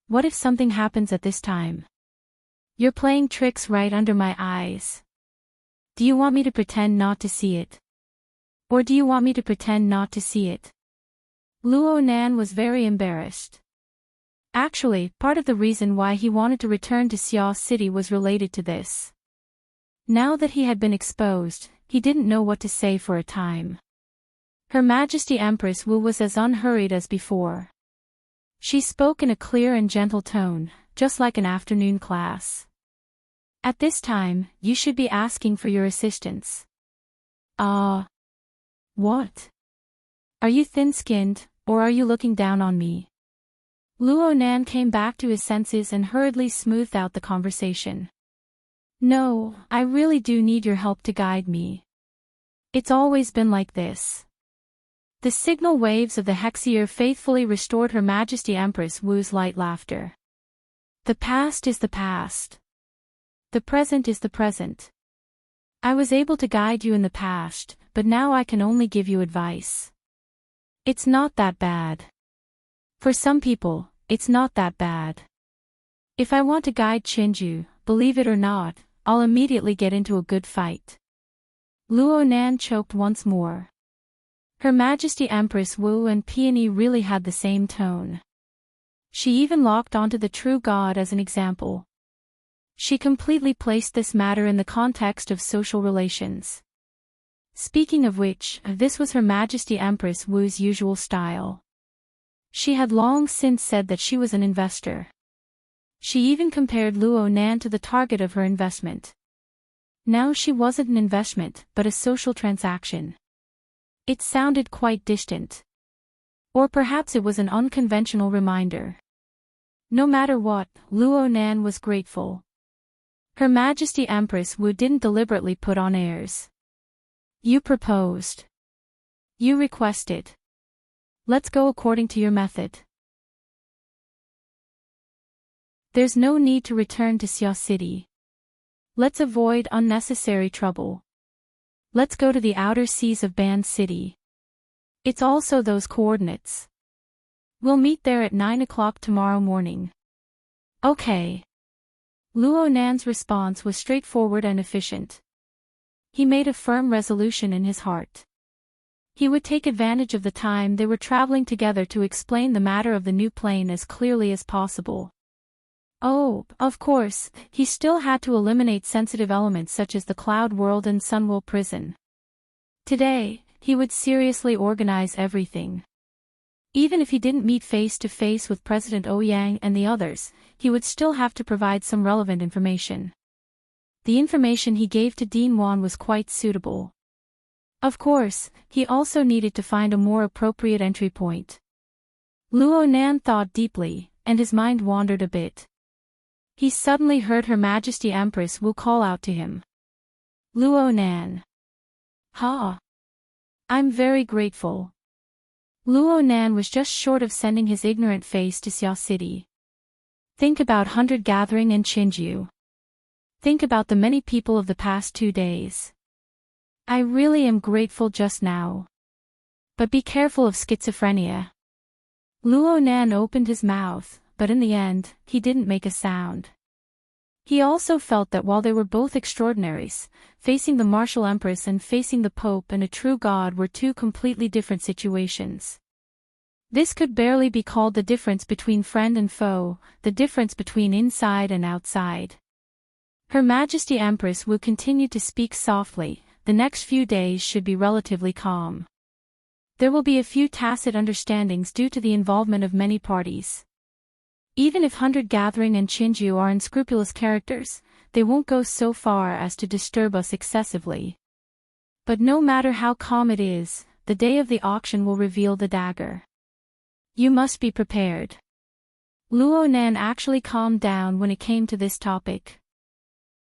What if something happens at this time? You're playing tricks right under my eyes. Do you want me to pretend not to see it? Or do you want me to pretend not to see it? Luo Nan was very embarrassed. Actually, part of the reason why he wanted to return to Xia City was related to this. Now that he had been exposed, he didn't know what to say for a time. Her Majesty Empress Wu was as unhurried as before. She spoke in a clear and gentle tone, just like an afternoon class. At this time, you should be asking for your assistance. What? Are you thin-skinned, or are you looking down on me? Luo Nan came back to his senses and hurriedly smoothed out the conversation. No, I really do need your help to guide me. It's always been like this. The signal waves of the Hexier faithfully restored Her Majesty Empress Wu's light laughter. The past is the past. The present is the present. I was able to guide you in the past, but now I can only give you advice. It's not that bad. For some people, it's not that bad. If I want to guide Chinju, believe it or not, I'll immediately get into a good fight. Luo Nan choked once more. Her Majesty Empress Wu and Peony really had the same tone. She even locked onto the true god as an example. She completely placed this matter in the context of social relations. Speaking of which, this was Her Majesty Empress Wu's usual style. She had long since said that she was an investor. She even compared Luo Nan to the target of her investment. Now she wasn't an investment, but a social transaction. It sounded quite distant. Or perhaps it was an unconventional reminder. No matter what, Luo Nan was grateful. Her Majesty Empress Wu didn't deliberately put on airs. You proposed. You requested. Let's go according to your method. There's no need to return to Xia City. Let's avoid unnecessary trouble. Let's go to the outer seas of Ban City. It's also those coordinates. We'll meet there at 9 o'clock tomorrow morning. Okay. Luo Nan's response was straightforward and efficient. He made a firm resolution in his heart. He would take advantage of the time they were traveling together to explain the matter of the new plane as clearly as possible. Oh, of course, he still had to eliminate sensitive elements such as the Cloud World and Sunwell Prison. Today, he would seriously organize everything. Even if he didn't meet face-to-face with President Ouyang and the others, he would still have to provide some relevant information. The information he gave to Dean Wan was quite suitable. Of course, he also needed to find a more appropriate entry point. Luo Nan thought deeply, and his mind wandered a bit. He suddenly heard Her Majesty Empress Wu call out to him. Luo Nan. Ha! I'm very grateful. Luo Nan was just short of sending his ignorant face to Xia City. Think about Hundred Gathering and Chinju. Think about the many people of the past 2 days. I really am grateful just now. But be careful of schizophrenia. Luo Nan opened his mouth, but in the end, he didn't make a sound. He also felt that while they were both extraordinaries, facing the martial empress and facing the pope and a true god were two completely different situations. This could barely be called the difference between friend and foe, the difference between inside and outside. Her Majesty Empress Wu continued to speak softly. The next few days should be relatively calm. There will be a few tacit understandings due to the involvement of many parties. Even if Hundred Gathering and Chinju are unscrupulous characters, they won't go so far as to disturb us excessively. But no matter how calm it is, the day of the auction will reveal the dagger. You must be prepared. Luo Nan actually calmed down when it came to this topic.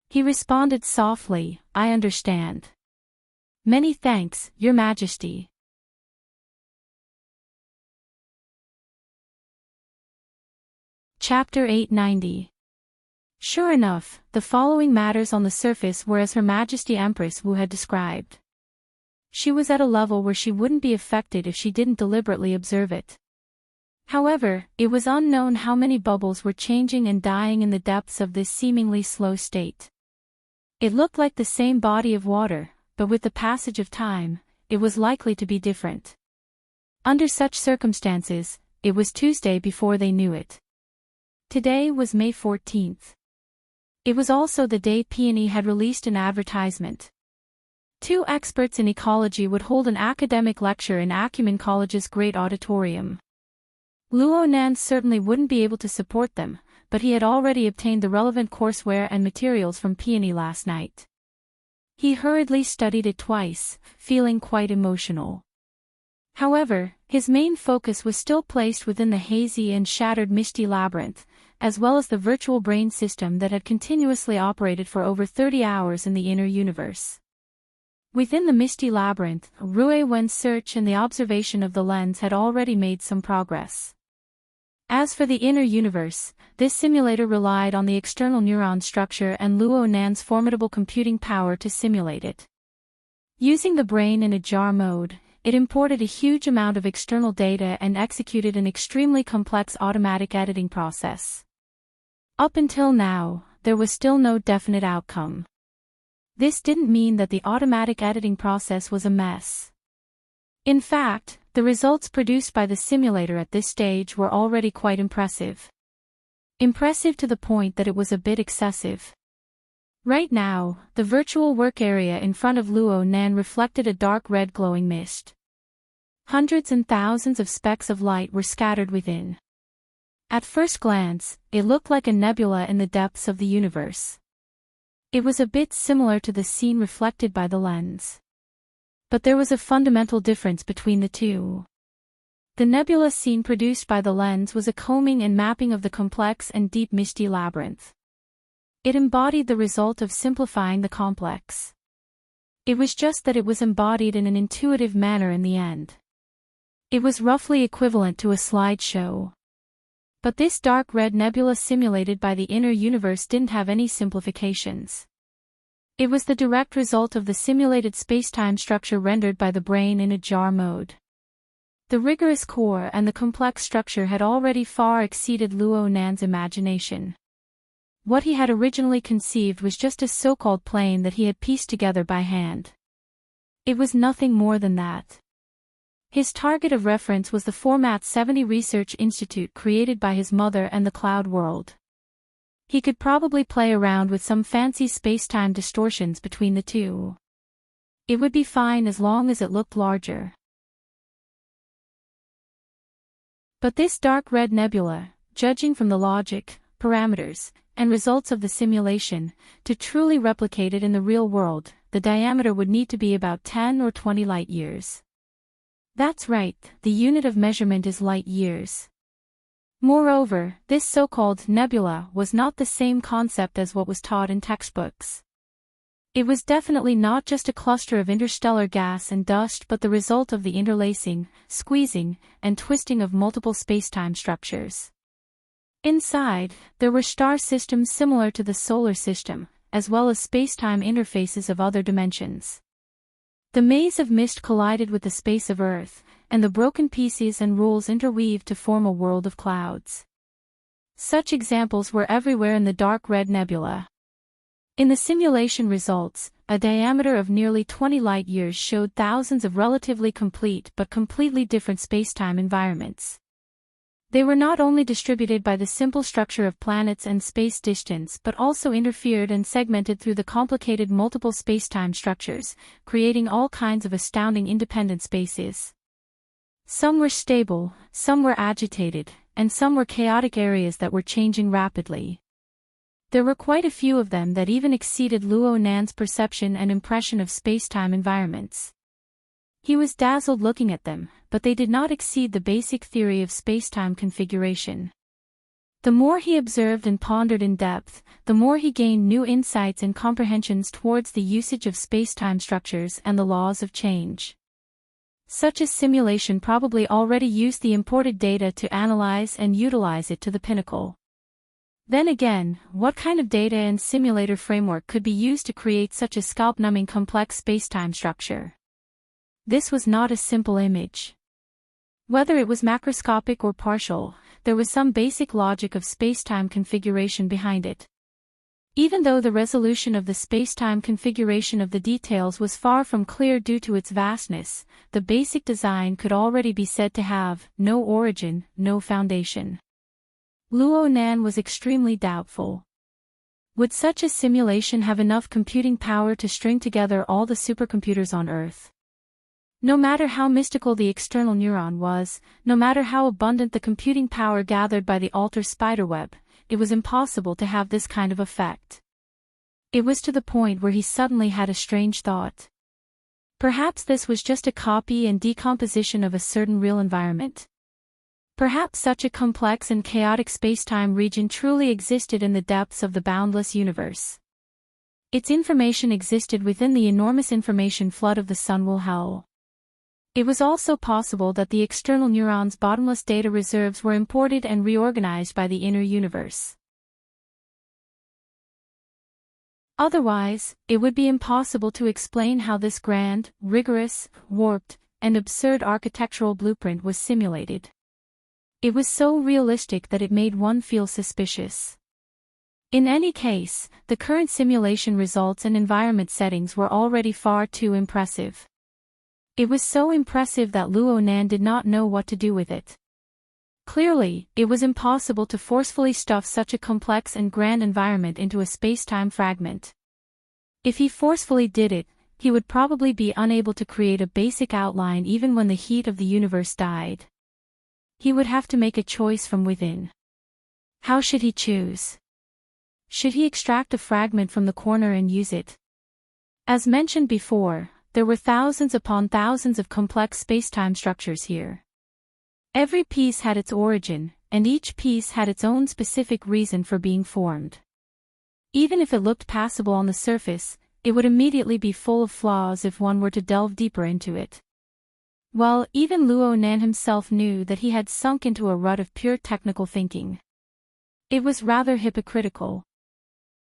He responded softly, I understand. Many thanks, Your Majesty. Chapter 890. Sure enough, the following matters on the surface were as Her Majesty Empress Wu had described. She was at a level where she wouldn't be affected if she didn't deliberately observe it. However, it was unknown how many bubbles were changing and dying in the depths of this seemingly slow state. It looked like the same body of water, but with the passage of time, it was likely to be different. Under such circumstances, it was Tuesday before they knew it. Today was May 14th. It was also the day Peony had released an advertisement. 2 experts in ecology would hold an academic lecture in Acumen College's great auditorium. Luo Nan certainly wouldn't be able to support them, but he had already obtained the relevant courseware and materials from Peony last night. He hurriedly studied it twice, feeling quite emotional. However, his main focus was still placed within the hazy and shattered Misty Labyrinth, as well as the virtual brain system that had continuously operated for over 30 hours in the inner universe. Within the Misty Labyrinth, Rue Wen's search and the observation of the lens had already made some progress. As for the inner universe, this simulator relied on the external neuron structure and Luo Nan's formidable computing power to simulate it. Using the brain in a jar mode, it imported a huge amount of external data and executed an extremely complex automatic editing process. Up until now, there was still no definite outcome. This didn't mean that the automatic editing process was a mess. In fact, the results produced by the simulator at this stage were already quite impressive. Impressive to the point that it was a bit excessive. Right now, the virtual work area in front of Luo Nan reflected a dark red glowing mist. Hundreds and thousands of specks of light were scattered within. At first glance, it looked like a nebula in the depths of the universe. It was a bit similar to the scene reflected by the lens. But there was a fundamental difference between the two. The nebula scene produced by the lens was a combing and mapping of the complex and deep misty labyrinth. It embodied the result of simplifying the complex. It was just that it was embodied in an intuitive manner in the end. It was roughly equivalent to a slideshow. But this dark red nebula simulated by the inner universe didn't have any simplifications. It was the direct result of the simulated spacetime structure rendered by the brain in a jar mode. The rigorous core and the complex structure had already far exceeded Luo Nan's imagination. What he had originally conceived was just a so-called plane that he had pieced together by hand. It was nothing more than that. His target of reference was the Format 70 Research Institute created by his mother and the cloud world. He could probably play around with some fancy space-time distortions between the two. It would be fine as long as it looked larger. But this dark red nebula, judging from the logic, parameters, and results of the simulation, to truly replicate it in the real world, the diameter would need to be about 10 or 20 light years. That's right, the unit of measurement is light years. Moreover, this so-called nebula was not the same concept as what was taught in textbooks. It was definitely not just a cluster of interstellar gas and dust but the result of the interlacing, squeezing, and twisting of multiple spacetime structures. Inside, there were star systems similar to the solar system, as well as spacetime interfaces of other dimensions. The maze of mist collided with the space of Earth, and the broken pieces and rules interweaved to form a world of clouds. Such examples were everywhere in the dark red nebula. In the simulation results, a diameter of nearly 20 light-years showed thousands of relatively complete but completely different spacetime environments. They were not only distributed by the simple structure of planets and space distance but also interfered and segmented through the complicated multiple spacetime structures, creating all kinds of astounding independent spaces. Some were stable, some were agitated, and some were chaotic areas that were changing rapidly. There were quite a few of them that even exceeded Luo Nan's perception and impression of spacetime environments. He was dazzled looking at them, but they did not exceed the basic theory of spacetime configuration. The more he observed and pondered in depth, the more he gained new insights and comprehensions towards the usage of spacetime structures and the laws of change. Such a simulation probably already used the imported data to analyze and utilize it to the pinnacle. Then again, what kind of data and simulator framework could be used to create such a scalp-numbing complex spacetime structure? This was not a simple image. Whether it was macroscopic or partial, there was some basic logic of spacetime configuration behind it. Even though the resolution of the spacetime configuration of the details was far from clear due to its vastness, the basic design could already be said to have no origin, no foundation. Luo Nan was extremely doubtful. Would such a simulation have enough computing power to string together all the supercomputers on Earth? No matter how mystical the external neuron was, no matter how abundant the computing power gathered by the alter spiderweb, it was impossible to have this kind of effect. It was to the point where he suddenly had a strange thought. Perhaps this was just a copy and decomposition of a certain real environment. Perhaps such a complex and chaotic spacetime region truly existed in the depths of the boundless universe. Its information existed within the enormous information flood of the sun will hell. It was also possible that the external neuron's bottomless data reserves were imported and reorganized by the inner universe. Otherwise, it would be impossible to explain how this grand, rigorous, warped, and absurd architectural blueprint was simulated. It was so realistic that it made one feel suspicious. In any case, the current simulation results and environment settings were already far too impressive. It was so impressive that Luo Nan did not know what to do with it. Clearly, it was impossible to forcefully stuff such a complex and grand environment into a spacetime fragment. If he forcefully did it, he would probably be unable to create a basic outline even when the heat of the universe died. He would have to make a choice from within. How should he choose? Should he extract a fragment from the corner and use it? As mentioned before, there were thousands upon thousands of complex spacetime structures here. Every piece had its origin, and each piece had its own specific reason for being formed. Even if it looked passable on the surface, it would immediately be full of flaws if one were to delve deeper into it. Well, even Luo Nan himself knew that he had sunk into a rut of pure technical thinking. It was rather hypocritical.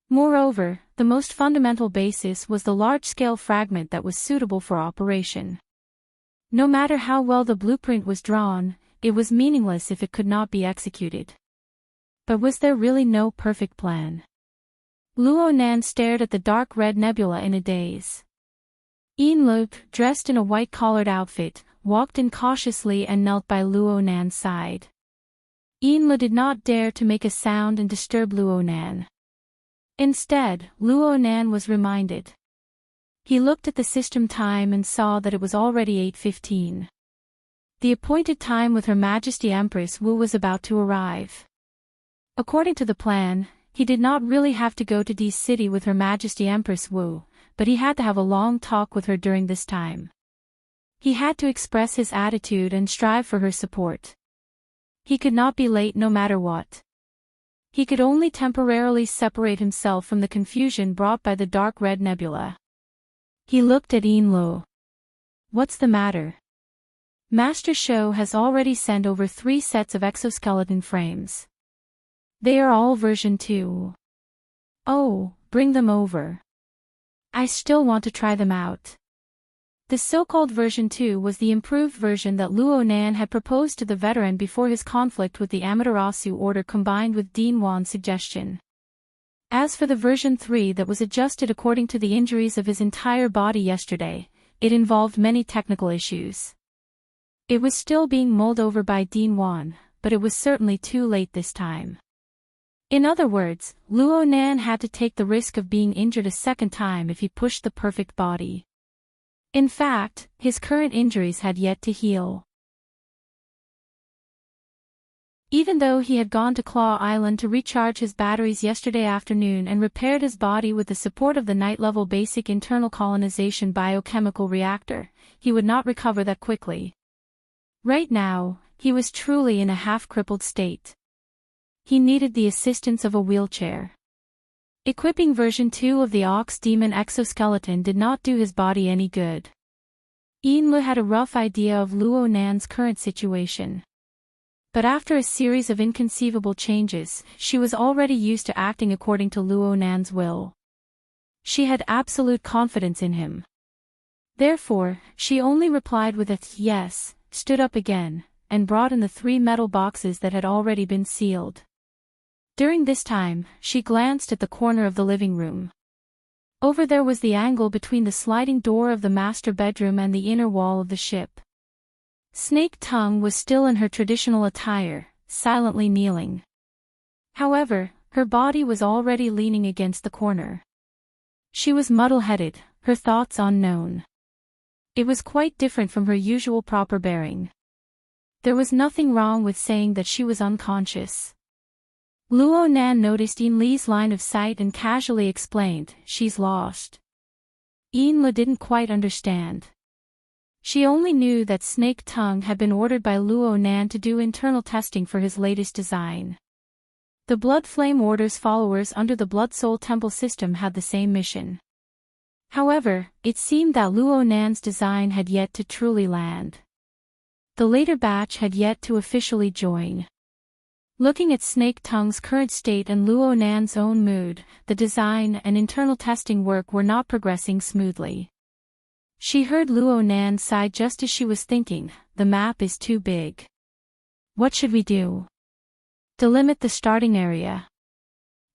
Moreover, the most fundamental basis was the large-scale fragment that was suitable for operation. No matter how well the blueprint was drawn, it was meaningless if it could not be executed. But was there really no perfect plan? Luo Nan stared at the dark red nebula in a daze. Yin Luke, dressed in a white-collared outfit, walked in cautiously and knelt by Luo Nan's side. Enla did not dare to make a sound and disturb Luo Nan. Instead, Luo Nan was reminded. He looked at the system time and saw that it was already 8:15. The appointed time with Her Majesty Empress Wu was about to arrive. According to the plan, he did not really have to go to D City with Her Majesty Empress Wu, but he had to have a long talk with her during this time. He had to express his attitude and strive for her support. He could not be late no matter what. He could only temporarily separate himself from the confusion brought by the dark red nebula. He looked at Enlo. What's the matter? Master Shou has already sent over 3 sets of exoskeleton frames. They are all version 2. Oh, bring them over. I still want to try them out. The so-called version 2 was the improved version that Luo Nan had proposed to the veteran before his conflict with the Amaterasu order combined with Dean Wan's suggestion. As for the version 3 that was adjusted according to the injuries of his entire body yesterday, it involved many technical issues. It was still being mulled over by Dean Wan, but it was certainly too late this time. In other words, Luo Nan had to take the risk of being injured a second time if he pushed the perfect body. In fact, his current injuries had yet to heal. Even though he had gone to Claw Island to recharge his batteries yesterday afternoon and repaired his body with the support of the night-level basic internal colonization biochemical reactor, he would not recover that quickly. Right now, he was truly in a half-crippled state. He needed the assistance of a wheelchair. Equipping version 2 of the Ox Demon exoskeleton did not do his body any good. Enlu had a rough idea of Luo Nan's current situation. But after a series of inconceivable changes, she was already used to acting according to Luo Nan's will. She had absolute confidence in him. Therefore, she only replied with a yes, stood up again, and brought in the 3 metal boxes that had already been sealed. During this time, she glanced at the corner of the living room. Over there was the angle between the sliding door of the master bedroom and the inner wall of the ship. Snake Tongue was still in her traditional attire, silently kneeling. However, her body was already leaning against the corner. She was muddle-headed, her thoughts unknown. It was quite different from her usual proper bearing. There was nothing wrong with saying that she was unconscious. Luo Nan noticed Yin Li's line of sight and casually explained, "She's lost." Yin Li didn't quite understand. She only knew that Snake Tongue had been ordered by Luo Nan to do internal testing for his latest design. The Blood Flame Order's followers under the Blood Soul Temple system had the same mission. However, it seemed that Luo Nan's design had yet to truly land. The later batch had yet to officially join. Looking at Snake Tongue's current state and Luo Nan's own mood, the design and internal testing work were not progressing smoothly. She heard Luo Nan sigh just as she was thinking, "The map is too big. What should we do? Delimit the starting area.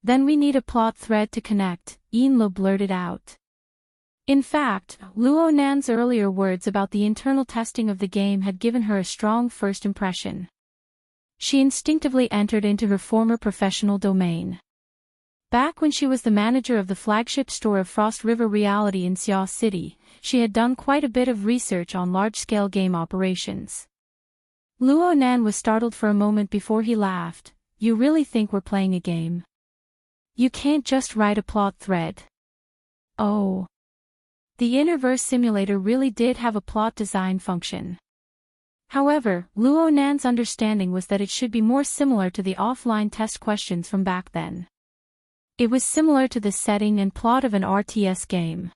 Then we need a plot thread to connect," Yinlo blurted out. In fact, Luo Nan's earlier words about the internal testing of the game had given her a strong first impression. She instinctively entered into her former professional domain. Back when she was the manager of the flagship store of Frost River Reality in Xia City, she had done quite a bit of research on large-scale game operations. Luo Nan was startled for a moment before he laughed. "You really think we're playing a game? You can't just write a plot thread." Oh. The Innerverse simulator really did have a plot design function. However, Luo Nan's understanding was that it should be more similar to the offline test questions from back then. It was similar to the setting and plot of an RTS game.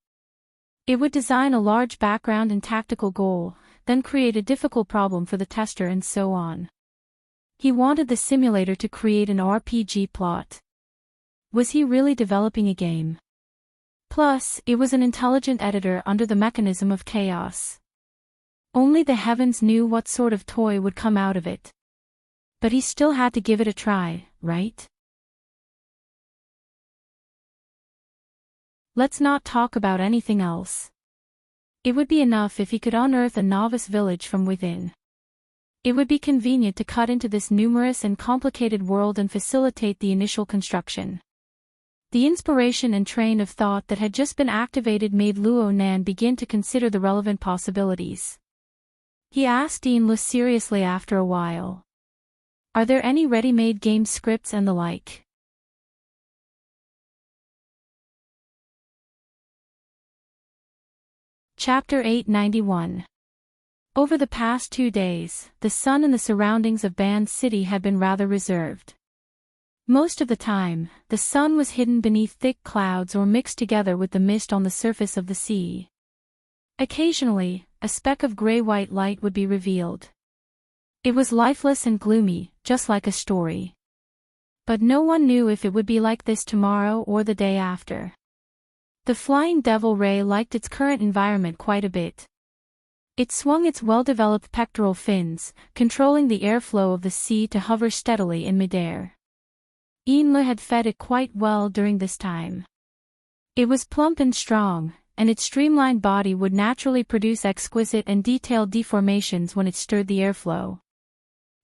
It would design a large background and tactical goal, then create a difficult problem for the tester and so on. He wanted the simulator to create an RPG plot. Was he really developing a game? Plus, it was an intelligent editor under the mechanism of chaos. Only the heavens knew what sort of toy would come out of it. But he still had to give it a try, right? Let's not talk about anything else. It would be enough if he could unearth a novice village from within. It would be convenient to cut into this numerous and complicated world and facilitate the initial construction. The inspiration and train of thought that had just been activated made Luo Nan begin to consider the relevant possibilities. He asked Enrich seriously after a while. Are there any ready-made game scripts and the like? Chapter 891. Over the past 2 days, the sun and the surroundings of Ban City had been rather reserved. Most of the time, the sun was hidden beneath thick clouds or mixed together with the mist on the surface of the sea. Occasionally, a speck of gray-white light would be revealed. It was lifeless and gloomy, just like a story. But no one knew if it would be like this tomorrow or the day after. The flying devil ray liked its current environment quite a bit. It swung its well-developed pectoral fins, controlling the airflow of the sea to hover steadily in midair. Enrich had fed it quite well during this time. It was plump and strong, and its streamlined body would naturally produce exquisite and detailed deformations when it stirred the airflow.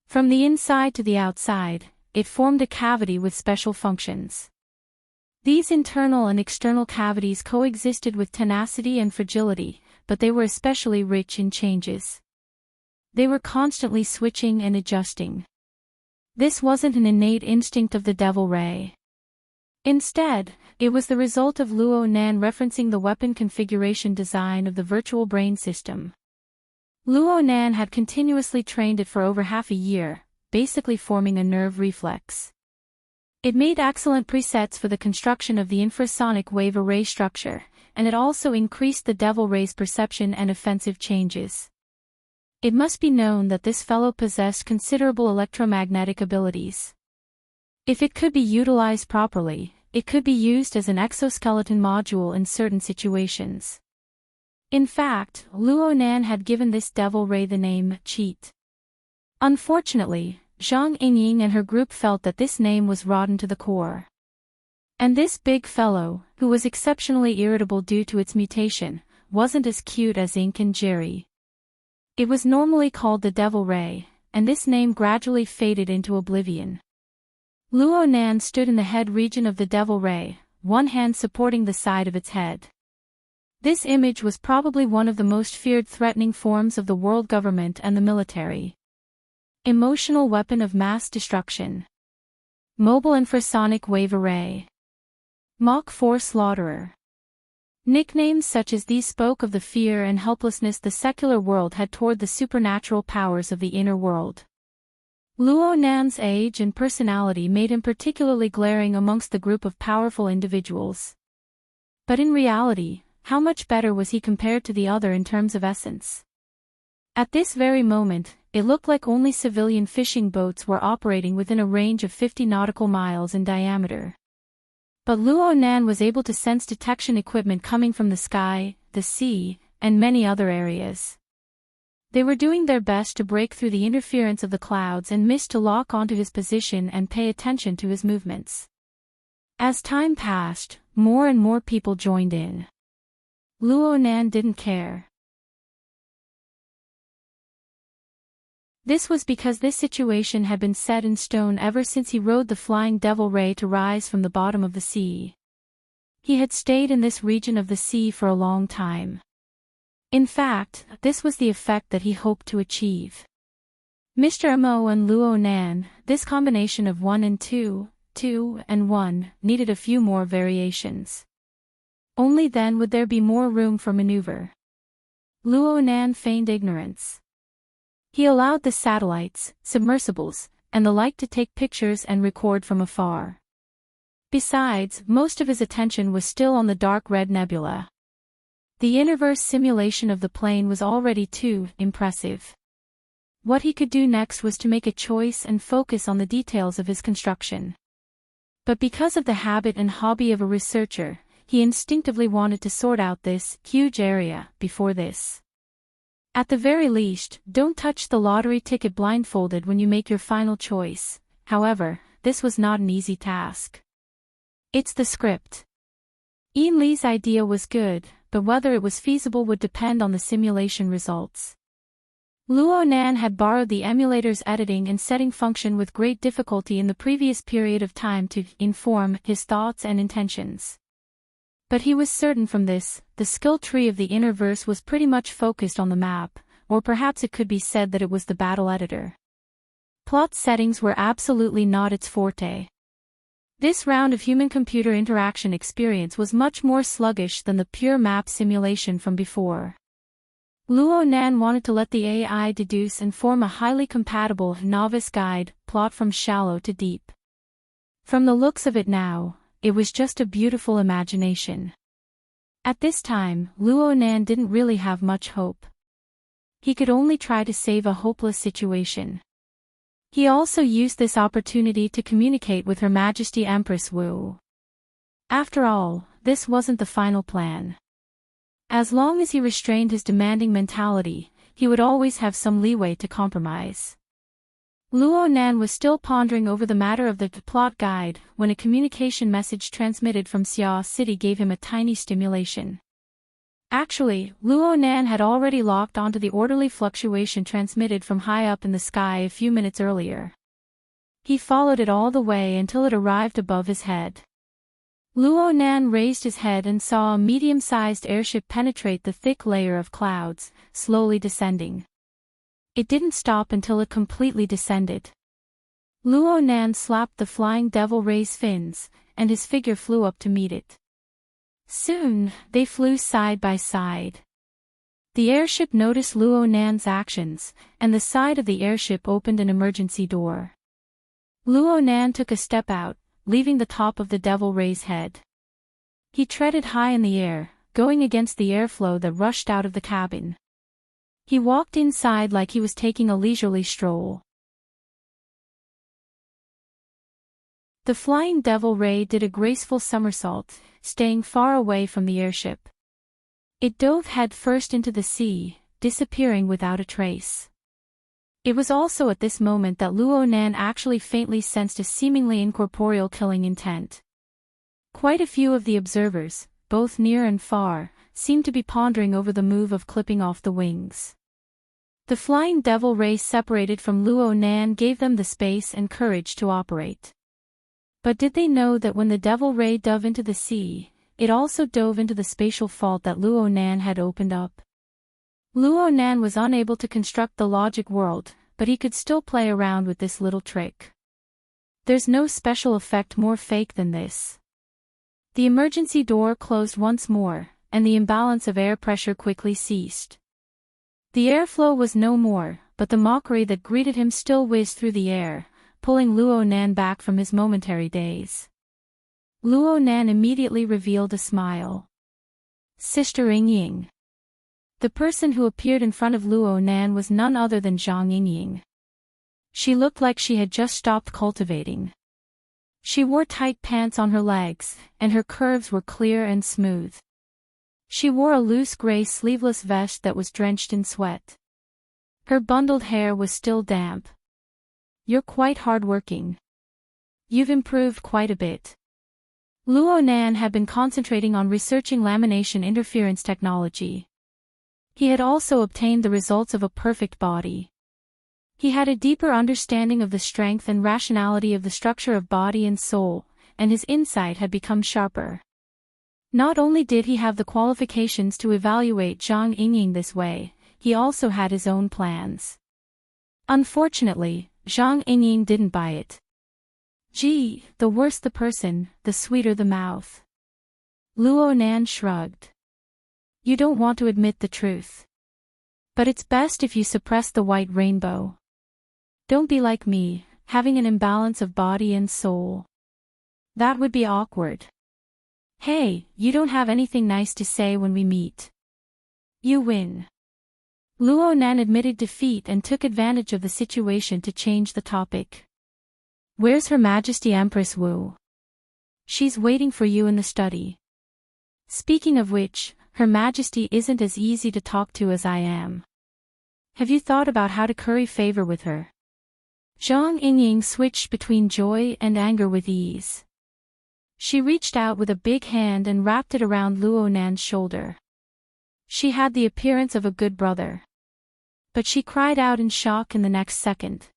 From the inside to the outside, it formed a cavity with special functions. These internal and external cavities coexisted with tenacity and fragility, but they were especially rich in changes. They were constantly switching and adjusting. This wasn't an innate instinct of the devil ray. Instead, it was the result of Luo Nan referencing the weapon configuration design of the virtual brain system. Luo Nan had continuously trained it for over half a year, basically forming a nerve reflex. It made excellent presets for the construction of the infrasonic wave array structure, and it also increased the devil ray's perception and offensive changes. It must be known that this fellow possessed considerable electromagnetic abilities. If it could be utilized properly, it could be used as an exoskeleton module in certain situations. In fact, Luo Nan had given this devil ray the name Cheat. Unfortunately, Zhang Yingying and her group felt that this name was rotten to the core. And this big fellow, who was exceptionally irritable due to its mutation, wasn't as cute as Ink and Jerry. It was normally called the Devil Ray, and this name gradually faded into oblivion. Luo Nan stood in the head region of the Devil Ray, one hand supporting the side of its head. This image was probably one of the most feared threatening forms of the world government and the military. Emotional weapon of mass destruction. Mobile infrasonic wave array. Mach 4 slaughterer. Nicknames such as these spoke of the fear and helplessness the secular world had toward the supernatural powers of the inner world. Luo Nan's age and personality made him particularly glaring amongst the group of powerful individuals. But in reality, how much better was he compared to the other in terms of essence? At this very moment, it looked like only civilian fishing boats were operating within a range of 50 nautical miles in diameter. But Luo Nan was able to sense detection equipment coming from the sky, the sea, and many other areas. They were doing their best to break through the interference of the clouds and mist to lock onto his position and pay attention to his movements. As time passed, more and more people joined in. Luo Nan didn't care. This was because this situation had been set in stone ever since he rode the flying devil ray to rise from the bottom of the sea. He had stayed in this region of the sea for a long time. In fact, this was the effect that he hoped to achieve. Mr. Mo and Luo Nan, this combination of 1 and 2, 2 and 1, needed a few more variations. Only then would there be more room for maneuver. Luo Nan feigned ignorance. He allowed the satellites, submersibles, and the like to take pictures and record from afar. Besides, most of his attention was still on the dark red nebula. The inverse simulation of the plane was already too impressive. What he could do next was to make a choice and focus on the details of his construction. But because of the habit and hobby of a researcher, he instinctively wanted to sort out this huge area before this. At the very least, don't touch the lottery ticket blindfolded when you make your final choice. However, this was not an easy task. It's the script. Ian Lee's idea was good, but whether it was feasible would depend on the simulation results. Luo Nan had borrowed the emulator's editing and setting function with great difficulty in the previous period of time to inform his thoughts and intentions. But he was certain from this, the skill tree of the inner verse was pretty much focused on the map, or perhaps it could be said that it was the battle editor. Plot settings were absolutely not its forte. This round of human-computer interaction experience was much more sluggish than the pure map simulation from before. Luo Nan wanted to let the AI deduce and form a highly compatible novice guide plot from shallow to deep. From the looks of it now, it was just a beautiful imagination. At this time, Luo Nan didn't really have much hope. He could only try to save a hopeless situation. He also used this opportunity to communicate with Her Majesty Empress Wu. After all, this wasn't the final plan. As long as he restrained his demanding mentality, he would always have some leeway to compromise. Luo Nan was still pondering over the matter of the plot guide when a communication message transmitted from Xia City gave him a tiny stimulation. Actually, Luo Nan had already locked onto the orderly fluctuation transmitted from high up in the sky a few minutes earlier. He followed it all the way until it arrived above his head. Luo Nan raised his head and saw a medium-sized airship penetrate the thick layer of clouds, slowly descending. It didn't stop until it completely descended. Luo Nan slapped the flying devil ray's fins, and his figure flew up to meet it. Soon, they flew side by side. The airship noticed Luo Nan's actions, and the side of the airship opened an emergency door. Luo Nan took a step out, leaving the top of the devil ray's head. He treaded high in the air, going against the airflow that rushed out of the cabin. He walked inside like he was taking a leisurely stroll. The flying devil ray did a graceful somersault, staying far away from the airship. It dove head first into the sea, disappearing without a trace. It was also at this moment that Luo Nan actually faintly sensed a seemingly incorporeal killing intent. Quite a few of the observers, both near and far, seemed to be pondering over the move of clipping off the wings. The flying devil ray separated from Luo Nan gave them the space and courage to operate. But did they know that when the devil ray dove into the sea, it also dove into the spatial fault that Luo Nan had opened up? Luo Nan was unable to construct the logic world, but he could still play around with this little trick. There's no special effect more fake than this. The emergency door closed once more, and the imbalance of air pressure quickly ceased. The airflow was no more, but the mockery that greeted him still whizzed through the air, pulling Luo Nan back from his momentary daze. Luo Nan immediately revealed a smile. Sister Yingying. The person who appeared in front of Luo Nan was none other than Zhang Yingying. She looked like she had just stopped cultivating. She wore tight pants on her legs, and her curves were clear and smooth. She wore a loose gray sleeveless vest that was drenched in sweat. Her bundled hair was still damp. You're quite hard-working. You've improved quite a bit. Luo Nan had been concentrating on researching lamination interference technology. He had also obtained the results of a perfect body. He had a deeper understanding of the strength and rationality of the structure of body and soul, and his insight had become sharper. Not only did he have the qualifications to evaluate Zhang Yingying this way, he also had his own plans. Unfortunately, Zhang Yingying didn't buy it. Gee, the worse the person, the sweeter the mouth. Luo Nan shrugged. You don't want to admit the truth. But it's best if you suppress the white rainbow. Don't be like me, having an imbalance of body and soul. That would be awkward. Hey, you don't have anything nice to say when we meet. You win. Luo Nan admitted defeat and took advantage of the situation to change the topic. Where's Her Majesty Empress Wu? She's waiting for you in the study. Speaking of which, Her Majesty isn't as easy to talk to as I am. Have you thought about how to curry favor with her? Zhang Yingying switched between joy and anger with ease. She reached out with a big hand and wrapped it around Luo Nan's shoulder. She had the appearance of a good brother. But she cried out in shock in the next second.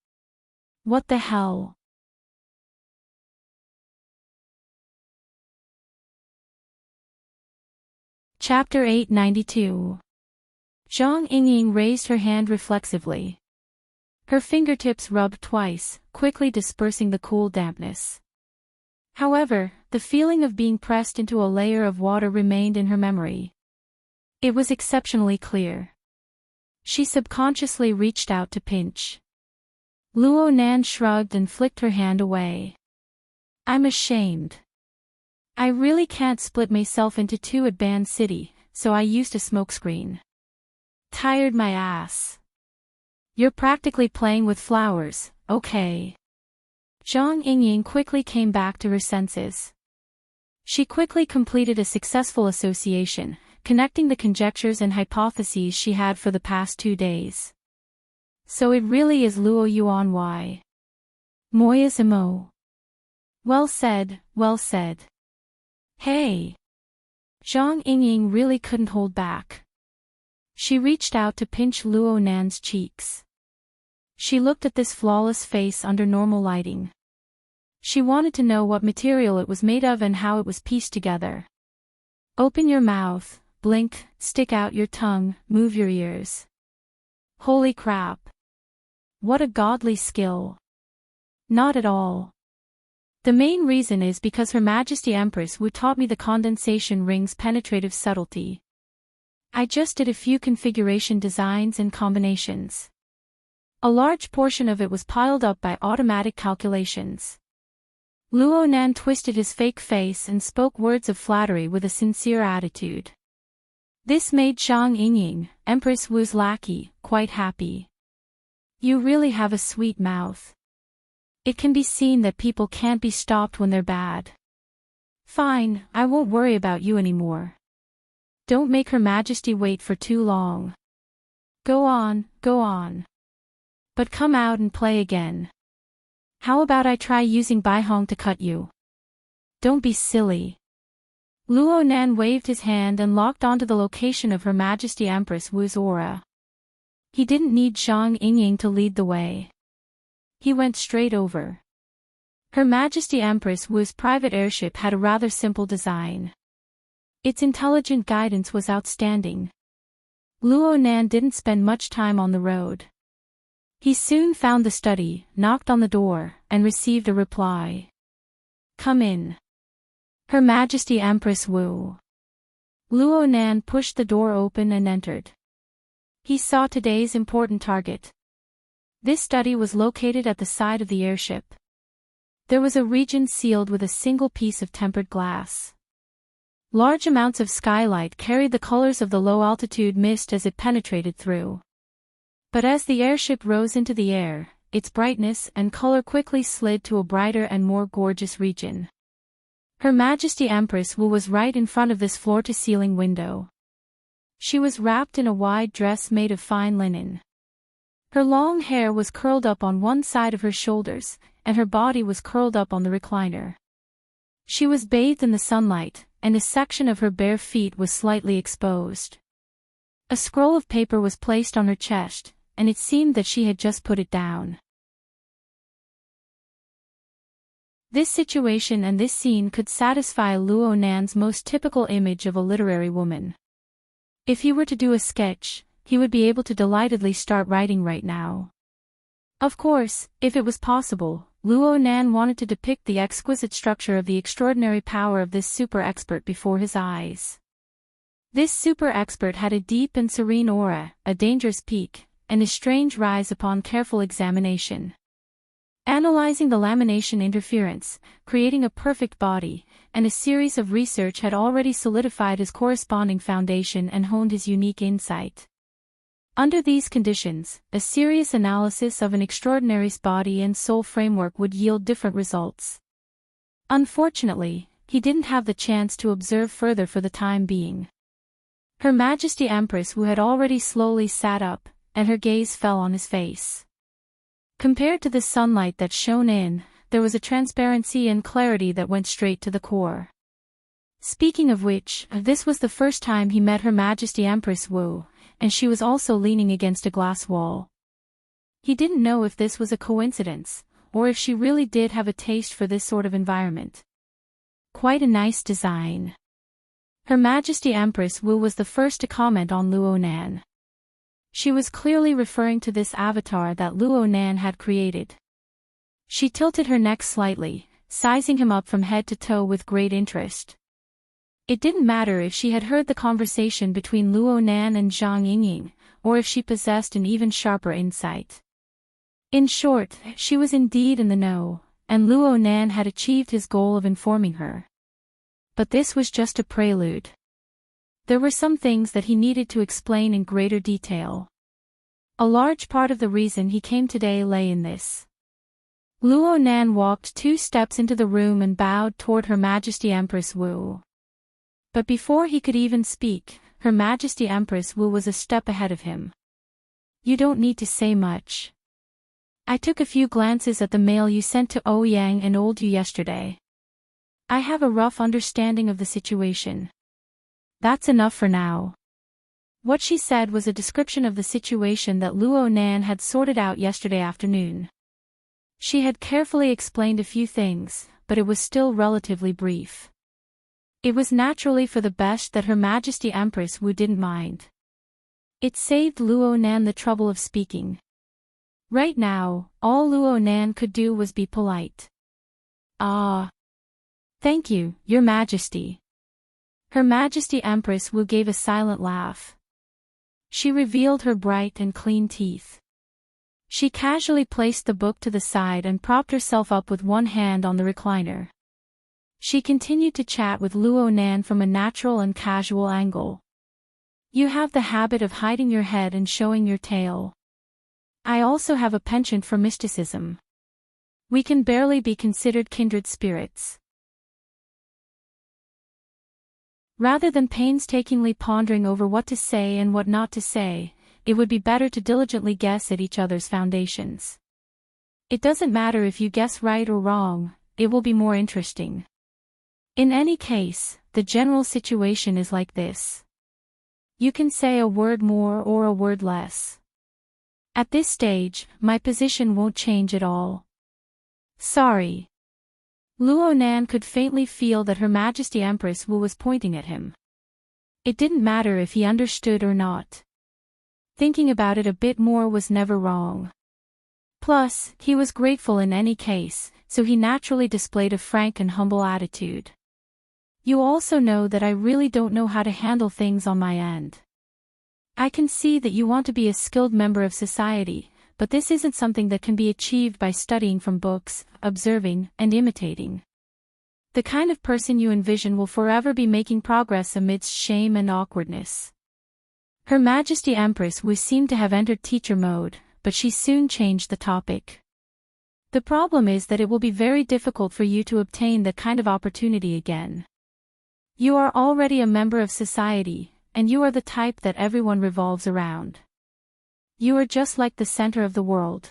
What the hell? Chapter 892. Zhang Yingying raised her hand reflexively. Her fingertips rubbed twice, quickly dispersing the cool dampness. However, the feeling of being pressed into a layer of water remained in her memory. It was exceptionally clear. She subconsciously reached out to pinch. Luo Nan shrugged and flicked her hand away. I'm ashamed. I really can't split myself into two at Band City, so I used a smokescreen. Tired my ass. You're practically playing with flowers, okay. Zhang Yingying quickly came back to her senses. She quickly completed a successful association, connecting the conjectures and hypotheses she had for the past 2 days. So it really is Luo Yuan Y. Moyas Imo. Well said, well said. Hey! Zhang Yingying really couldn't hold back. She reached out to pinch Luo Nan's cheeks. She looked at this flawless face under normal lighting. She wanted to know what material it was made of and how it was pieced together. Open your mouth, blink, stick out your tongue, move your ears. Holy crap! What a godly skill. Not at all. The main reason is because Her Majesty Empress Wu taught me the condensation ring's penetrative subtlety. I just did a few configuration designs and combinations. A large portion of it was piled up by automatic calculations. Luo Nan twisted his fake face and spoke words of flattery with a sincere attitude. This made Zhang Yingying, Empress Wu's lackey, quite happy. You really have a sweet mouth. It can be seen that people can't be stopped when they're bad. Fine, I won't worry about you anymore. Don't make Her Majesty wait for too long. Go on, go on. But come out and play again. How about I try using Baihong to cut you? Don't be silly. Luo Nan waved his hand and locked onto the location of Her Majesty Empress Wu's aura. He didn't need Zhang Yingying to lead the way. He went straight over. Her Majesty Empress Wu's private airship had a rather simple design. Its intelligent guidance was outstanding. Luo Nan didn't spend much time on the road. He soon found the study, knocked on the door, and received a reply. Come in. Her Majesty Empress Wu. Luo Nan pushed the door open and entered. He saw today's important target. This study was located at the side of the airship. There was a region sealed with a single piece of tempered glass. Large amounts of skylight carried the colors of the low-altitude mist as it penetrated through. But as the airship rose into the air, its brightness and color quickly slid to a brighter and more gorgeous region. Her Majesty Empress Wu was right in front of this floor-to-ceiling window. She was wrapped in a wide dress made of fine linen. Her long hair was curled up on one side of her shoulders, and her body was curled up on the recliner. She was bathed in the sunlight, and a section of her bare feet was slightly exposed. A scroll of paper was placed on her chest, and it seemed that she had just put it down. This situation and this scene could satisfy Luo Nan's most typical image of a literary woman. If he were to do a sketch, he would be able to delightedly start writing right now. Of course, if it was possible, Luo Nan wanted to depict the exquisite structure of the extraordinary power of this super expert before his eyes. This super expert had a deep and serene aura, a dangerous peak, and a strange rise upon careful examination. Analyzing the lamination interference, creating a perfect body, and a series of research had already solidified his corresponding foundation and honed his unique insight. Under these conditions, a serious analysis of an extraordinary's body and soul framework would yield different results. Unfortunately, he didn't have the chance to observe further for the time being. Her Majesty Empress Wu had already slowly sat up, and her gaze fell on his face. Compared to the sunlight that shone in, there was a transparency and clarity that went straight to the core. Speaking of which, this was the first time he met Her Majesty Empress Wu, and she was also leaning against a glass wall. He didn't know if this was a coincidence, or if she really did have a taste for this sort of environment. Quite a nice design. Her Majesty Empress Wu was the first to comment on Luo Nan. She was clearly referring to this avatar that Luo Nan had created. She tilted her neck slightly, sizing him up from head to toe with great interest. It didn't matter if she had heard the conversation between Luo Nan and Zhang Yingying, or if she possessed an even sharper insight. In short, she was indeed in the know, and Luo Nan had achieved his goal of informing her. But this was just a prelude. There were some things that he needed to explain in greater detail. A large part of the reason he came today lay in this. Luo Nan walked 2 steps into the room and bowed toward Her Majesty Empress Wu. But before he could even speak, Her Majesty Empress Wu was a step ahead of him. You don't need to say much. I took a few glances at the mail you sent to Ouyang and Old Yu yesterday. I have a rough understanding of the situation. That's enough for now. What she said was a description of the situation that Luo Nan had sorted out yesterday afternoon. She had carefully explained a few things, but it was still relatively brief. It was naturally for the best that Her Majesty Empress Wu didn't mind. It saved Luo Nan the trouble of speaking. Right now, all Luo Nan could do was be polite. Ah. Thank you, Your Majesty. Her Majesty Empress Wu gave a silent laugh. She revealed her bright and clean teeth. She casually placed the book to the side and propped herself up with one hand on the recliner. She continued to chat with Luo Nan from a natural and casual angle. You have the habit of hiding your head and showing your tail. I also have a penchant for mysticism. We can barely be considered kindred spirits. Rather than painstakingly pondering over what to say and what not to say, it would be better to diligently guess at each other's foundations. It doesn't matter if you guess right or wrong, it will be more interesting. In any case, the general situation is like this. You can say a word more or a word less. At this stage, my position won't change at all. Sorry. Luo Nan could faintly feel that Her Majesty Empress Wu was pointing at him. It didn't matter if he understood or not. Thinking about it a bit more was never wrong. Plus, he was grateful in any case, so he naturally displayed a frank and humble attitude. You also know that I really don't know how to handle things on my end. I can see that you want to be a skilled member of society, but this isn't something that can be achieved by studying from books, observing, and imitating. The kind of person you envision will forever be making progress amidst shame and awkwardness. Her Majesty Empress Wu seemed to have entered teacher mode, but she soon changed the topic. The problem is that it will be very difficult for you to obtain that kind of opportunity again. You are already a member of society, and you are the type that everyone revolves around. You are just like the center of the world.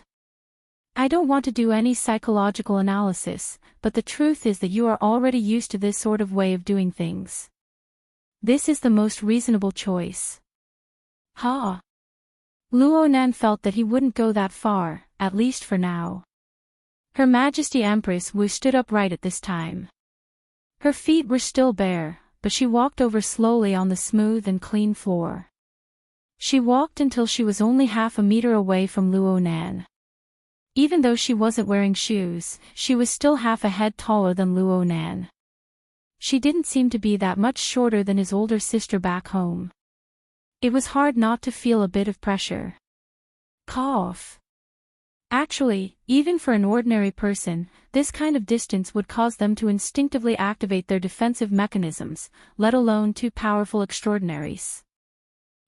I don't want to do any psychological analysis, but the truth is that you are already used to this sort of way of doing things. This is the most reasonable choice. Ha! Luo Nan felt that he wouldn't go that far, at least for now. Her Majesty Empress Wu stood upright at this time. Her feet were still bare, but she walked over slowly on the smooth and clean floor. She walked until she was only half a meter away from Luo Nan. Even though she wasn't wearing shoes, she was still half a head taller than Luo Nan. She didn't seem to be that much shorter than his older sister back home. It was hard not to feel a bit of pressure. Cough. Actually, even for an ordinary person, this kind of distance would cause them to instinctively activate their defensive mechanisms, let alone two powerful extraordinaries.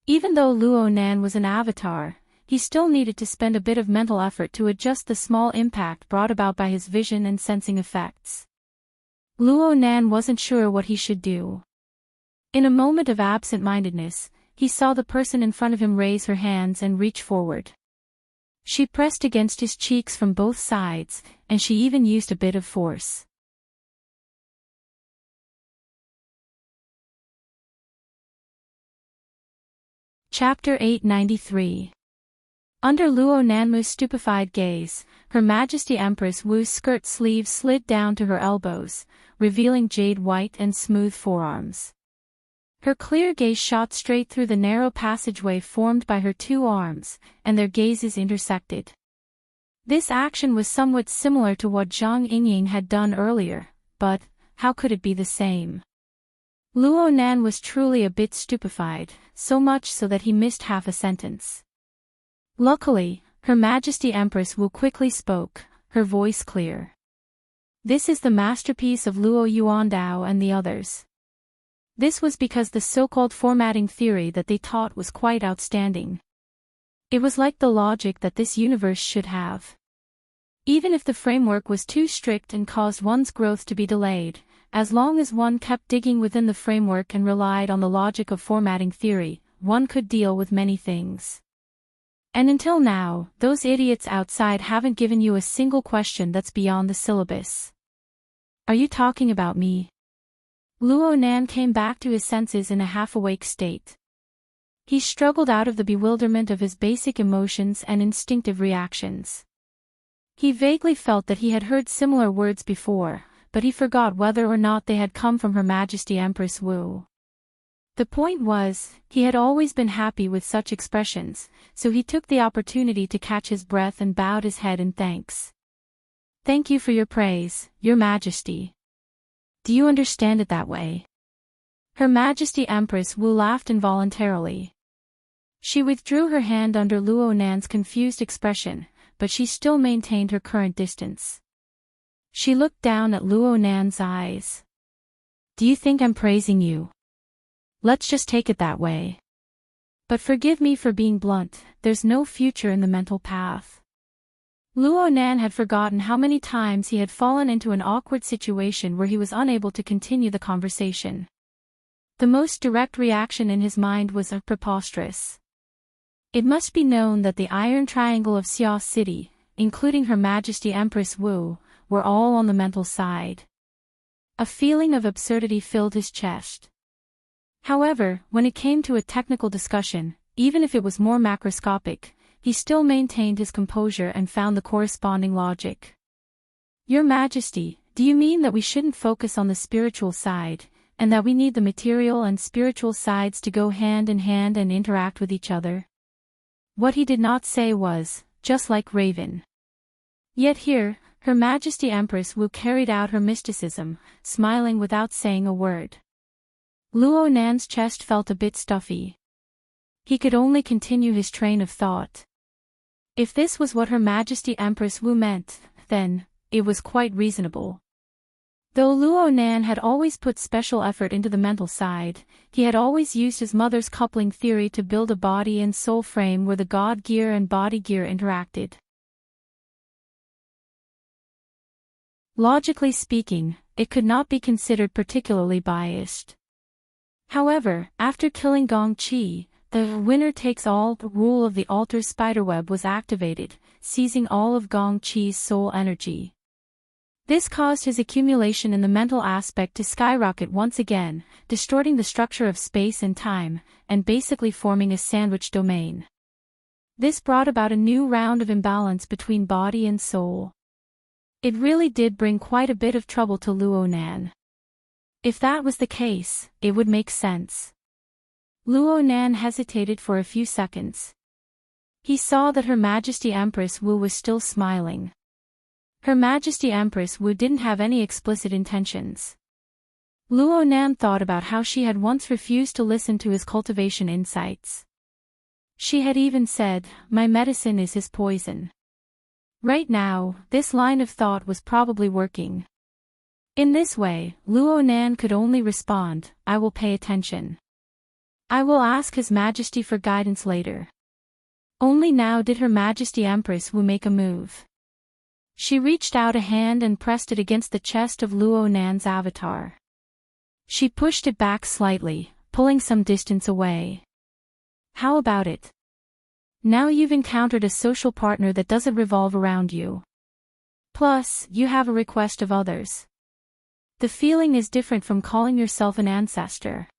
Even though Luo Nan was an avatar, he still needed to spend a bit of mental effort to adjust the small impact brought about by his vision and sensing effects. Luo Nan wasn't sure what he should do. In a moment of absent-mindedness, he saw the person in front of him raise her hands and reach forward. She pressed against his cheeks from both sides, and she even used a bit of force. Chapter 893. Under Luo Nanmu's stupefied gaze, Her Majesty Empress Wu's skirt sleeves slid down to her elbows, revealing jade white and smooth forearms. Her clear gaze shot straight through the narrow passageway formed by her two arms, and their gazes intersected. This action was somewhat similar to what Zhang Yingying had done earlier, but how could it be the same? Luo Nan was truly a bit stupefied, so much so that he missed half a sentence. Luckily, Her Majesty Empress Wu quickly spoke, her voice clear. This is the masterpiece of Luo Yuandao and the others. This was because the so-called formatting theory that they taught was quite outstanding. It was like the logic that this universe should have. Even if the framework was too strict and caused one's growth to be delayed, as long as one kept digging within the framework and relied on the logic of formatting theory, one could deal with many things. And until now, those idiots outside haven't given you a single question that's beyond the syllabus. Are you talking about me? Luo Nan came back to his senses in a half-awake state. He struggled out of the bewilderment of his basic emotions and instinctive reactions. He vaguely felt that he had heard similar words before, but he forgot whether or not they had come from Her Majesty Empress Wu. The point was, he had always been happy with such expressions, so he took the opportunity to catch his breath and bowed his head in thanks. Thank you for your praise, Your Majesty. Do you understand it that way? Her Majesty Empress Wu laughed involuntarily. She withdrew her hand under Luo Nan's confused expression, but she still maintained her current distance. She looked down at Luo Nan's eyes. Do you think I'm praising you? Let's just take it that way. But forgive me for being blunt, there's no future in the mental path. Luo Nan had forgotten how many times he had fallen into an awkward situation where he was unable to continue the conversation. The most direct reaction in his mind was preposterous. It must be known that the Iron Triangle of Xia City, including Her Majesty Empress Wu, were all on the mental side. A feeling of absurdity filled his chest. However, when it came to a technical discussion, even if it was more macroscopic, he still maintained his composure and found the corresponding logic. Your Majesty, do you mean that we shouldn't focus on the spiritual side, and that we need the material and spiritual sides to go hand in hand and interact with each other? What he did not say was, just like Raven. Yet here, Her Majesty Empress Wu carried out her mysticism, smiling without saying a word. Luo Nan's chest felt a bit stuffy. He could only continue his train of thought. If this was what Her Majesty Empress Wu meant, then it was quite reasonable. Though Luo Nan had always put special effort into the mental side, he had always used his mother's coupling theory to build a body and soul frame where the God gear and body gear interacted. Logically speaking, it could not be considered particularly biased. However, after killing Gong Qi, the winner-takes-all rule of the altar's spiderweb was activated, seizing all of Gong Qi's soul energy. This caused his accumulation in the mental aspect to skyrocket once again, distorting the structure of space and time, and basically forming a sandwich domain. This brought about a new round of imbalance between body and soul. It really did bring quite a bit of trouble to Luo Nan. If that was the case, it would make sense. Luo Nan hesitated for a few seconds. He saw that Her Majesty Empress Wu was still smiling. Her Majesty Empress Wu didn't have any explicit intentions. Luo Nan thought about how she had once refused to listen to his cultivation insights. She had even said, "My medicine is his poison." Right now, this line of thought was probably working. In this way, Luo Nan could only respond, "I will pay attention. I will ask His Majesty for guidance later." Only now did Her Majesty Empress Wu make a move. She reached out a hand and pressed it against the chest of Luo Nan's avatar. She pushed it back slightly, pulling some distance away. How about it? Now you've encountered a social partner that doesn't revolve around you. Plus, you have a request of others. The feeling is different from calling yourself an ancestor.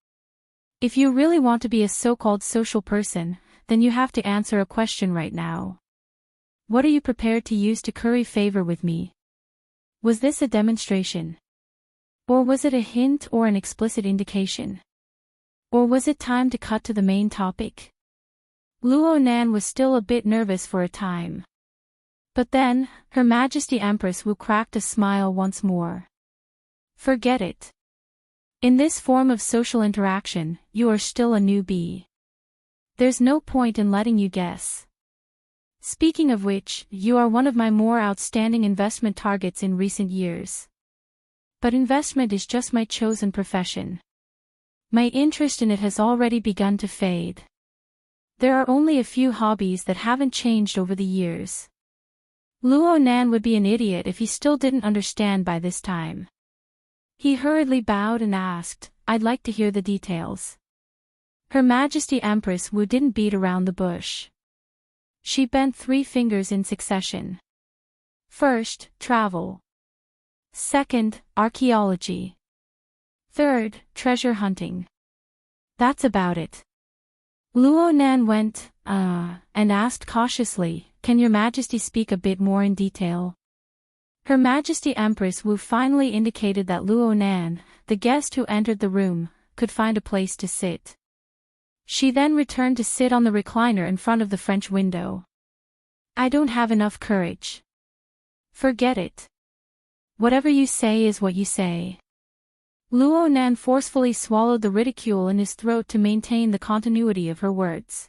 If you really want to be a so-called social person, then you have to answer a question right now. What are you prepared to use to curry favor with me? Was this a demonstration? Or was it a hint or an explicit indication? Or was it time to cut to the main topic? Luo Nan was still a bit nervous for a time. But then, Her Majesty Empress Wu cracked a smile once more. Forget it. In this form of social interaction, you are still a newbie. There's no point in letting you guess. Speaking of which, you are one of my more outstanding investment targets in recent years. But investment is just my chosen profession. My interest in it has already begun to fade. There are only a few hobbies that haven't changed over the years. Luo Nan would be an idiot if he still didn't understand by this time. He hurriedly bowed and asked, I'd like to hear the details. Her Majesty Empress Wu didn't beat around the bush. She bent 3 fingers in succession. First, travel. Second, archaeology. Third, treasure hunting. That's about it. Luo Nan went, and asked cautiously, Can Your Majesty speak a bit more in detail? Her Majesty Empress Wu finally indicated that Luo Nan, the guest who entered the room, could find a place to sit. She then returned to sit on the recliner in front of the French window. I don't have enough courage. Forget it. Whatever you say is what you say. Luo Nan forcefully swallowed the ridicule in his throat to maintain the continuity of her words.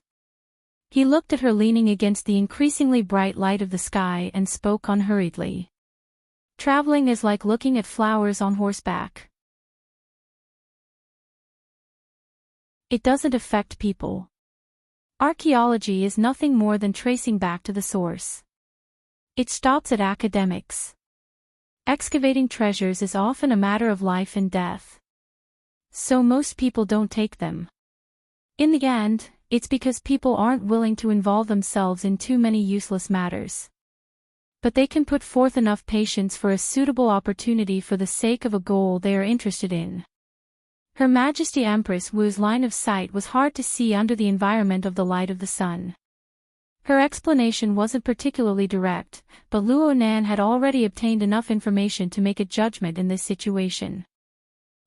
He looked at her leaning against the increasingly bright light of the sky and spoke unhurriedly. Traveling is like looking at flowers on horseback. It doesn't affect people. Archaeology is nothing more than tracing back to the source. It stops at academics. Excavating treasures is often a matter of life and death. So most people don't take them. In the end, it's because people aren't willing to involve themselves in too many useless matters. But they can put forth enough patience for a suitable opportunity for the sake of a goal they are interested in. Her Majesty Empress Wu's line of sight was hard to see under the environment of the light of the sun. Her explanation wasn't particularly direct, but Luo Nan had already obtained enough information to make a judgment in this situation.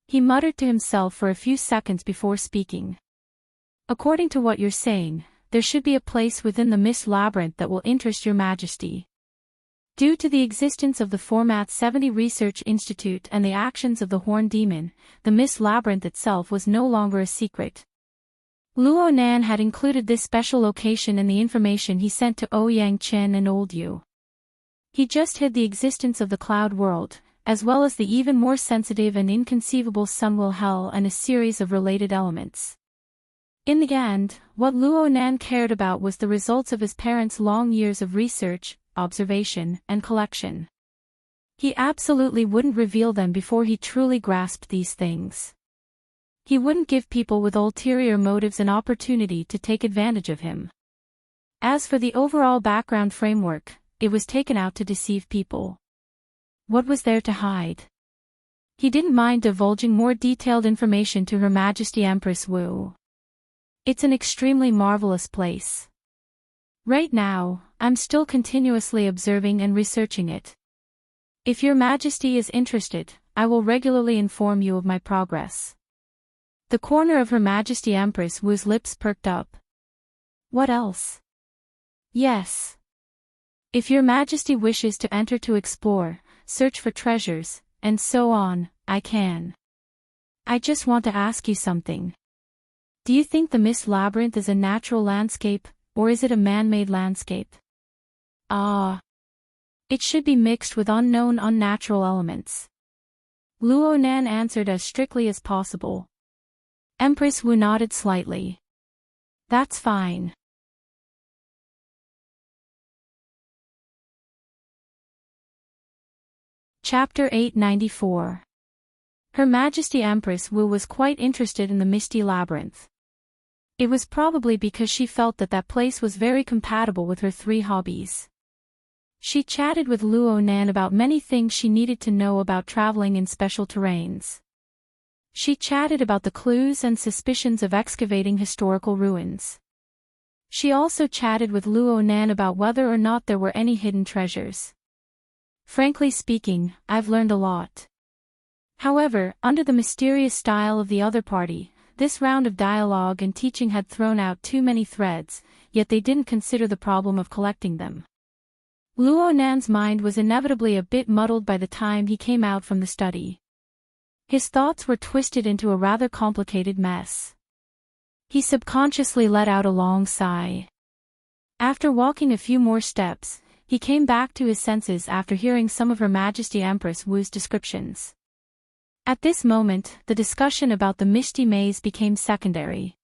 He muttered to himself for a few seconds before speaking. According to what you're saying, there should be a place within the Mist Labyrinth that will interest Your Majesty. Due to the existence of the Format 70 Research Institute and the actions of the Horned Demon, the Mist Labyrinth itself was no longer a secret. Luo Nan had included this special location in the information he sent to Ouyang Chen and Old Yu. He just hid the existence of the Cloud World, as well as the even more sensitive and inconceivable Sunwell Hell and a series of related elements. In the end, what Luo Nan cared about was the results of his parents' long years of research, observation, and collection. He absolutely wouldn't reveal them before he truly grasped these things. He wouldn't give people with ulterior motives an opportunity to take advantage of him. As for the overall background framework, it was taken out to deceive people. What was there to hide? He didn't mind divulging more detailed information to Her Majesty Empress Wu. It's an extremely marvelous place. Right now, I'm still continuously observing and researching it. If Your Majesty is interested, I will regularly inform you of my progress. The corner of Her Majesty Empress Wu's lips perked up. What else? Yes. If Your Majesty wishes to enter to explore, search for treasures, and so on, I can. I just want to ask you something. Do you think the Mist Labyrinth is a natural landscape, or is it a man-made landscape? It should be mixed with unknown unnatural elements. Luo Nan answered as strictly as possible. Empress Wu nodded slightly. That's fine. Chapter 894. Her Majesty Empress Wu was quite interested in the Misty Labyrinth. It was probably because she felt that that place was very compatible with her 3 hobbies. She chatted with Luo Nan about many things she needed to know about traveling in special terrains. She chatted about the clues and suspicions of excavating historical ruins. She also chatted with Luo Nan about whether or not there were any hidden treasures. Frankly speaking, I've learned a lot. However, under the mysterious style of the other party, this round of dialogue and teaching had thrown out too many threads, yet they didn't consider the problem of collecting them. Luo Nan's mind was inevitably a bit muddled by the time he came out from the study. His thoughts were twisted into a rather complicated mess. He subconsciously let out a long sigh. After walking a few more steps, he came back to his senses after hearing some of Her Majesty Empress Wu's descriptions. At this moment, the discussion about the Mishti Maze became secondary.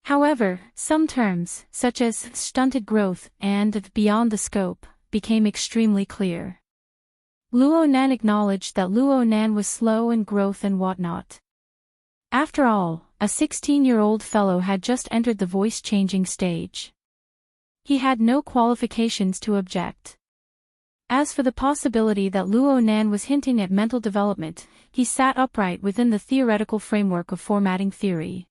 However, some terms, such as stunted growth and beyond the scope, became extremely clear. Luo Nan acknowledged that Luo Nan was slow in growth and whatnot. After all, a 16-year-old fellow had just entered the voice-changing stage. He had no qualifications to object. As for the possibility that Luo Nan was hinting at mental development, he sat upright within the theoretical framework of formatting theory.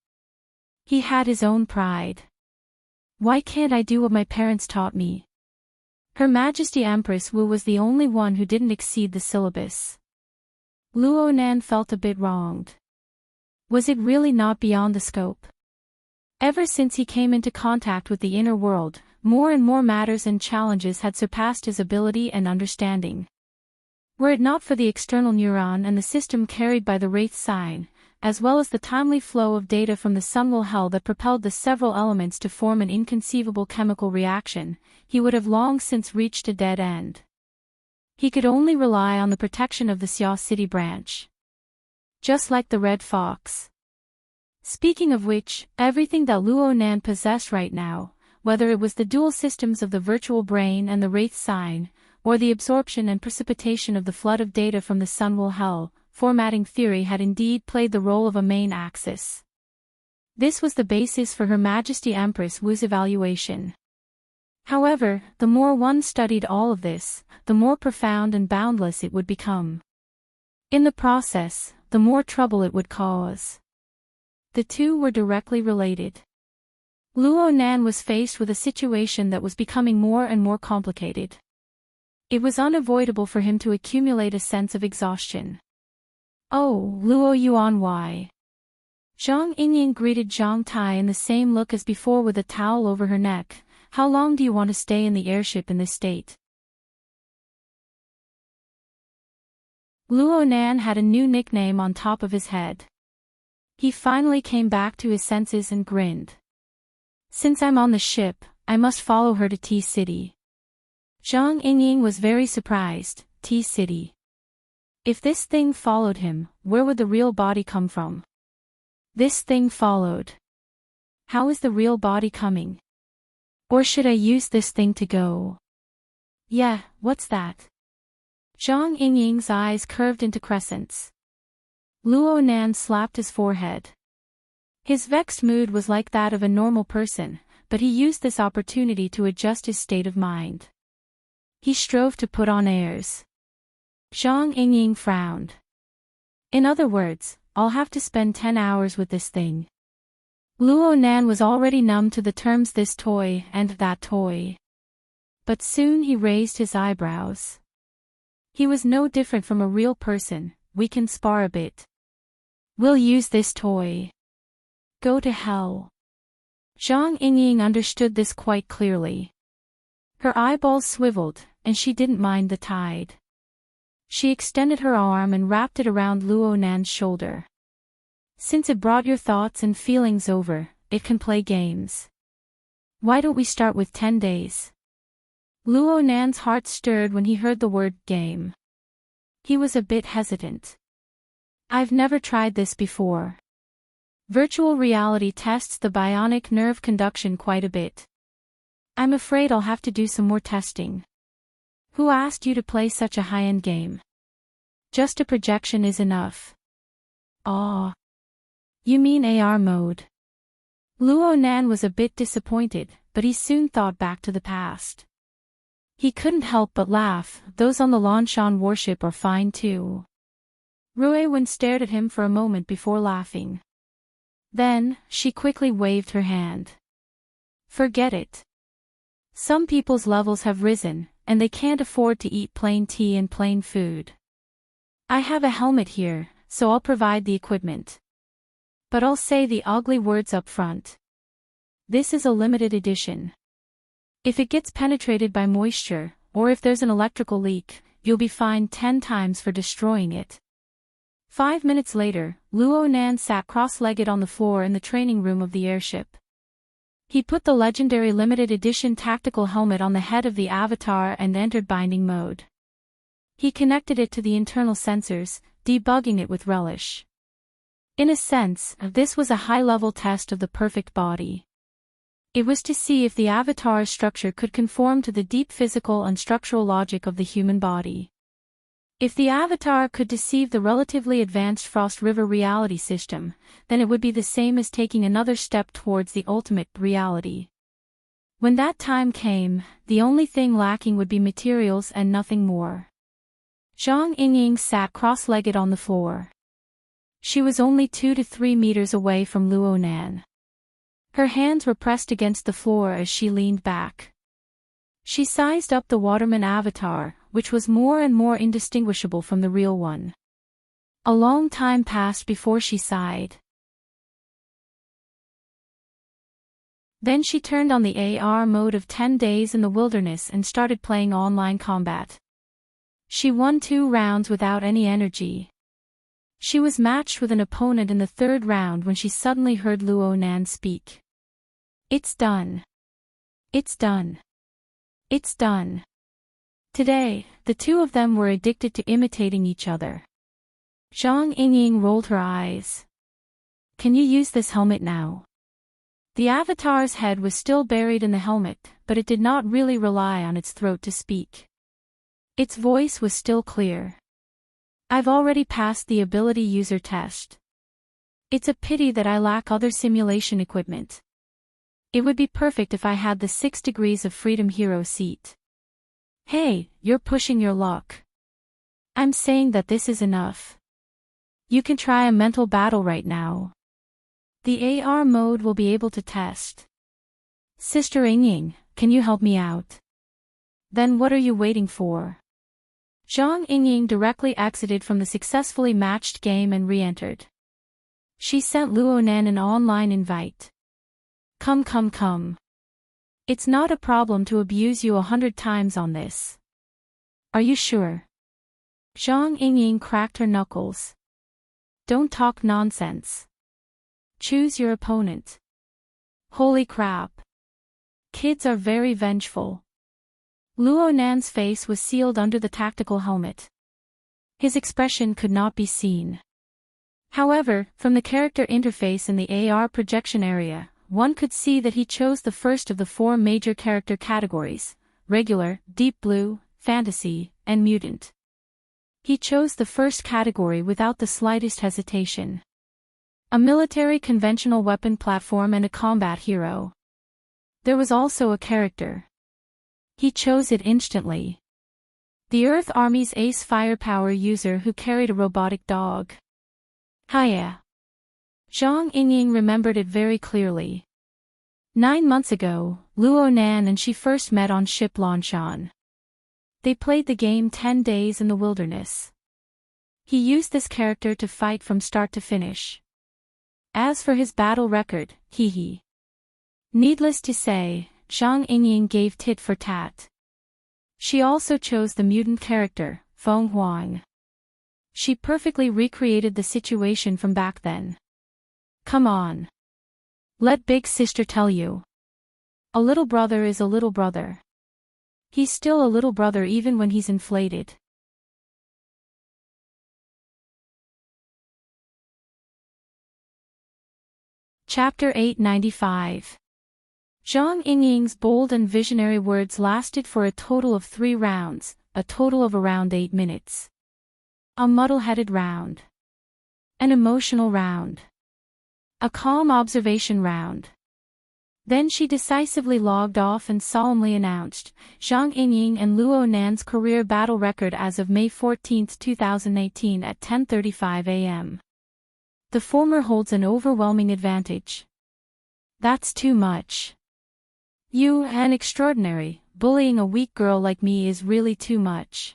He had his own pride. Why can't I do what my parents taught me? Her Majesty Empress Wu was the only one who didn't exceed the syllabus. Luo Nan felt a bit wronged. Was it really not beyond the scope? Ever since he came into contact with the inner world, more and more matters and challenges had surpassed his ability and understanding. Were it not for the external neuron and the system carried by the Wraith sign, as well as the timely flow of data from the Sunwell Hell that propelled the several elements to form an inconceivable chemical reaction, he would have long since reached a dead end. He could only rely on the protection of the Xia City branch. Just like the Red Fox. Speaking of which, everything that Luo Nan possessed right now, whether it was the dual systems of the virtual brain and the Wraith sign, or the absorption and precipitation of the flood of data from the Sunwell Hell, formatting theory had indeed played the role of a main axis. This was the basis for Her Majesty Empress Wu's evaluation. However, the more one studied all of this, the more profound and boundless it would become. In the process, the more trouble it would cause. The two were directly related. Luo Nan was faced with a situation that was becoming more and more complicated. It was unavoidable for him to accumulate a sense of exhaustion. "Oh, Luo Yuan, why?" Zhang Yingying greeted Zhang Tai in the same look as before with a towel over her neck. "How long do you want to stay in the airship in this state?" Luo Nan had a new nickname on top of his head. He finally came back to his senses and grinned. "Since I'm on the ship, I must follow her to T-City." Zhang Yingying was very surprised. T-City. If this thing followed him, where would the real body come from? This thing followed. How is the real body coming? Or should I use this thing to go? Yeah, what's that? Zhang Yingying's eyes curved into crescents. Luo Nan slapped his forehead. His vexed mood was like that of a normal person, but he used this opportunity to adjust his state of mind. He strove to put on airs. Zhang Yingying frowned. "In other words, I'll have to spend 10 hours with this thing." Luo Nan was already numb to the terms "this toy" and "that toy." But soon he raised his eyebrows. He was no different from a real person. "We can spar a bit. We'll use this toy." Go to hell. Zhang Yingying understood this quite clearly. Her eyeballs swiveled, and she didn't mind the tide. She extended her arm and wrapped it around Luo Nan's shoulder. "Since it brought your thoughts and feelings over, it can play games. Why don't we start with 10 days? Luo Nan's heart stirred when he heard the word game. He was a bit hesitant. "I've never tried this before. Virtual reality tests the bionic nerve conduction quite a bit. I'm afraid I'll have to do some more testing." "Who asked you to play such a high-end game? Just a projection is enough." "Aw. You mean AR mode?" Luo Nan was a bit disappointed, but he soon thought back to the past. He couldn't help but laugh. "Those on the Lanshan warship are fine too." Ruewen stared at him for a moment before laughing. Then, she quickly waved her hand. Forget it. Some people's levels have risen, and they can't afford to eat plain tea and plain food. I have a helmet here, so I'll provide the equipment. But I'll say the ugly words up front. This is a limited edition. If it gets penetrated by moisture, or if there's an electrical leak, you'll be fined 10 times for destroying it. 5 minutes later, Luo Nan sat cross-legged on the floor in the training room of the airship. He put the legendary limited edition tactical helmet on the head of the avatar and entered binding mode. He connected it to the internal sensors, debugging it with relish. In a sense, this was a high-level test of the perfect body. It was to see if the avatar's structure could conform to the deep physical and structural logic of the human body. If the avatar could deceive the relatively advanced Frost River reality system, then it would be the same as taking another step towards the ultimate reality. When that time came, the only thing lacking would be materials and nothing more. Zhang Yingying sat cross-legged on the floor. She was only 2 to 3 meters away from Luo Nan. Her hands were pressed against the floor as she leaned back. She sized up the waterman avatar, which was more and more indistinguishable from the real one. A long time passed before she sighed. Then she turned on the AR mode of 10 days in the wilderness and started playing online combat. She won 2 rounds without any energy. She was matched with an opponent in the 3rd round when she suddenly heard Luo Nan speak. It's done. It's done. It's done. Today, the two of them were addicted to imitating each other. Zhang Yingying rolled her eyes. Can you use this helmet now? The avatar's head was still buried in the helmet, but it did not really rely on its throat to speak. Its voice was still clear. I've already passed the ability user test. It's a pity that I lack other simulation equipment. It would be perfect if I had the 6 degrees of freedom hero seat. Hey, you're pushing your luck. I'm saying that this is enough. You can try a mental battle right now. The AR mode will be able to test. Sister Yingying, can you help me out? Then what are you waiting for? Zhang Yingying directly exited from the successfully matched game and re-entered. She sent Luo Nan an online invite. Come. It's not a problem to abuse you 100 times on this. Are you sure? Zhang Yingying cracked her knuckles. Don't talk nonsense. Choose your opponent. Holy crap. Kids are very vengeful. Luo Nan's face was sealed under the tactical helmet. His expression could not be seen. However, from the character interface in the AR projection area, one could see that he chose the first of the 4 major character categories: regular, deep blue, fantasy, and mutant. He chose the first category without the slightest hesitation. A military conventional weapon platform and a combat hero. There was also a character. He chose it instantly. The Earth Army's ace firepower user who carried a robotic dog. Hiya. Zhang Yingying remembered it very clearly. 9 months ago, Luo Nan and she first met on ship Lanshan. They played the game 10 days in the wilderness. He used this character to fight from start to finish. As for his battle record, hee. Needless to say, Zhang Yingying gave tit for tat. She also chose the mutant character, Feng Huang. She perfectly recreated the situation from back then. Come on. Let big sister tell you. A little brother is a little brother. He's still a little brother even when he's inflated. Chapter 895. Zhang Yingying's bold and visionary words lasted for a total of 3 rounds, a total of around 8 minutes. A muddle-headed round. An emotional round. A calm observation round. Then she decisively logged off and solemnly announced Zhang Yingying and Luo Nan's career battle record as of May 14, 2018 at 10:35 a.m. The former holds an overwhelming advantage. That's too much. You, an extraordinary, bullying a weak girl like me is really too much.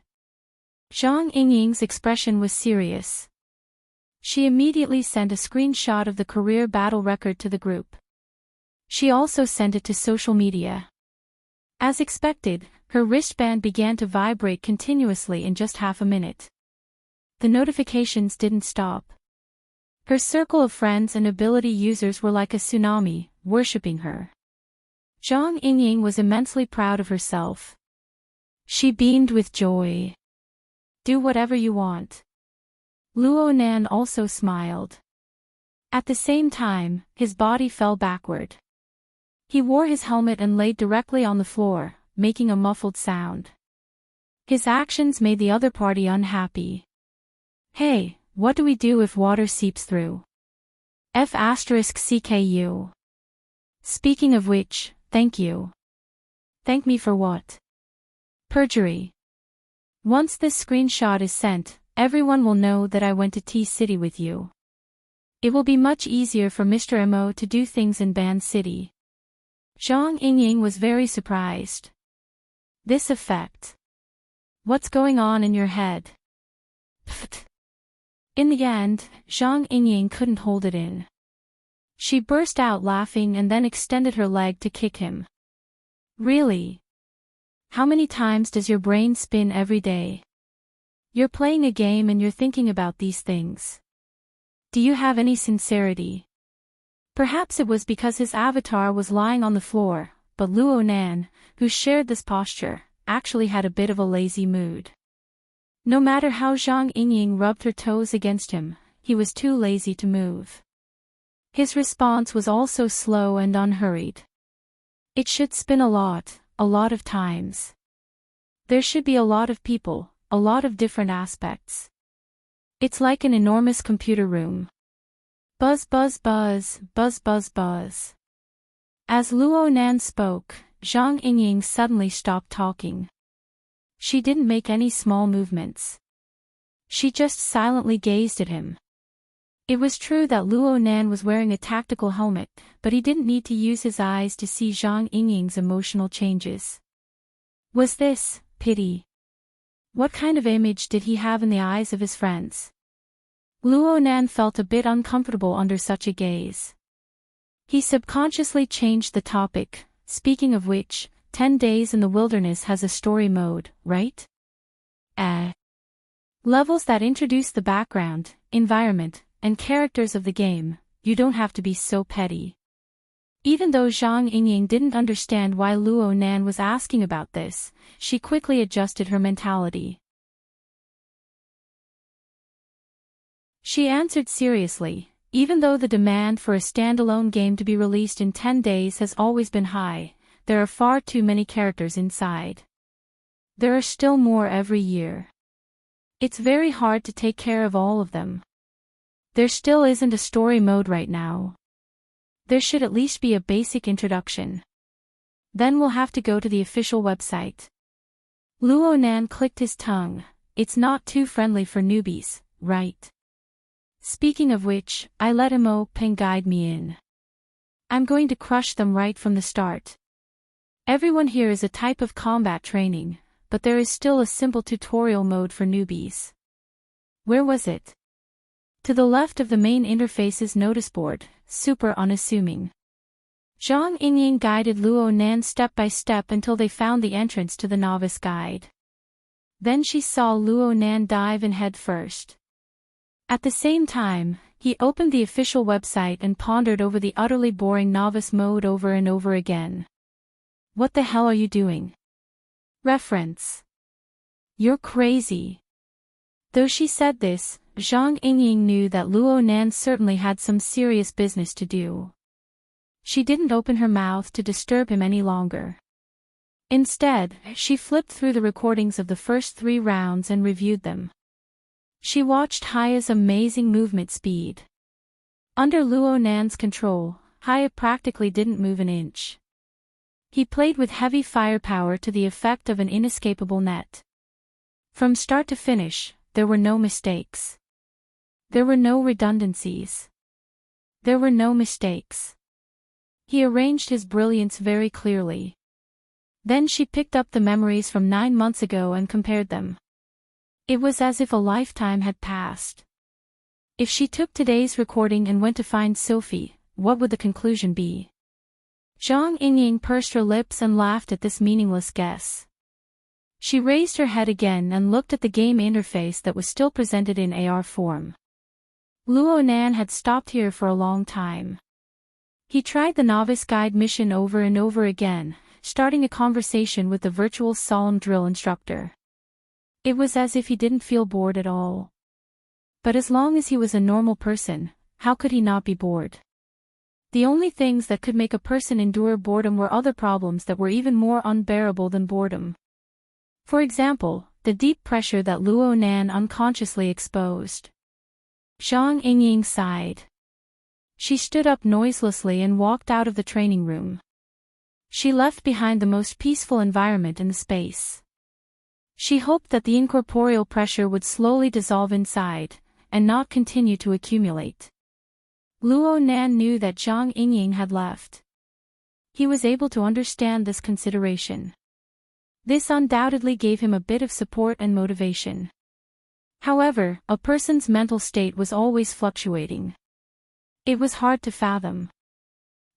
Zhang Yingying's expression was serious. She immediately sent a screenshot of the career battle record to the group. She also sent it to social media. As expected, her wristband began to vibrate continuously in just half a minute. The notifications didn't stop. Her circle of friends and ability users were like a tsunami, worshipping her. Zhang Yingying was immensely proud of herself. She beamed with joy. Do whatever you want. Luo Nan also smiled. At the same time, his body fell backward. He wore his helmet and laid directly on the floor, making a muffled sound. His actions made the other party unhappy. Hey, what do we do if water seeps through? F***CKU. Speaking of which, thank you. Thank me for what? Perjury. Once this screenshot is sent, everyone will know that I went to T-City with you. It will be much easier for Mr. Mo to do things in Ban City. Zhang Yingying was very surprised. This effect. What's going on in your head? Pfft. In the end, Zhang Yingying couldn't hold it in. She burst out laughing and then extended her leg to kick him. Really? How many times does your brain spin every day? You're playing a game and you're thinking about these things. Do you have any sincerity? Perhaps it was because his avatar was lying on the floor, but Luo Nan, who shared this posture, actually had a bit of a lazy mood. No matter how Zhang Yingying rubbed her toes against him, he was too lazy to move. His response was also slow and unhurried. It should spin a lot of times. There should be a lot of people, a lot of different aspects. It's like an enormous computer room. Buzz buzz buzz, buzz buzz buzz. As Luo Nan spoke, Zhang Yingying suddenly stopped talking. She didn't make any small movements. She just silently gazed at him. It was true that Luo Nan was wearing a tactical helmet, but he didn't need to use his eyes to see Zhang Yingying's emotional changes. Was this pity? What kind of image did he have in the eyes of his friends? Luo Nan felt a bit uncomfortable under such a gaze. He subconsciously changed the topic, speaking of which, 10 Days in the Wilderness has a story mode, right? Levels that introduce the background, environment, and characters of the game. You don't have to be so petty. Even though Zhang Yingying didn't understand why Luo Nan was asking about this, she quickly adjusted her mentality. She answered seriously, even though the demand for a standalone game to be released in 10 days has always been high, there are far too many characters inside. There are still more every year. It's very hard to take care of all of them. There still isn't a story mode right now. There should at least be a basic introduction. Then we'll have to go to the official website. Luo Nan clicked his tongue. It's not too friendly for newbies, right? Speaking of which, I let Mo Peng guide me in. I'm going to crush them right from the start. Everyone here is a type of combat training, but there is still a simple tutorial mode for newbies. Where was it? To the left of the main interface's notice board, super unassuming. Zhang Yingying guided Luo Nan step by step until they found the entrance to the novice guide. Then she saw Luo Nan dive in head first. At the same time, he opened the official website and pondered over the utterly boring novice mode over and over again. What the hell are you doing? Reference. You're crazy. Though she said this, Zhang Yingying knew that Luo Nan certainly had some serious business to do. She didn't open her mouth to disturb him any longer. Instead, she flipped through the recordings of the first 3 rounds and reviewed them. She watched Haya's amazing movement speed. Under Luo Nan's control, Haya practically didn't move an inch. He played with heavy firepower to the effect of an inescapable net. From start to finish, there were no mistakes. There were no redundancies. There were no mistakes. He arranged his brilliance very clearly. Then she picked up the memories from 9 months ago and compared them. It was as if a lifetime had passed. If she took today's recording and went to find Sophie, what would the conclusion be? Zhang Yingying pursed her lips and laughed at this meaningless guess. She raised her head again and looked at the game interface that was still presented in AR form. Luo Nan had stopped here for a long time. He tried the novice guide mission over and over again, starting a conversation with the virtual solemn drill instructor. It was as if he didn't feel bored at all. But as long as he was a normal person, how could he not be bored? The only things that could make a person endure boredom were other problems that were even more unbearable than boredom. For example, the deep pressure that Luo Nan unconsciously exposed. Zhang Yingying sighed. She stood up noiselessly and walked out of the training room. She left behind the most peaceful environment in the space. She hoped that the incorporeal pressure would slowly dissolve inside, and not continue to accumulate. Luo Nan knew that Zhang Yingying had left. He was able to understand this consideration. This undoubtedly gave him a bit of support and motivation. However, a person's mental state was always fluctuating. It was hard to fathom.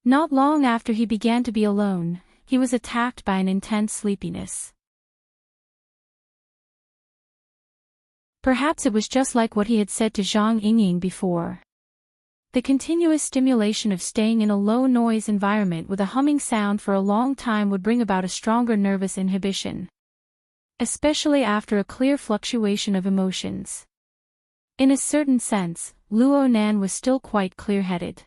Not long after he began to be alone, he was attacked by an intense sleepiness. Perhaps it was just like what he had said to Zhang Yingying before. The continuous stimulation of staying in a low-noise environment with a humming sound for a long time would bring about a stronger nervous inhibition. Especially after a clear fluctuation of emotions. In a certain sense, Luo Nan was still quite clear-headed.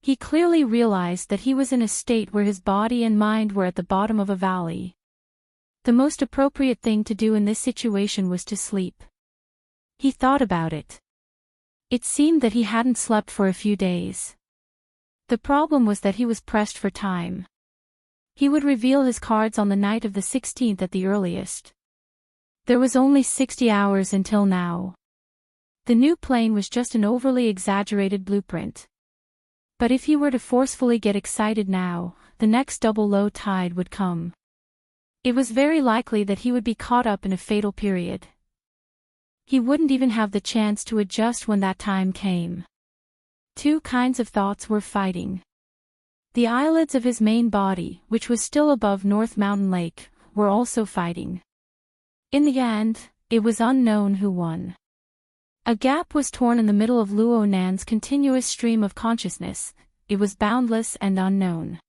He clearly realized that he was in a state where his body and mind were at the bottom of a valley. The most appropriate thing to do in this situation was to sleep. He thought about it. It seemed that he hadn't slept for a few days. The problem was that he was pressed for time. He would reveal his cards on the night of the 16th at the earliest. There was only 60 hours until now. The new plane was just an overly exaggerated blueprint. But if he were to forcefully get excited now, the next double low tide would come. It was very likely that he would be caught up in a fatal period. He wouldn't even have the chance to adjust when that time came. Two kinds of thoughts were fighting. The eyelids of his main body, which was still above North Mountain Lake, were also fighting. In the end, it was unknown who won. A gap was torn in the middle of Luo Nan's continuous stream of consciousness. It was boundless and unknown.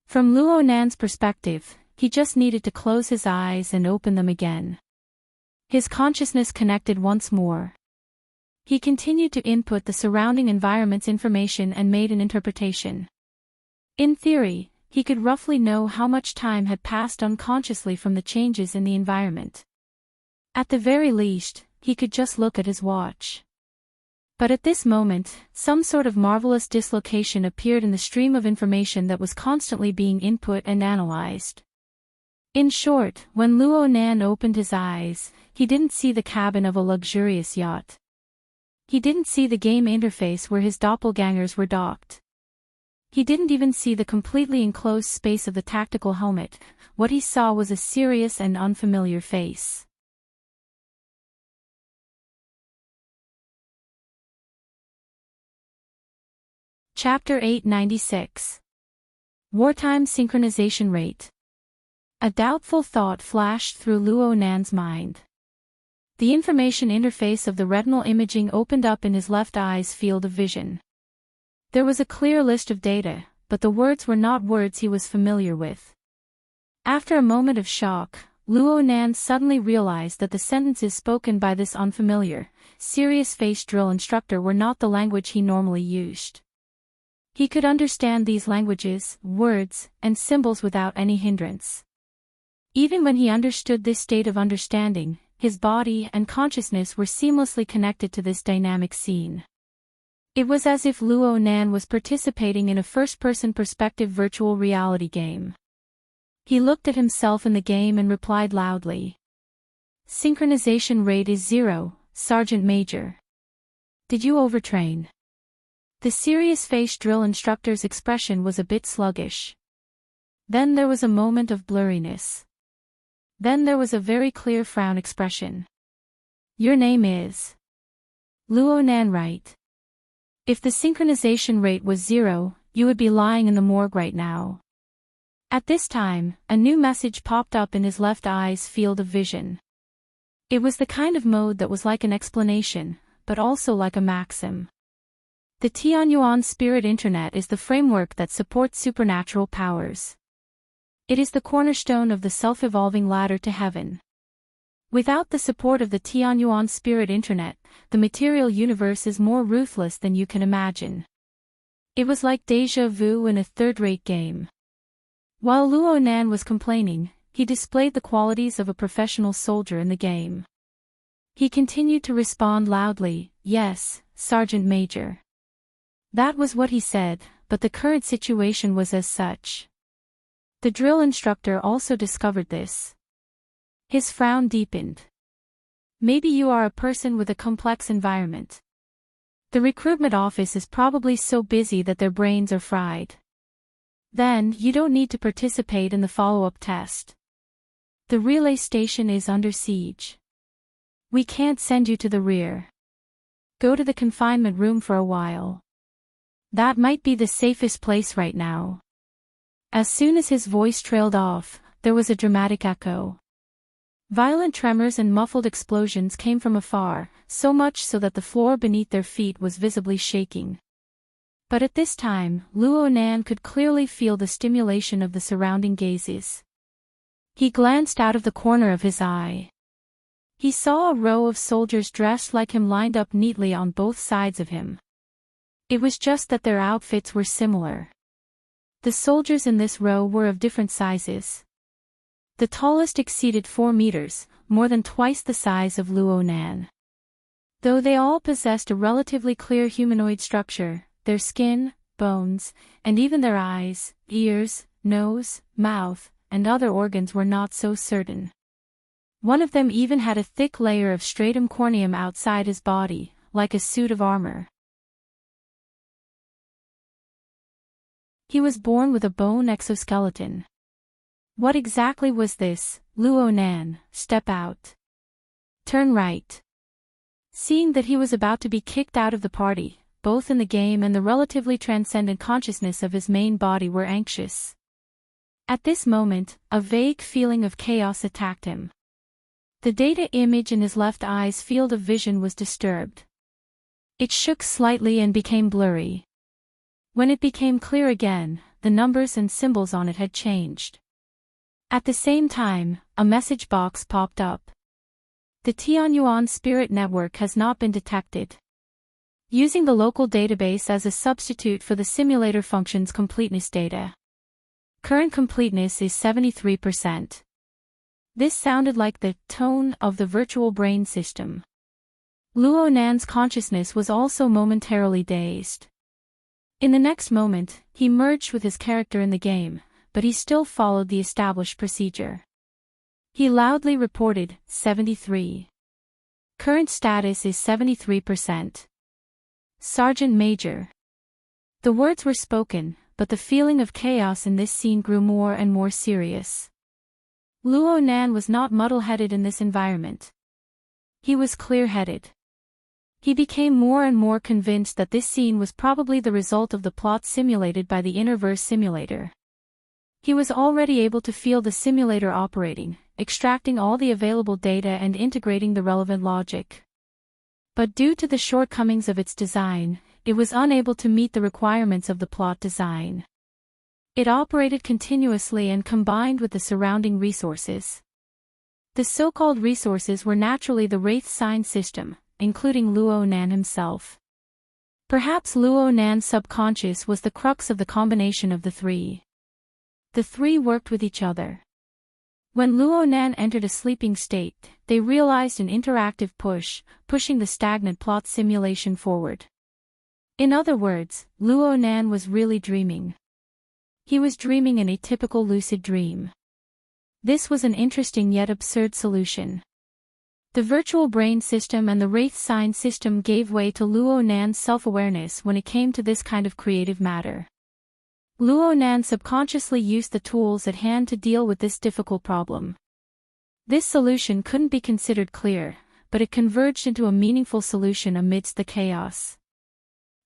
From Luo Nan's perspective, he just needed to close his eyes and open them again. His consciousness connected once more. He continued to input the surrounding environment's information and made an interpretation. In theory, he could roughly know how much time had passed unconsciously from the changes in the environment. At the very least, he could just look at his watch. But at this moment, some sort of marvelous dislocation appeared in the stream of information that was constantly being input and analyzed. In short, when Luo Nan opened his eyes, he didn't see the cabin of a luxurious yacht. He didn't see the game interface where his doppelgangers were docked. He didn't even see the completely enclosed space of the tactical helmet. What he saw was a serious and unfamiliar face. Chapter 896. Wartime Synchronization Rate. A doubtful thought flashed through Luo Nan's mind. The information interface of the retinal imaging opened up in his left eye's field of vision. There was a clear list of data, but the words were not words he was familiar with. After a moment of shock, Luo Nan suddenly realized that the sentences spoken by this unfamiliar, serious-faced drill instructor were not the language he normally used. He could understand these languages, words, and symbols without any hindrance. Even when he understood this state of understanding, his body and consciousness were seamlessly connected to this dynamic scene. It was as if Luo Nan was participating in a first-person perspective virtual reality game. He looked at himself in the game and replied loudly. Synchronization rate is 0, Sergeant Major. Did you overtrain? The serious-faced drill instructor's expression was a bit sluggish. Then there was a moment of blurriness. Then there was a very clear frown expression. Your name is Luo Nan, right? If the synchronization rate was 0, you would be lying in the morgue right now. At this time, a new message popped up in his left eye's field of vision. It was the kind of mode that was like an explanation, but also like a maxim. The Tianyuan Spirit Internet is the framework that supports supernatural powers. It is the cornerstone of the self-evolving ladder to heaven. Without the support of the Tianyuan Spirit Internet, the material universe is more ruthless than you can imagine. It was like déjà vu in a third-rate game. While Luo Nan was complaining, he displayed the qualities of a professional soldier in the game. He continued to respond loudly, yes, Sergeant Major. That was what he said, but the current situation was as such. The drill instructor also discovered this. His frown deepened. Maybe you are a person with a complex environment. The recruitment office is probably so busy that their brains are fried. Then, you don't need to participate in the follow-up test. The relay station is under siege. We can't send you to the rear. Go to the confinement room for a while. That might be the safest place right now. As soon as his voice trailed off, there was a dramatic echo. Violent tremors and muffled explosions came from afar, so much so that the floor beneath their feet was visibly shaking. But at this time, Luo Nan could clearly feel the stimulation of the surrounding gazes. He glanced out of the corner of his eye. He saw a row of soldiers dressed like him lined up neatly on both sides of him. It was just that their outfits were similar. The soldiers in this row were of different sizes. The tallest exceeded 4 meters, more than twice the size of Luo Nan. Though they all possessed a relatively clear humanoid structure, their skin, bones, and even their eyes, ears, nose, mouth, and other organs were not so certain. One of them even had a thick layer of stratum corneum outside his body, like a suit of armor. He was born with a bone exoskeleton. What exactly was this? Luo Nan, step out. Turn right. Seeing that he was about to be kicked out of the party, both in the game and the relatively transcendent consciousness of his main body were anxious. At this moment, a vague feeling of chaos attacked him. The data image in his left eye's field of vision was disturbed. It shook slightly and became blurry. When it became clear again, the numbers and symbols on it had changed. At the same time, a message box popped up. The Tianyuan Spirit Network has not been detected. Using the local database as a substitute for the simulator function's completeness data. Current completeness is 73%. This sounded like the tone of the virtual brain system. Luo Nan's consciousness was also momentarily dazed. In the next moment, he merged with his character in the game, but he still followed the established procedure. He loudly reported, 73. Current status is 73%. Sergeant Major. The words were spoken, but the feeling of chaos in this scene grew more and more serious. Luo Nan was not muddle-headed in this environment. He was clear-headed. He became more and more convinced that this scene was probably the result of the plot simulated by the Innerverse simulator. He was already able to feel the simulator operating, extracting all the available data and integrating the relevant logic. But due to the shortcomings of its design, it was unable to meet the requirements of the plot design. It operated continuously and combined with the surrounding resources. The so-called resources were naturally the Wraith sign system, including Luo Nan himself. Perhaps Luo Nan's subconscious was the crux of the combination of the three. The three worked with each other. When Luo Nan entered a sleeping state, they realized an interactive push, pushing the stagnant plot simulation forward. In other words, Luo Nan was really dreaming. He was dreaming in a typical lucid dream. This was an interesting yet absurd solution. The virtual brain system and the wraith sign system gave way to Luo Nan's self-awareness when it came to this kind of creative matter. Luo Nan subconsciously used the tools at hand to deal with this difficult problem. This solution couldn't be considered clear, but it converged into a meaningful solution amidst the chaos.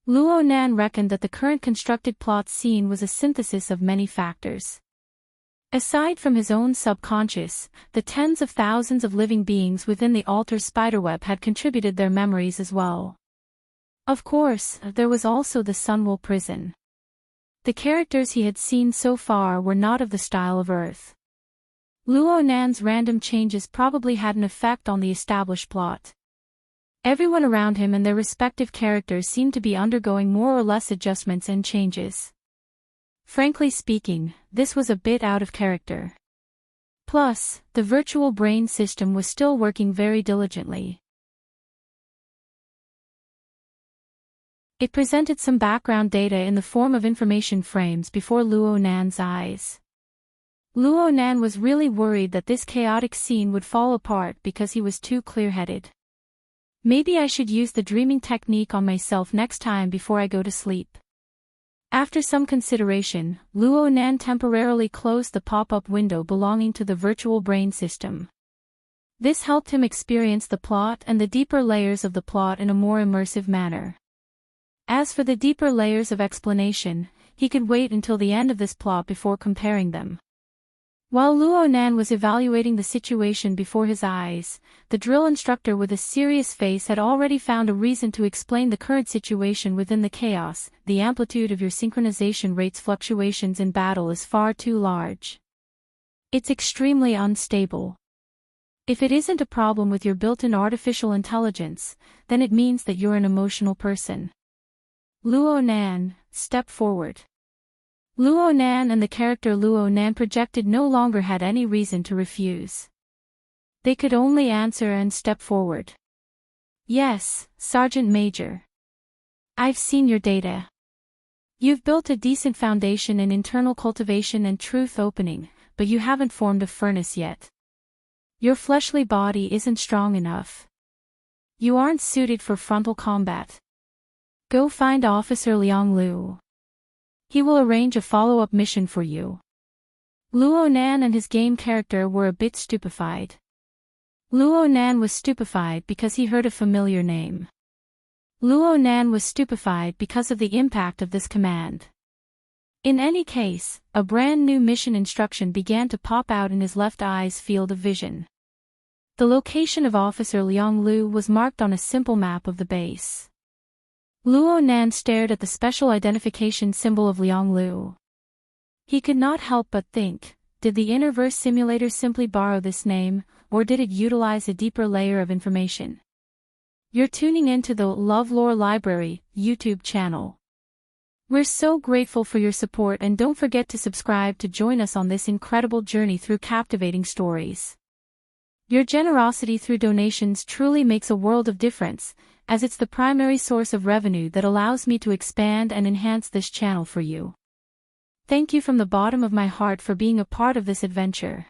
Luo Nan reckoned that the current constructed plot scene was a synthesis of many factors. Aside from his own subconscious, the tens of thousands of living beings within the altar's spiderweb had contributed their memories as well. Of course, there was also the Sunwell prison. The characters he had seen so far were not of the style of Earth. Luo Nan's random changes probably had an effect on the established plot. Everyone around him and their respective characters seemed to be undergoing more or less adjustments and changes. Frankly speaking, this was a bit out of character. Plus, the virtual brain system was still working very diligently. It presented some background data in the form of information frames before Luo Nan's eyes. Luo Nan was really worried that this chaotic scene would fall apart because he was too clear-headed. Maybe I should use the dreaming technique on myself next time before I go to sleep. After some consideration, Luo Nan temporarily closed the pop-up window belonging to the virtual brain system. This helped him experience the plot and the deeper layers of the plot in a more immersive manner. As for the deeper layers of explanation, he could wait until the end of this plot before comparing them. While Luo Nan was evaluating the situation before his eyes, the drill instructor with a serious face had already found a reason to explain the current situation within the chaos. The amplitude of your synchronization rate's fluctuations in battle is far too large. It's extremely unstable. If it isn't a problem with your built-in artificial intelligence, then it means that you're an emotional person. Luo Nan, step forward. Luo Nan and the character Luo Nan projected no longer had any reason to refuse. They could only answer and step forward. Yes, Sergeant Major. I've seen your data. You've built a decent foundation in internal cultivation and truth opening, but you haven't formed a furnace yet. Your fleshly body isn't strong enough. You aren't suited for frontal combat. Go find Officer Liang Lu. He will arrange a follow-up mission for you. Luo Nan and his game character were a bit stupefied. Luo Nan was stupefied because he heard a familiar name. Luo Nan was stupefied because of the impact of this command. In any case, a brand new mission instruction began to pop out in his left eye's field of vision. The location of Officer Liang Lu was marked on a simple map of the base. Luo Nan stared at the special identification symbol of Liang Lu. He could not help but think, did the Innerverse simulator simply borrow this name, or did it utilize a deeper layer of information? You're tuning into the LoveLore Library YouTube channel. We're so grateful for your support, and don't forget to subscribe to join us on this incredible journey through captivating stories. Your generosity through donations truly makes a world of difference, as it's the primary source of revenue that allows me to expand and enhance this channel for you. Thank you from the bottom of my heart for being a part of this adventure.